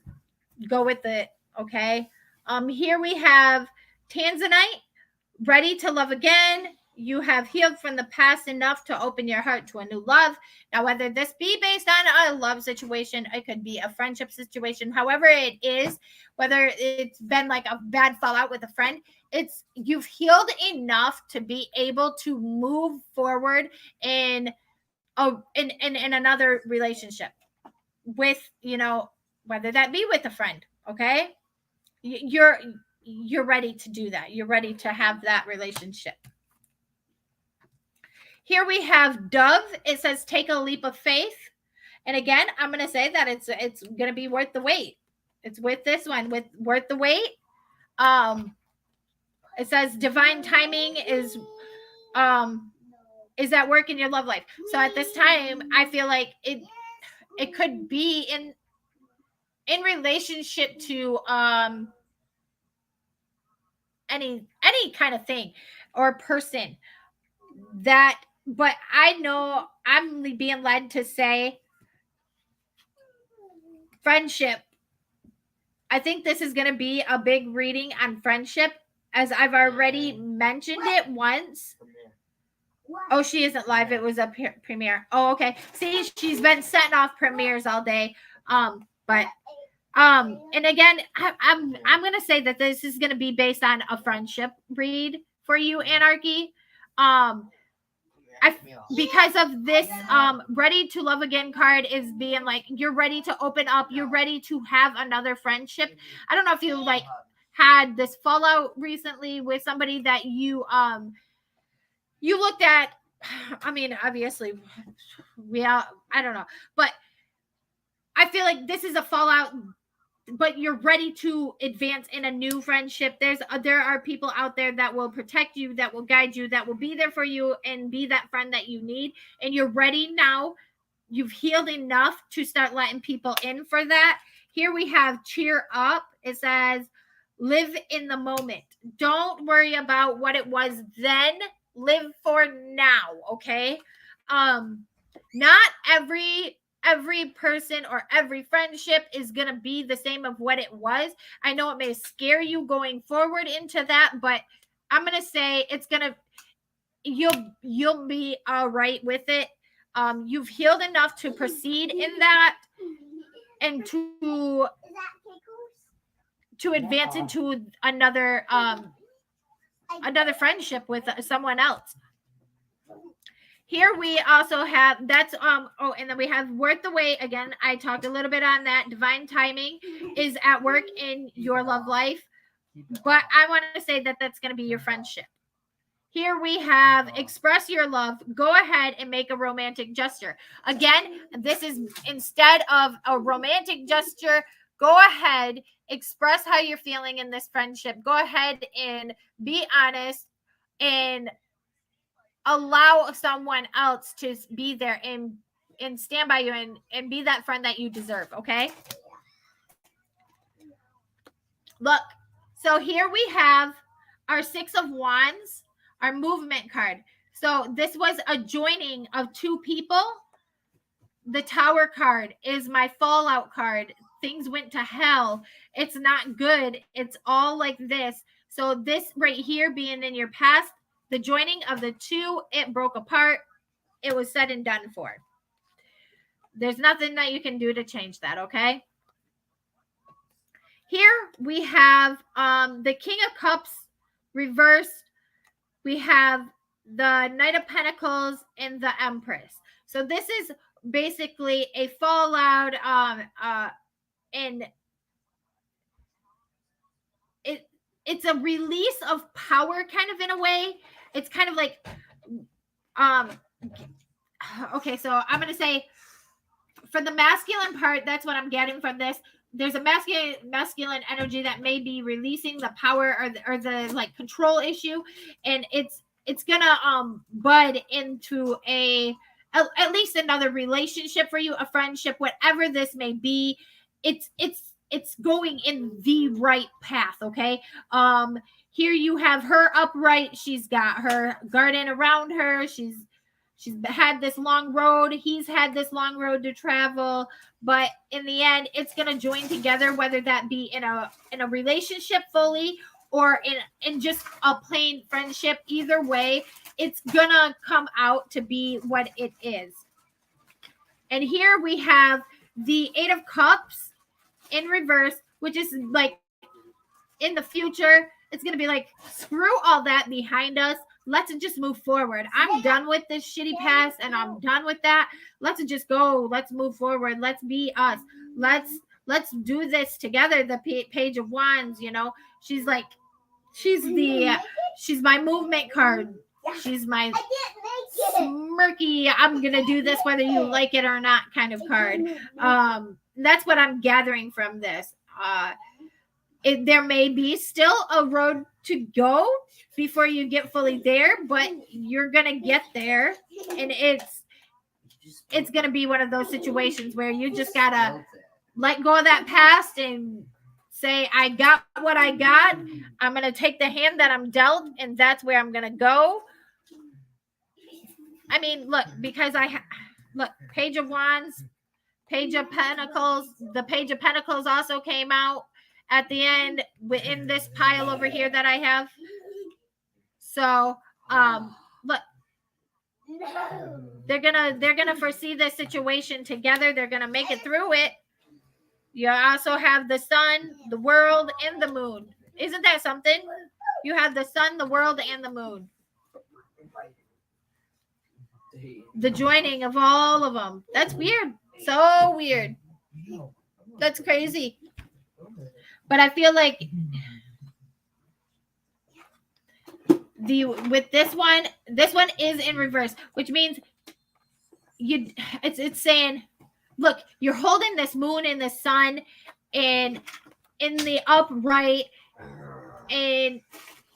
Go with it. Okay. Here we have Tanzanite, ready to love again. You have healed from the past enough to open your heart to a new love. Now, whether this be based on a love situation, it could be a friendship situation, however it is, whether it's been like a bad fallout with a friend, you've healed enough to be able to move forward in another relationship with, whether that be with a friend. Okay. You're ready to do that. You're ready to have that relationship. Here we have Dove. It says, take a leap of faith. And again, I'm going to say that it's going to be worth the wait. It's with this one, worth the wait. It says divine timing is at work in your love life. So at this time, I feel like it could be in relationship to any kind of thing or person that, but I know I'm being led to say friendship. I think this is going to be a big reading on friendship, as I've already mentioned it once. Oh, she isn't live. It was a premiere. Oh, okay. See, she's been setting off premieres all day. But and again, I'm gonna say that this is gonna be based on a friendship read for you, Anarchy. Because of this ready to love again card is being like you're ready to open up, you're ready to have another friendship. I don't know if you like had this fallout recently with somebody that you looked at. I mean, obviously I don't know, but I feel like this is a fallout, but you're ready to advance in a new friendship. There are people out there that will protect you, that will guide you, that will be there for you and be that friend that you need. And you're ready now. You've healed enough to start letting people in for that. Here we have cheer up. It says, live in the moment. Don't worry about what it was then. Live for now. Okay. Not every person or every friendship is going to be the same of what it was. I know it may scare you going forward into that, but I'm going to say it's going to, you'll be all right with it. You've healed enough to proceed in that and to advance into another friendship with someone else. Here we also have and then we have worth the wait. Again, I talked a little bit on that. Divine timing is at work in your love life, but I want to say that that's going to be your friendship. Here we have express your love. Go ahead and make a romantic gesture. Again, this is instead of a romantic gesture, go ahead, express how you're feeling in this friendship. Go ahead and be honest and allow someone else to be there and stand by you and be that friend that you deserve. Okay. Look, so here we have our 6 of Wands, our movement card. So this was a joining of two people. The Tower card is my fallout card. Things went to hell. It's not good. It's all like this. So this right here being in your past, the joining of the two, it broke apart. It was said and done for. There's nothing that you can do to change that, okay? Here we have the King of Cups reversed. We have the Knight of Pentacles and the Empress. So this is basically a fallout and it's a release of power kind of in a way. It's kind of like okay, so I'm going to say for the masculine part, that's what I'm getting from this. There's a masculine energy that may be releasing the power or the like control issue, and it's gonna bud into at least another relationship for you, a friendship, whatever this may be. It's going in the right path. Okay. Here you have her upright. She's got her garden around her. She's had this long road. He's had this long road to travel, but in the end, it's going to join together, whether that be in a relationship fully or in just a plain friendship. Either way, it's going to come out to be what it is. And here we have the 8 of Cups in reverse, which is like in the future, it's going to be like, screw all that behind us. Let's just move forward. I'm done with this shitty past and I'm done with that. Let's just go. Let's move forward. Let's be us. Let's do this together. The Page of Wands, you know, she's like, she's my movement card. She's my smirky, I'm going to do this whether you like it or not kind of card. That's what I'm gathering from this. There may be still a road to go before you get fully there, but you're gonna get there, and it's gonna be one of those situations where you just gotta let go of that past and say, I got what I got. I'm going to take the hand that I'm dealt, and that's where I'm going to go. I mean, look, because look, Page of Wands, Page of Pentacles. The Page of Pentacles also came out at the end within this pile over here that I have. So, look, they're gonna foresee this situation together. They're gonna make it through it. You also have the sun, the world, and the moon. Isn't that something? You have the sun, the world, and the moon. The joining of all of them. That's weird. So weird. That's crazy. But I feel like with this one is in reverse, which means it's saying, look, you're holding this moon and the sun and in the upright, and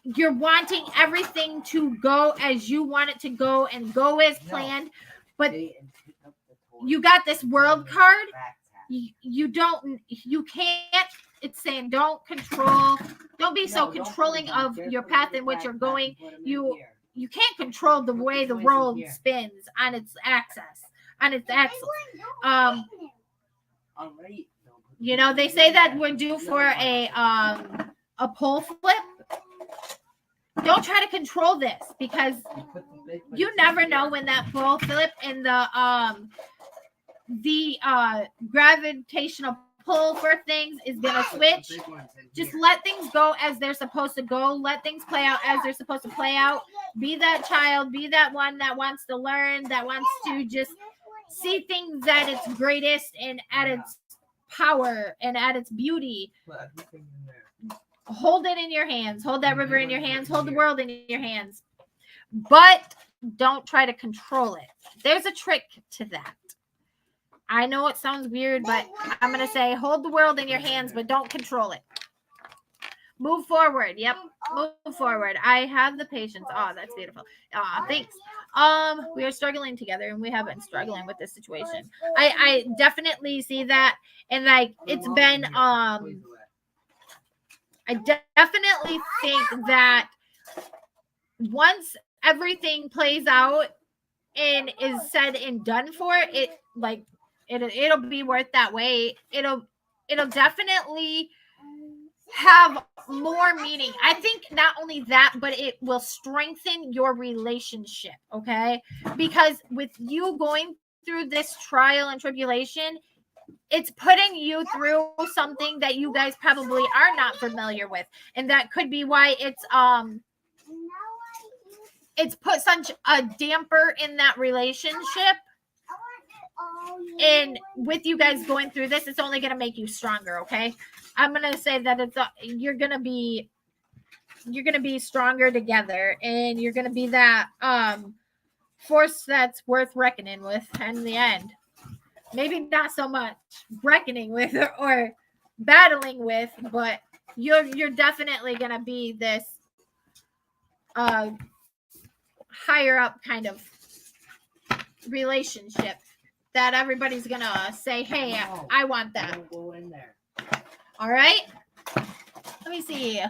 you're wanting everything to go as you want it to go and go as planned, but you got this world card. You can't, it's saying don't be so controlling of your path in which you're going. You can't control the way the world spins on its axis. You know, they say that we're due for a pole flip. Don't try to control this, because you never know when that pole flip and the gravitational pull for things is going to switch. Just let things go as they're supposed to go. Let things play out as they're supposed to play out. Be that child, be that one that wants to learn, that wants to just see things at its greatest and at its power and at its beauty. Hold it in your hands. Hold that river in your hands. Hold the world in your hands. But don't try to control it. There's a trick to that. I know it sounds weird, but I'm going to say hold the world in your hands, but don't control it. Move forward. Yep. Move forward. I have the patience. Oh, that's beautiful. Thanks. We are struggling together, and we have been struggling with this situation. I definitely see that. And like, it's been, I definitely think that once everything plays out and is said and done for, it'll be worth that wait. It'll definitely have more meaning. I think not only that, but it will strengthen your relationship, okay? Because with you going through this trial and tribulation, it's putting you through something that you guys probably are not familiar with. And that could be why it's put such a damper in that relationship. And with you guys going through this, it's only going to make you stronger, okay? I'm going to say that you're going to be stronger together, and you're going to be that force that's worth reckoning with in the end. Maybe not so much reckoning with or battling with, but you're definitely going to be this higher up kind of relationship that everybody's going to say, hey, I want that. All right. Let me see.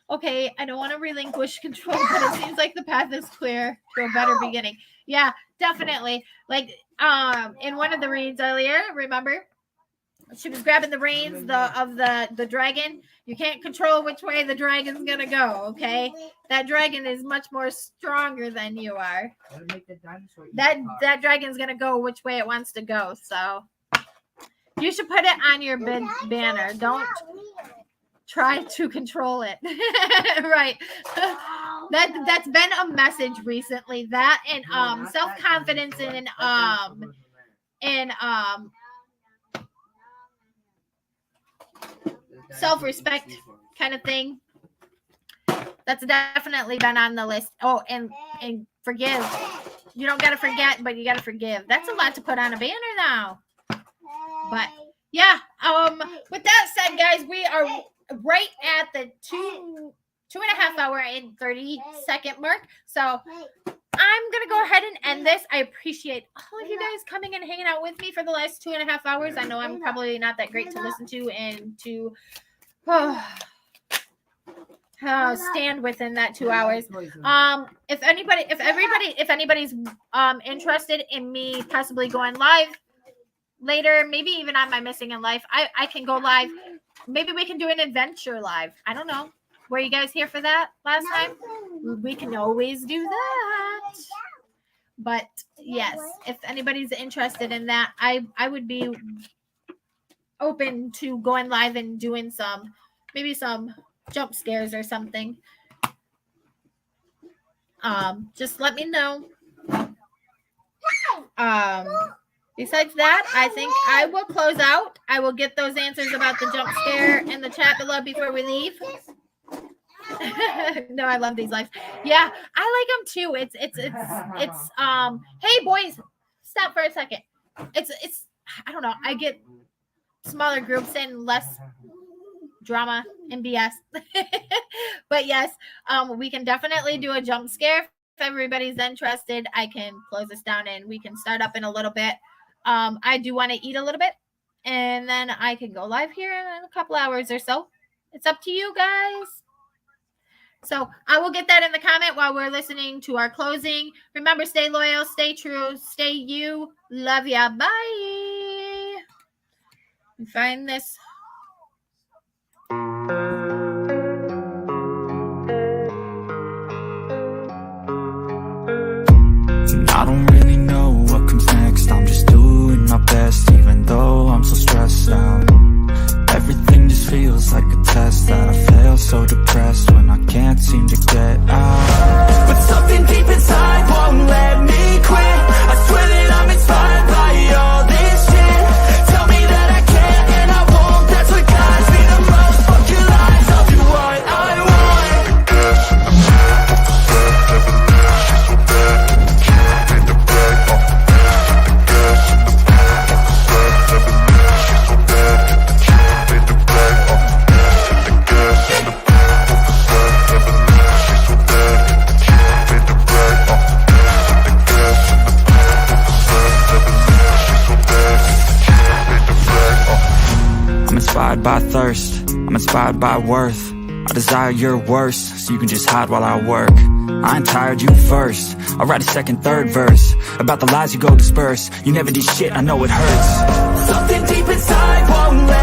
Okay, I don't want to relinquish control, but it seems like the path is clear to a better beginning. Yeah, definitely. Like in one of the reads earlier, remember? She was grabbing the reins of the dragon. You can't control which way the dragon's gonna go, okay? That dragon is much more stronger than you are. That dragon's gonna go which way it wants to go. So you should put it on your banner. Don't try to control it. Right. That's been a message recently. That and self-confidence and self-respect kind of thing. That's definitely been on the list. Oh, and forgive. You don't gotta forget, but you gotta forgive. That's a lot to put on a banner now. But yeah, with that said, guys, we are right at the 2.5 hour and 30-second mark. So I'm going to go ahead and end this. I appreciate all of you guys coming and hanging out with me for the last 2.5 hours. I know I'm probably not that great to listen to and to stand within that 2 hours. If anybody's interested in me possibly going live later, maybe even on my Missing in Life, I can go live. Maybe we can do an adventure live. I don't know. Were you guys here for that last time? We can always do that. But yes, if anybody's interested in that, I would be open to going live and doing maybe some jump scares or something. Just let me know. Besides that, I think I will close out. I will get those answers about the jump scare in the chat below before we leave. No, I love these lives. Yeah, I like them too. It's hey boys, stop for a second. It's I don't know. I get smaller groups and less drama and BS. But yes, we can definitely do a jump scare. If everybody's interested, I can close this down and we can start up in a little bit. I do want to eat a little bit and then I can go live here in a couple hours or so. It's up to you guys. So I will get that in the comment while we're listening to our closing. Remember, stay loyal, stay true, stay you. Love ya. Bye. Find this. I don't really know what comes next. I'm just doing my best, even though I'm so stressed out. Everything just feels like a test that I fail, so depressed when I can't seem to get out. But something deep inside won't let me quit. I swear that I'm inspired by all this shit. Tell me that I can't and I won't. That's what guides me the most. Fuck your lies, I'll do what I want. The gas in the back, never knew she's so bad. Can't make the bag off the gas in the back, never knew she's so bad. I'm inspired by thirst, I'm inspired by worth. I desire your worst, so you can just hide while I work. I ain't tired, you first. I'll write a second, third verse about the lies you go disperse. You never did shit, I know it hurts. Something deep inside won't let